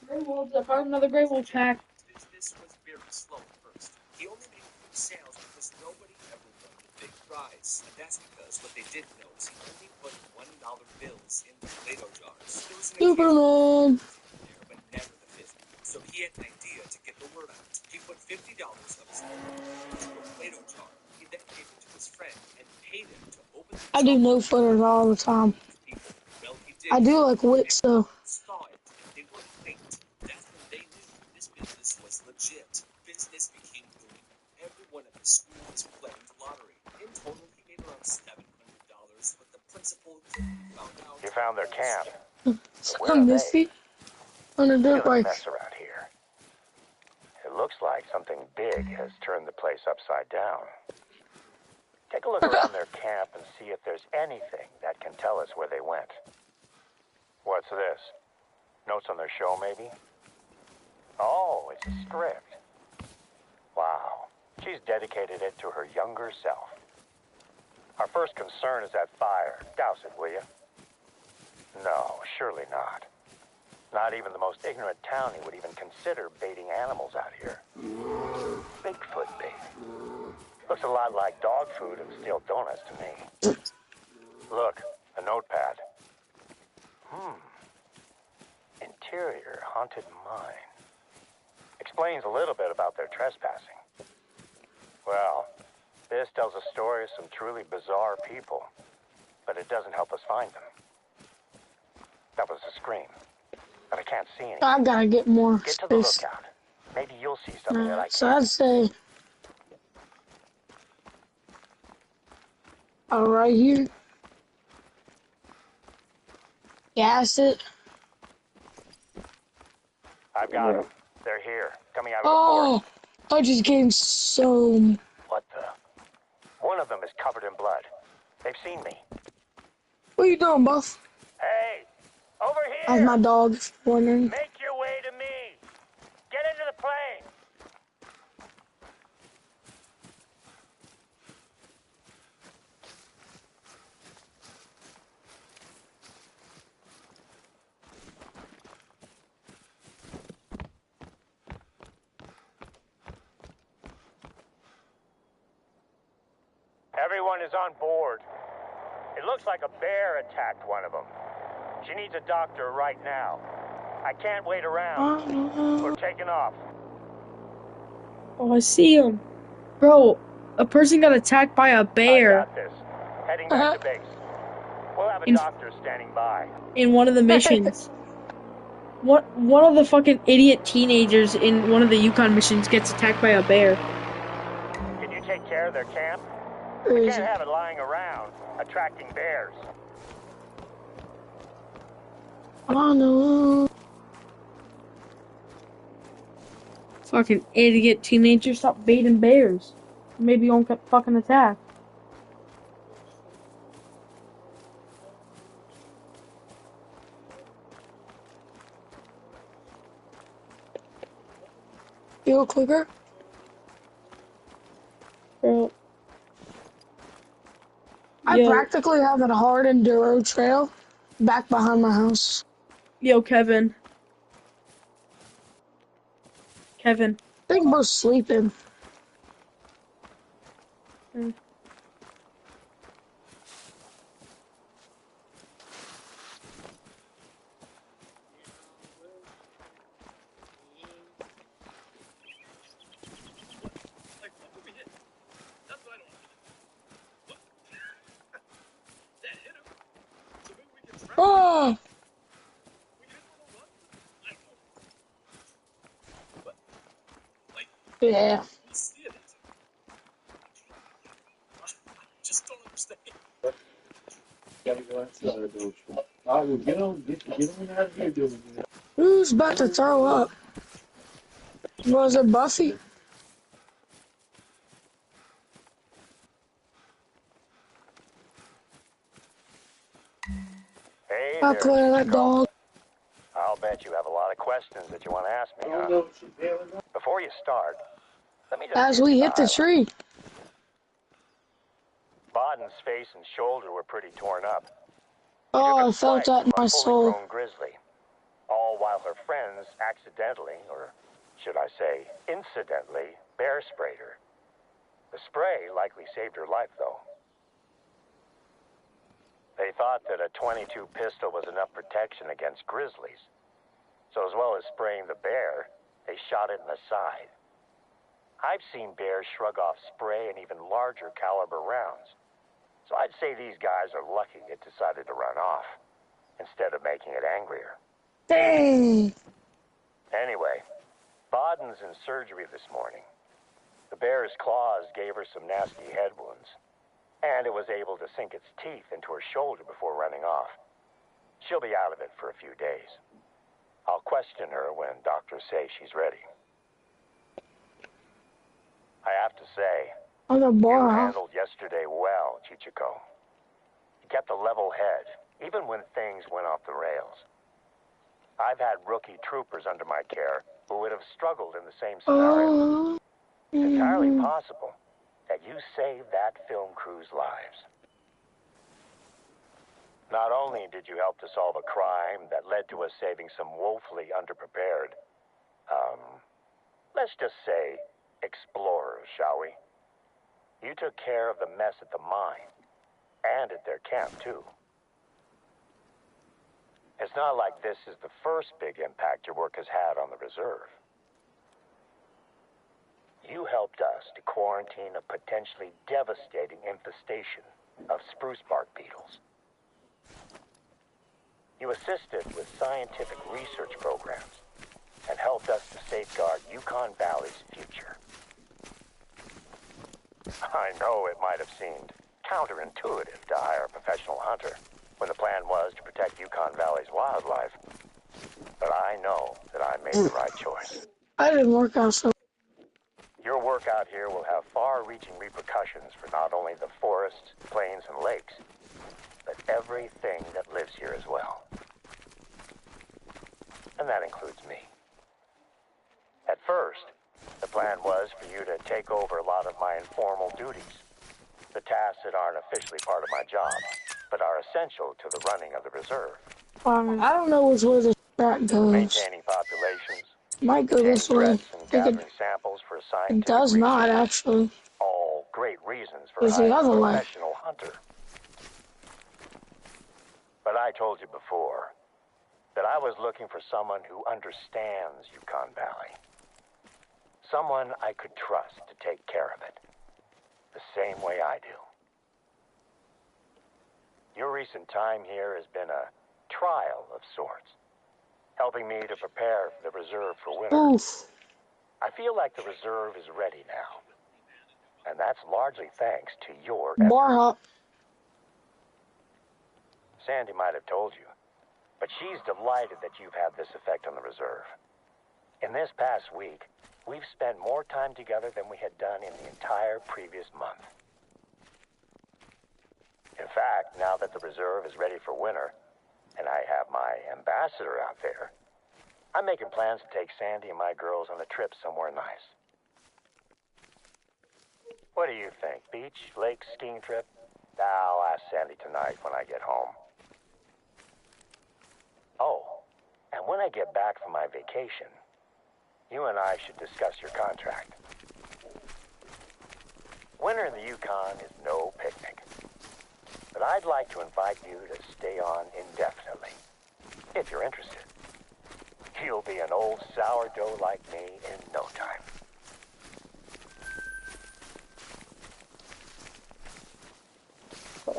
Great Wolves, I found another Great Wolf hack. Business was very slow at first. He only made good sales because nobody ever won the big prize. And that's because what they didn't know is he only put $1 bills in the Play-Doh jars. There was an Superman. there, but never the 50. So he had an idea to get the word out. He put $50 of his own into a Play-Doh jar. He then gave it to his friend and paid him to open the I do no footers all the time. people. Well, he did. I do like wicks though. Saw it, and they were faked. That's when they knew this business was legit. Business became booming. Everyone at the school was playing the lottery. In total, he made around $700, but the principal found out. You found their camp. Where I'm are they? Misty on a dirt Feeling a bike. mess around here. It looks like something big has turned the place upside down. Take a look around their camp and see if there's anything that can tell us where they went. What's this? Notes on their show, maybe? Oh, it's a script. Wow. She's dedicated it to her younger self. Our first concern is that fire. Douse it, will you? No, surely not. Not even the most ignorant townie would even consider baiting animals out here. Bigfoot bait. Looks a lot like dog food and stale donuts to me. Look, a notepad. Interior haunted mine. Explains a little bit about their trespassing. Well, this tells a story of some truly bizarre people, but it doesn't help us find them. That was a scream. but I can't see anything. I gotta get more Get to the space. lookout. Maybe you'll see something that I So can't. I'd say right here. Gas it. I've got them. They're here, coming out of the Oh, forest. I just gained so. What the? One of them is covered in blood. They've seen me. What are you doing, Buff? Hey, over That's my here! dog, if you're wondering. Make your way to me. Get into the plane. Everyone is on board. It looks like a bear attacked one of them. She needs a doctor right now. I can't wait around. We're taking off. Oh, I see him. Bro, a person got attacked by a I bear got this. Heading back to base. We'll have a In- doctor standing by. in one of the missions. One of the fucking idiot teenagers in one of the Yukon missions gets attacked by a bear. Can you take care of their camp? Where We is can't it? have it lying around, attracting bears. Oh no. Fucking idiot teenager, stop baiting bears. Maybe you won't get fucking attacked. Fuel clicker? Bro. I Yo, practically have a hard enduro trail back behind my house. yo, Kevin. Kevin. I think we're sleeping. Mm. Like, what did we hit? That's what I don't understand. What? That hit him. So maybe we can trap him. Oh! We can hit him on a run. I don't know. But, like, Yeah. we see it. I just don't understand. Gotta go outside though. I will get on out of here doing it. Who's about to throw up? Was it Buffy? Hey I'll there, clear that Chico. dog. I'll bet you have a lot of questions that you want to ask I me, don't huh? know if she's bailing out. Before you start, let me just As give we you hit the tree. Baden's face and shoulder were pretty torn up. Oh, I Took a felt swipe that in from my a fully soul. grown grizzly. All while her friends accidentally, or should I say incidentally, bear sprayed her. The spray likely saved her life, though. They thought that a .22 pistol was enough protection against grizzlies. So as well as spraying the bear, they shot it in the side. I've seen bears shrug off spray and even larger caliber rounds. So I'd say these guys are lucky it decided to run off, instead of making it angrier. Dang. Anyway, Baden's in surgery this morning. The bear's claws gave her some nasty head wounds, and it was able to sink its teeth into her shoulder before running off. She'll be out of it for a few days. I'll question her when doctors say she's ready. I have to say, On the you bar, huh? handled yesterday well, Chichiko. You kept a level head, even when things went off the rails. I've had rookie troopers under my care who would have struggled in the same scenario. Oh. It's entirely possible that you saved that film crew's lives. Not only did you help to solve a crime that led to us saving some woefully underprepared, let's just say, explorers, shall we? You took care of the mess at the mine, and at their camp, too. It's not like this is the first big impact your work has had on the reserve. You helped us to quarantine a potentially devastating infestation of spruce bark beetles. You assisted with scientific research programs and helped us to safeguard Yukon Valley's future. I know it might have seemed counterintuitive to hire a professional hunter when the plan was to protect Yukon Valley's wildlife, but I know that I made the right choice. I didn't work out so. Your work out here will have far-reaching repercussions for not only the forests, plains, and lakes, but everything that lives here as well. And that includes me. At first, the plan was for you to take over a lot of my informal duties, the tasks that aren't officially part of my job, but are essential to the running of the reserve. I don't know which way the track goes. Maintaining populations, Might go obtaining this way. threats, and I think gathering samples for it scientific does not research. actually. All great reasons for It's the hiring other a way. professional hunter. But I told you before that I was looking for someone who understands Yukon Valley. Someone I could trust to take care of it, the same way I do. Your recent time here has been a trial of sorts, helping me to prepare for the reserve for winter. Oof. I feel like the reserve is ready now, and that's largely thanks to your Bar efforts. hop. Sandy might have told you, but she's delighted that you've had this effect on the reserve. In this past week, we've spent more time together than we had done in the entire previous month. In fact, now that the reserve is ready for winter, and I have my ambassador out there, I'm making plans to take Sandy and my girls on a trip somewhere nice. What do you think? Beach, lake, skiing trip? I'll ask Sandy tonight when I get home. Oh, and when I get back from my vacation, you and I should discuss your contract. Winter in the Yukon is no picnic, but I'd like to invite you to stay on indefinitely, if you're interested. You'll be an old sourdough like me in no time.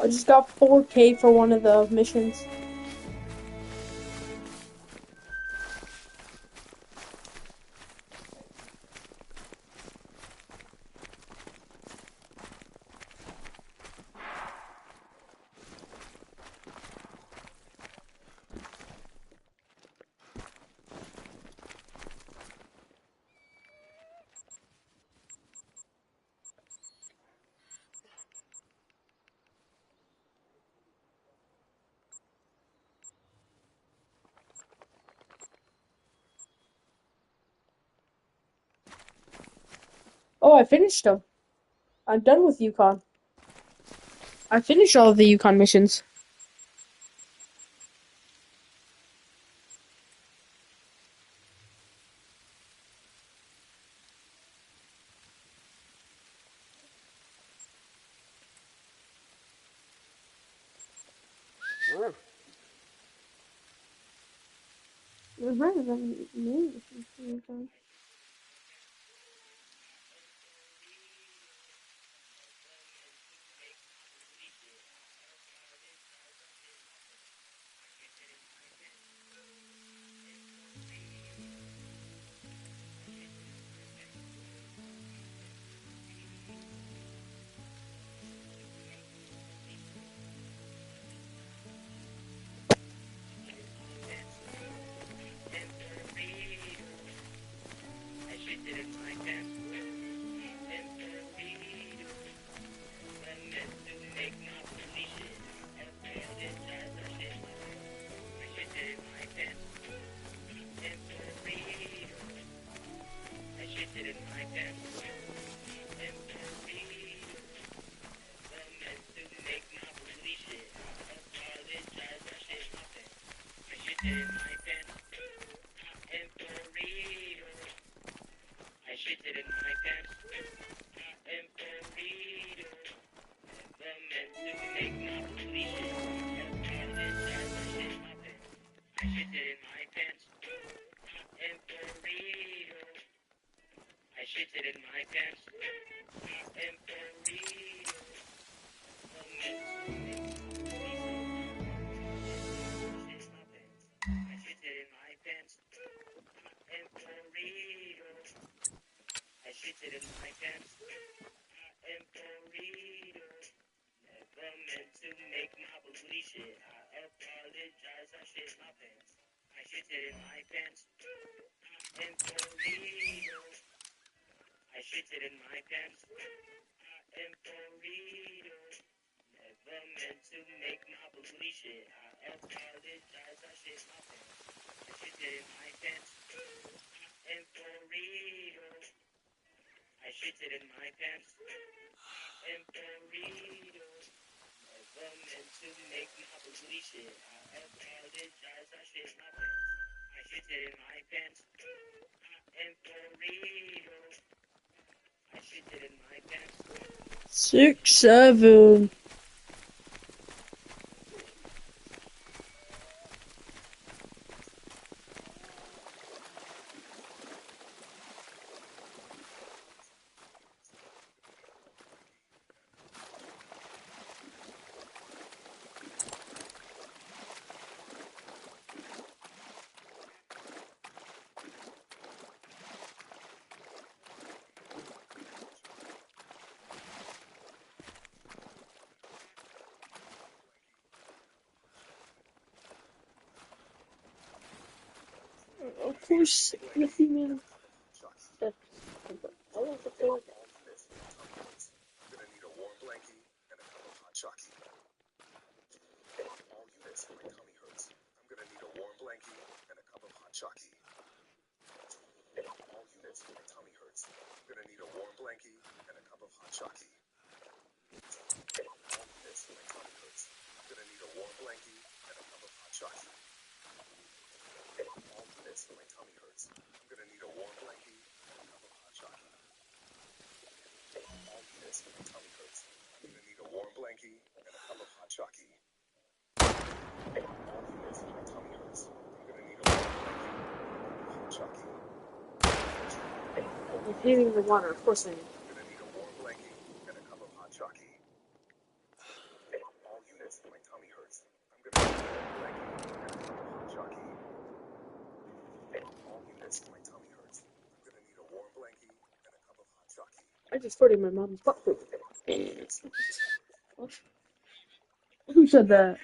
I just got 4K for one of the missions. Oh, I finished them. I'm done with Yukon. I finished all of the Yukon missions. shitted in my pants. I am burrito. Never meant to make my booty shit. I apologize, I shit my pants. I shitted in my pants. I am burrito. I shitted in my pants. I am burrito. Never meant to make my booty shit. I apologize, I shit my pants. I shitted in my pants. I am burrito. I shitted in my pants. I am burrito. Never meant to make my booty shit. I apologize, I shit my pants. I shitted in my pants. I am burrito. I shitted in my pants. 6, 7. Of course, the female. That's, I like the female. Gonna need a warm blankie and a cup of hot chocolate. All units, my tummy hurts. I'm gonna need a warm blankie and a cup of hot chocolate. All units, my tummy hurts. I'm gonna need a warm blankie and a cup of hot chocolate. All units, my tummy hurts. I'm gonna need a warm blankie and a cup of hot chocolate. All units, my tummy hurts. I'm gonna need a warm blankie and a cup of hot chocolate. All units, my tummy hurts. I'm gonna need a warm blankie and a cup of hot chocolate. All units, my tummy hurts. I'm gonna need a warm blankie and a hot chocolate. I'm hitting the water, of course I am. I'm gonna need a warm blankie and a cup of hot chocolate. All units, my tummy hurts. I'm gonna need a warm blankie and a cup of hot chocolate. All units, my tummy hurts. I'm gonna need a warm blankie and a cup of hot chocolate. I just farted my mom's butt poop. All units, my tummy hurts. Who said that?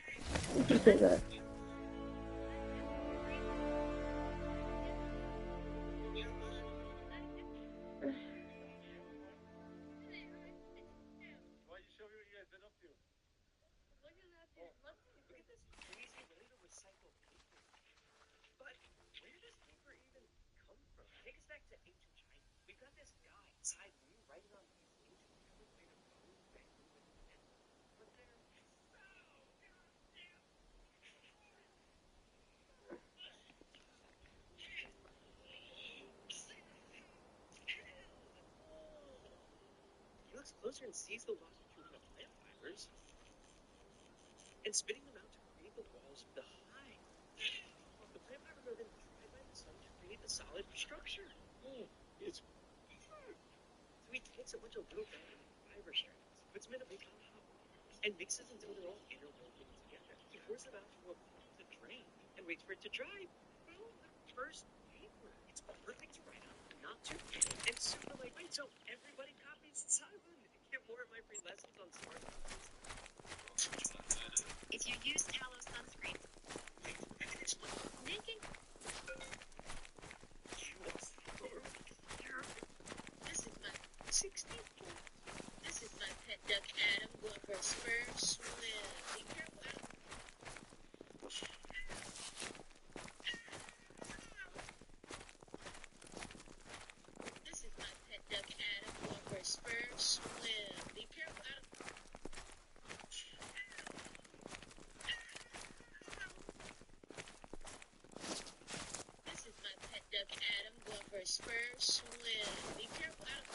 Who said that? Why don't you show me what you guys been up to? Look at this crazy way to recycle paper. But where does paper even come from? Take us back to ancient China. We've got this guy, Tsai Wu, writing on these ancient tablets made of bone, bamboo, and pen. But they're so goddamn. He looks closer and sees the lost juvenile plant fibers and spinning them out to create the walls of the hive. The plant fibers are then dried by the sun to create the solid structure. It's So he takes a bunch of little bamboo fiber strands, puts them in a big hot and mixes until they're all interwoven together. He pours them out to a pot to drain and waits for it to dry. Boom, the first paper. It's perfect to write on, not too and super lightweight, so everybody copies Simon. Get more of my free lessons on smart copies. If you use tallow sunscreen, making this is my 60. This is my pet duck Adam going for a sperm swim. Be careful, Adam. This is my pet duck Adam going for a sperm swim. Be careful, Adam. This is my pet duck Adam going for a sperm swim. Be careful, Adam.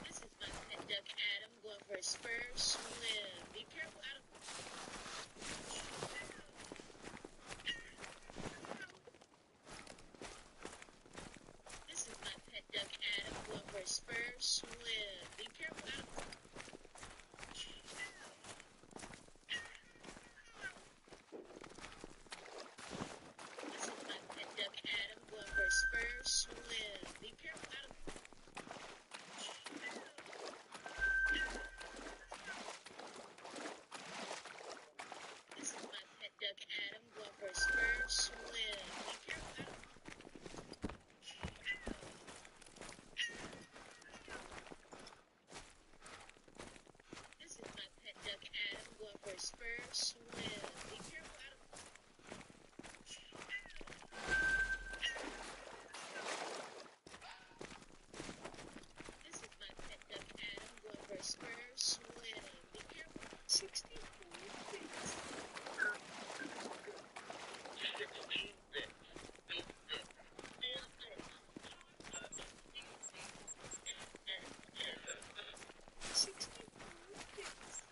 This is my pet duck Adam going for a sperm swim. Be careful, Adam. This is my pet duck Adam going for a sperm swim. Be careful, Adam. swim. Be careful out of This is my pet duck Adam going for his first swim. Be careful out of This is my pet duck Adam going for his first swim. Be careful out of This is my pet duck Adam going for his first swim. Be careful. 64 bits. 16 bits. Big bits. 4 bits. 64 bits.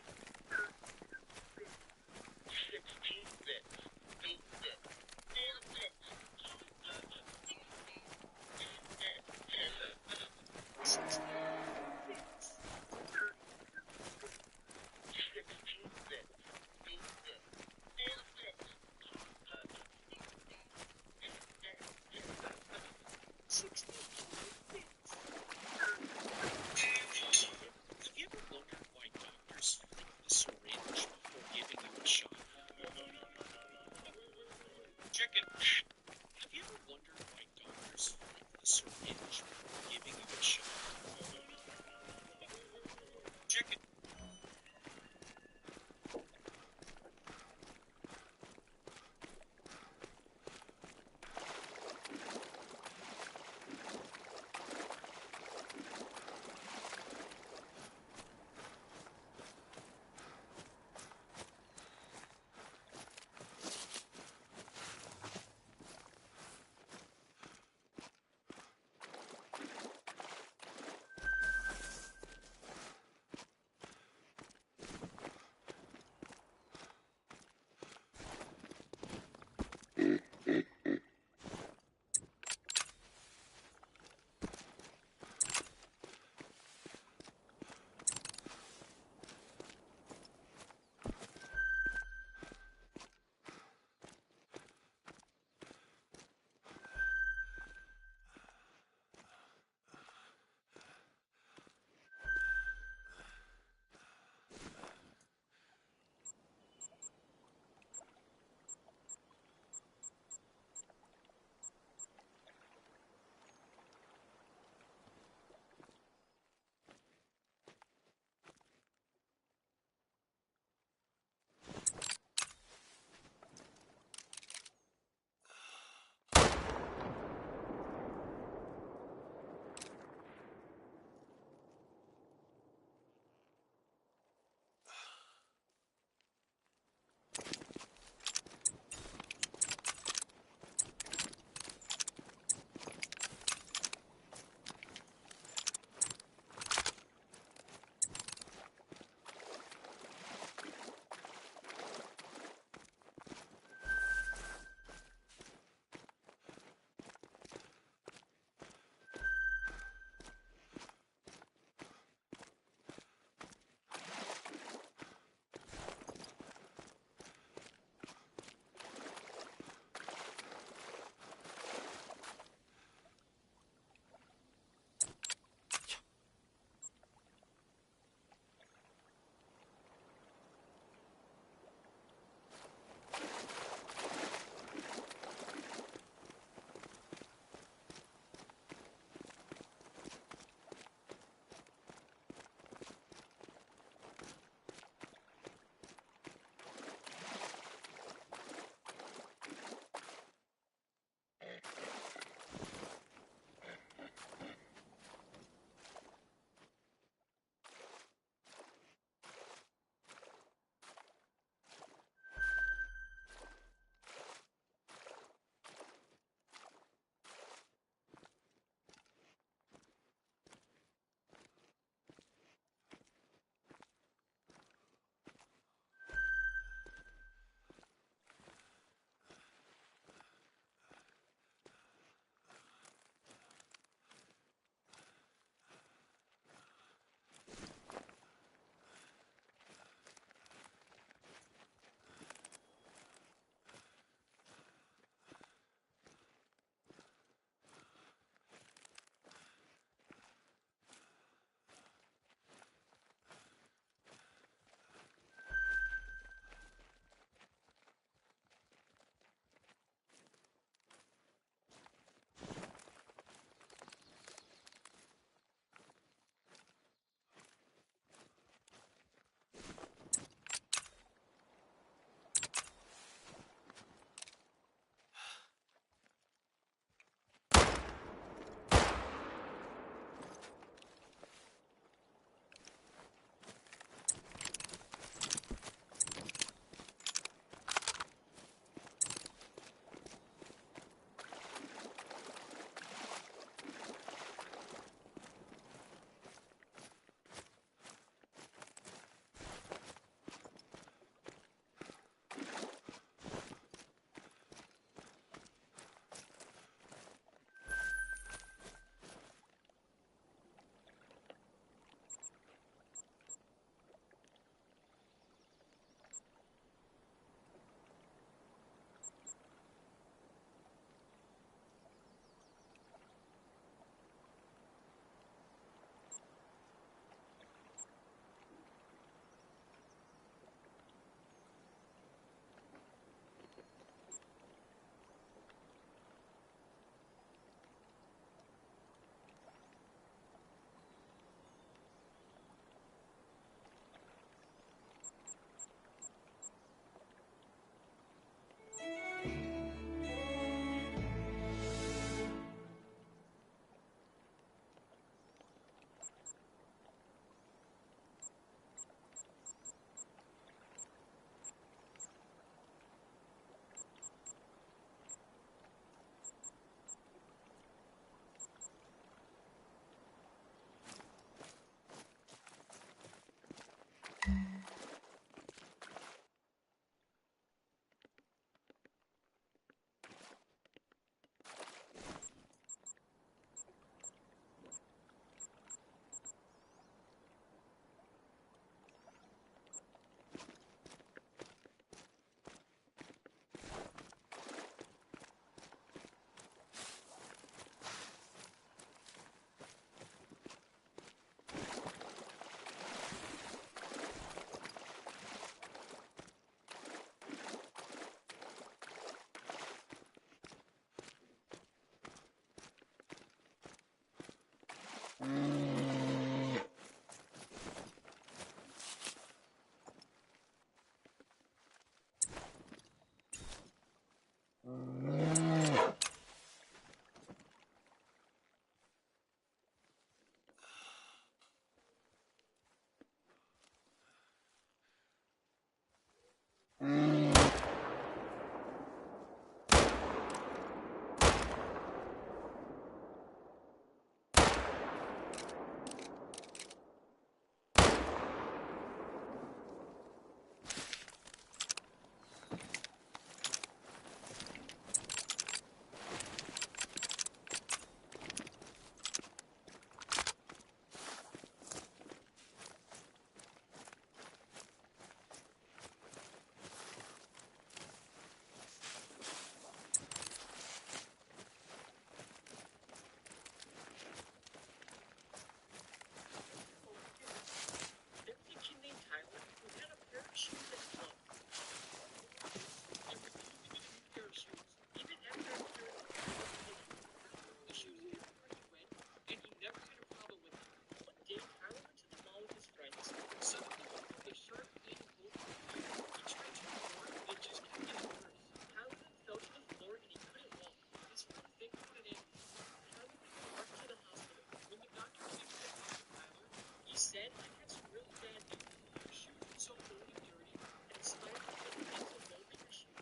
Ben, I have some really bad news. Your shoes are so old and dirty, and a spider that makes a hole in your shoes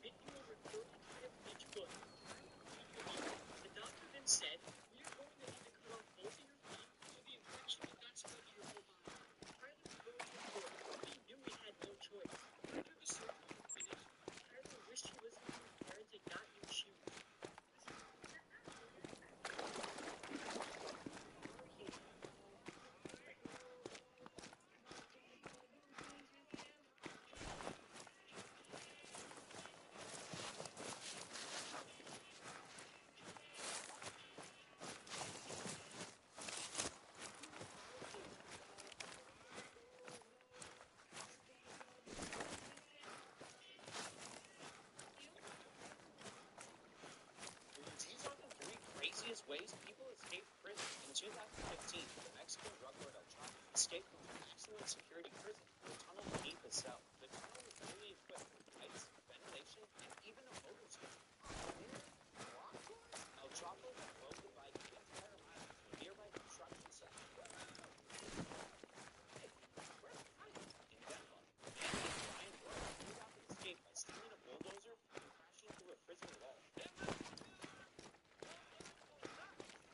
bit you over 30 times each foot. The doctor then said, we are going to need to cut off both of your feet so the infection will not spread to your whole body. Tyler was really important. He knew he had no choice. After the surgery was finished, Tyler wished he listened to his parents and got new shoes. These are the three craziest ways people escaped prison. In 2015, the Mexican drug lord El Chapo escaped from a maximum security prison through a tunnel beneath his cell. The tunnel was fully equipped with lights, ventilation, and even a motorcycle. El Chapo then rode the bike the entire mile to a nearby construction site. In Denmark, a man named Brian Rowe pulled off his escape by stealing a bulldozer and crashing through a prison wall.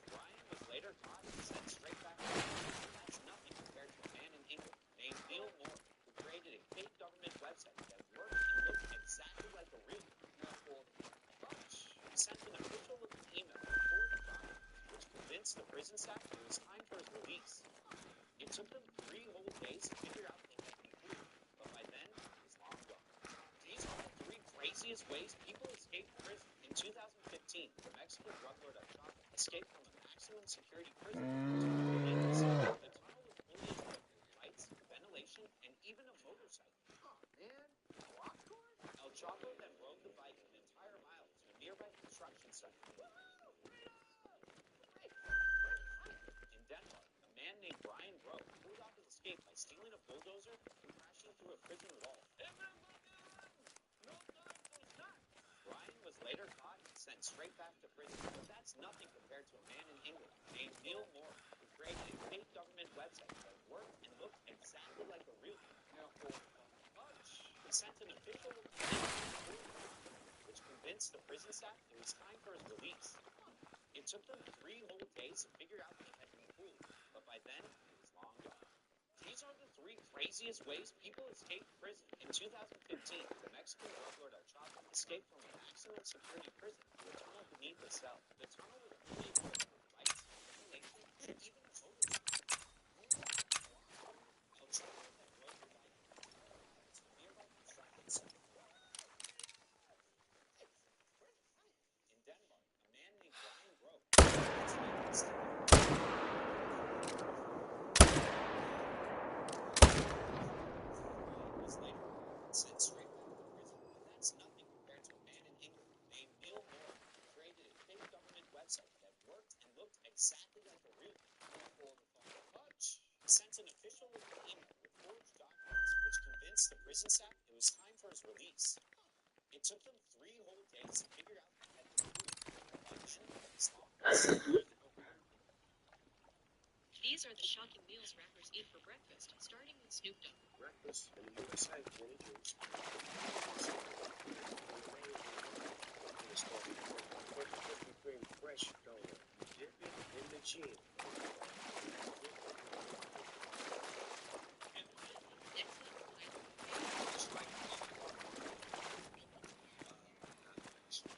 Brian was later caught and sent straight back to prison. That's nothing compared to a man in England named Neil Moore, who created a fake government website that worked and looked exactly like a real one. He sent an official-looking email with forged documents, which convinced the prison staff it was time for his release. It took them 3 whole days to figure out they had been fooled, but by then, it was long gone. These are the 3 craziest ways people escaped prison. In 2015, the Mexican drug lord El Chapo escaped from a maximum security prison through a tunnel beneath the cell. The tunnel was fully equipped with lights, ventilation, and even a motorcycle. El Chapo then rode the bike an entire mile to a nearby construction site. In Denmark, a man named Brian Rowe pulled off his escape by stealing a bulldozer and crashing through a prison wall. Brian was later caught and sent straight back to prison, but that's nothing compared to a man in England named Neil Moore, who created a fake government website that worked and looked exactly like a real one. He sent an official-looking email which convinced the prison staff it was time for his release. It took them 3 whole days to figure out they had been fooled, but by then, it was long gone. These are the 3 craziest ways people escaped prison. In 2015, the Mexican drug lord El Chapo escaped from a maximum security prison through a tunnel beneath his cell. The tunnel was fully equipped with lights, ventilation, and even a motorcycle. El Chapo then rode the bike an entire mile to a nearby construction site. In Denmark, a man named Brian Rowe was later sent straight back to prison, but that's nothing compared to a man in England named Neil Moore, who created a fake government website that worked and looked exactly like a real one. He sent an official-looking email with forged documents, which convinced the prison staff it was time for his release. It took them 3 whole days to figure out they had been fooled, but by then, it was long gone. These are the shocking meals rappers eat for breakfast, starting with Snoop Dogg. Breakfast in the USA, Jenny Jones. Put the Krispy Kreme fresh donut. Dip it in the gin. Just like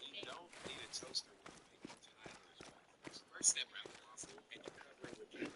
you don't need a toaster when you make Tyler's waffles. First step around the waffle and you cover it with butter.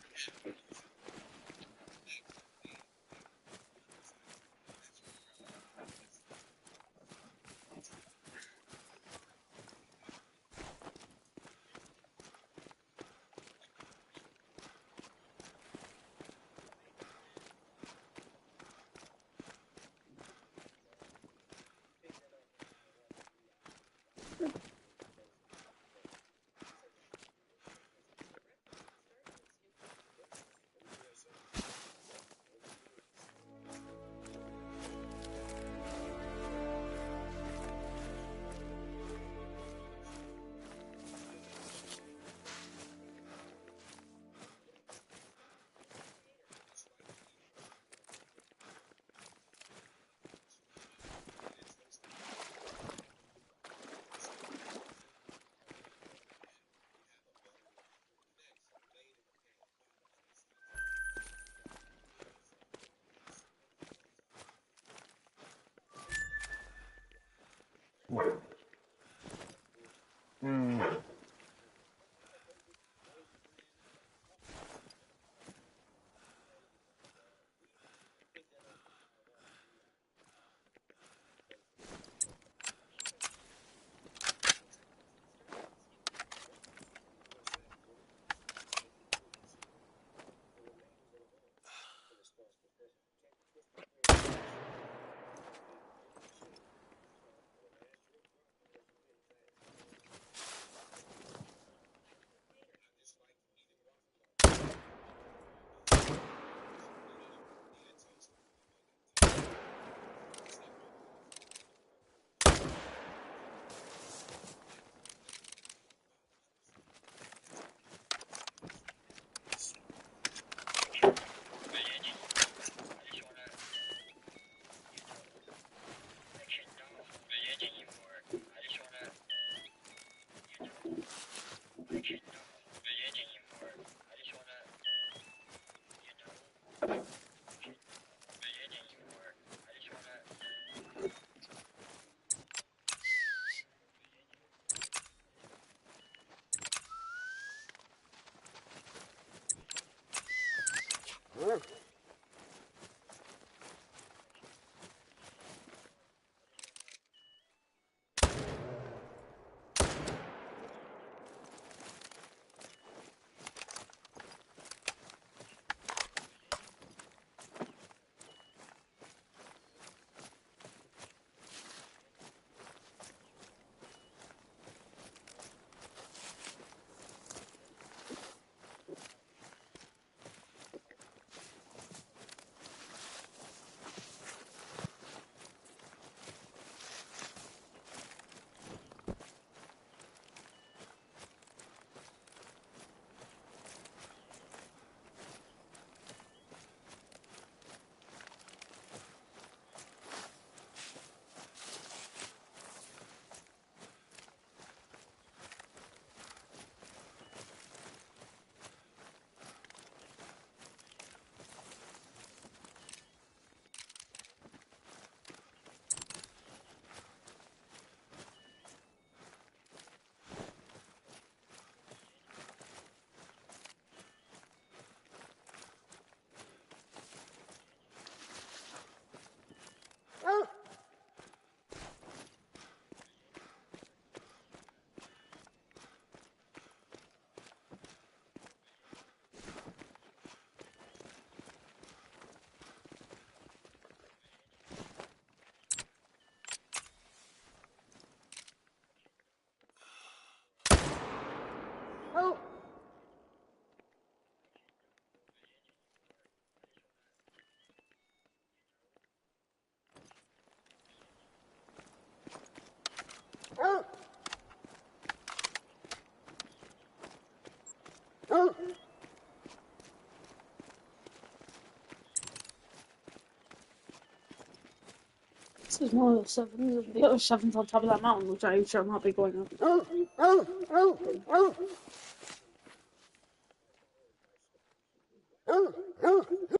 This is one of the sevens. The other seven's on top of that mountain, which I shall not be going up.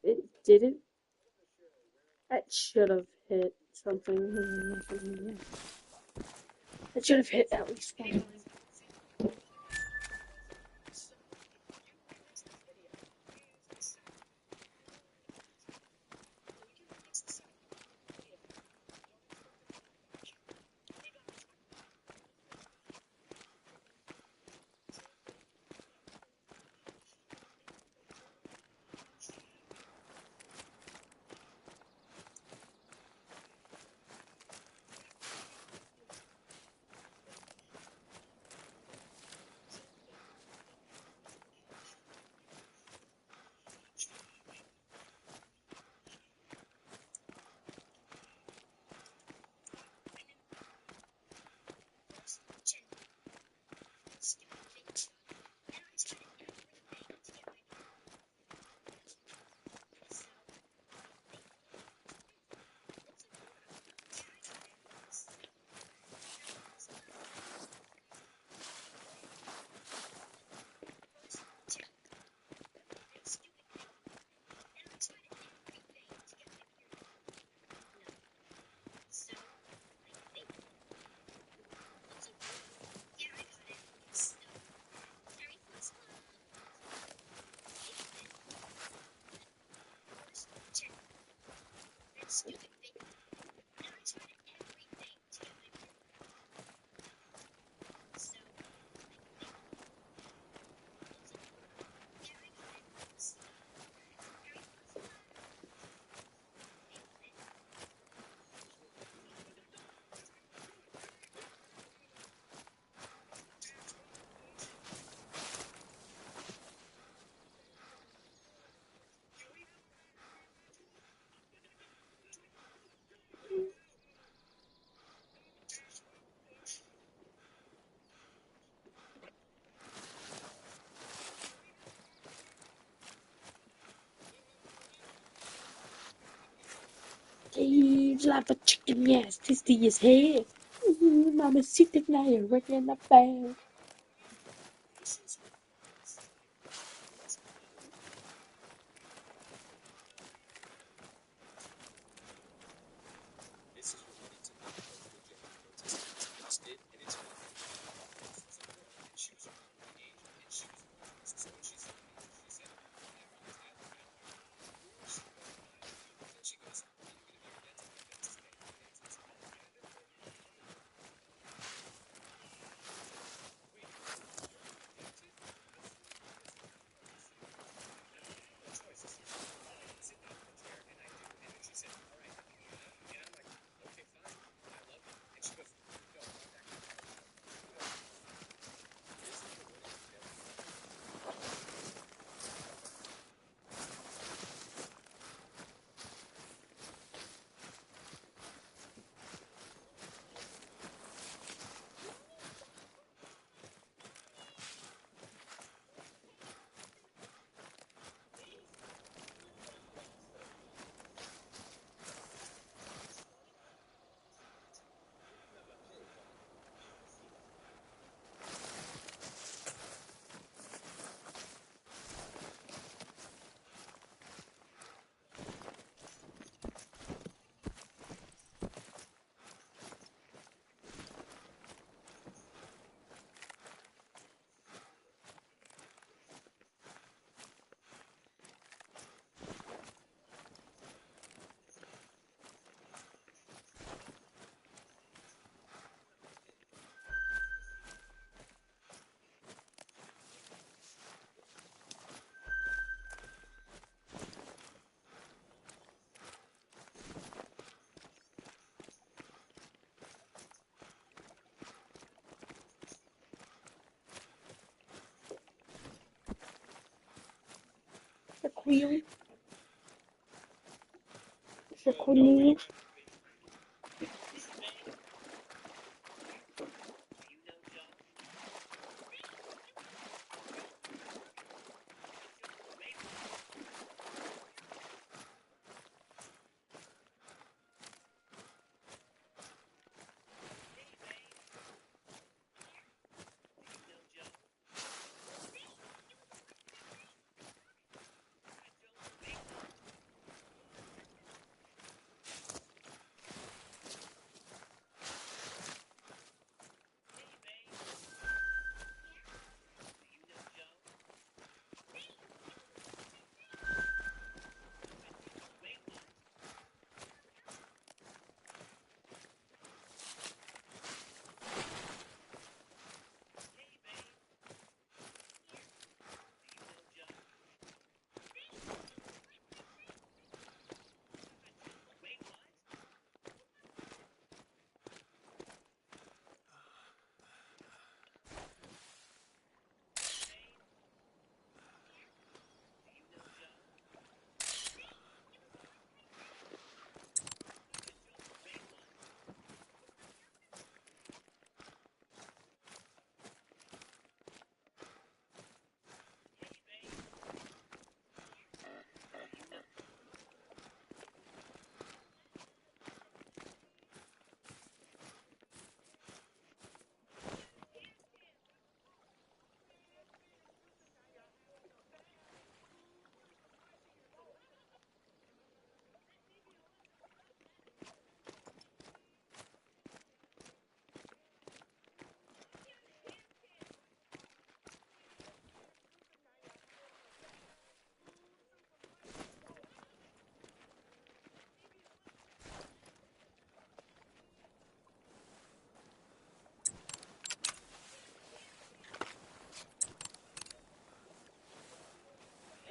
It didn't. That should have hit something. It should have hit at least one. Caves like a chicken, yes, tasty as hell. Mama sitting there ringing the bell. This is related to the protest protest did, and it's this was a girl, and she was around my age, and she was protest. So when she saw me, she said, "Hi, my name's Tyler." And I'm like, "Of course you are, Tyler." And then she goes, "Are you going to be our dentist?" My dentist guy, my dentist. And I looked at her, and I'm like, "Wait, you're my dentist?" Absolutely, yes, of course. And I'm like, "I have no choice. This is my job. I sit down in the chair, and I do." And then she said, "All right, now can you laugh?" And I'm like, "Okay, fine. I love you." And she goes, "No, not that kind of laugh. No, no." This is the one in the belly. The queen. The queen.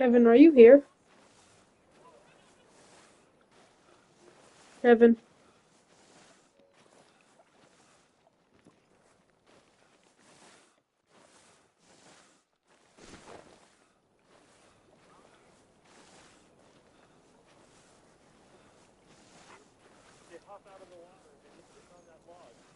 Kevin, are you here? Kevin. They hop out of the water and they just on that log.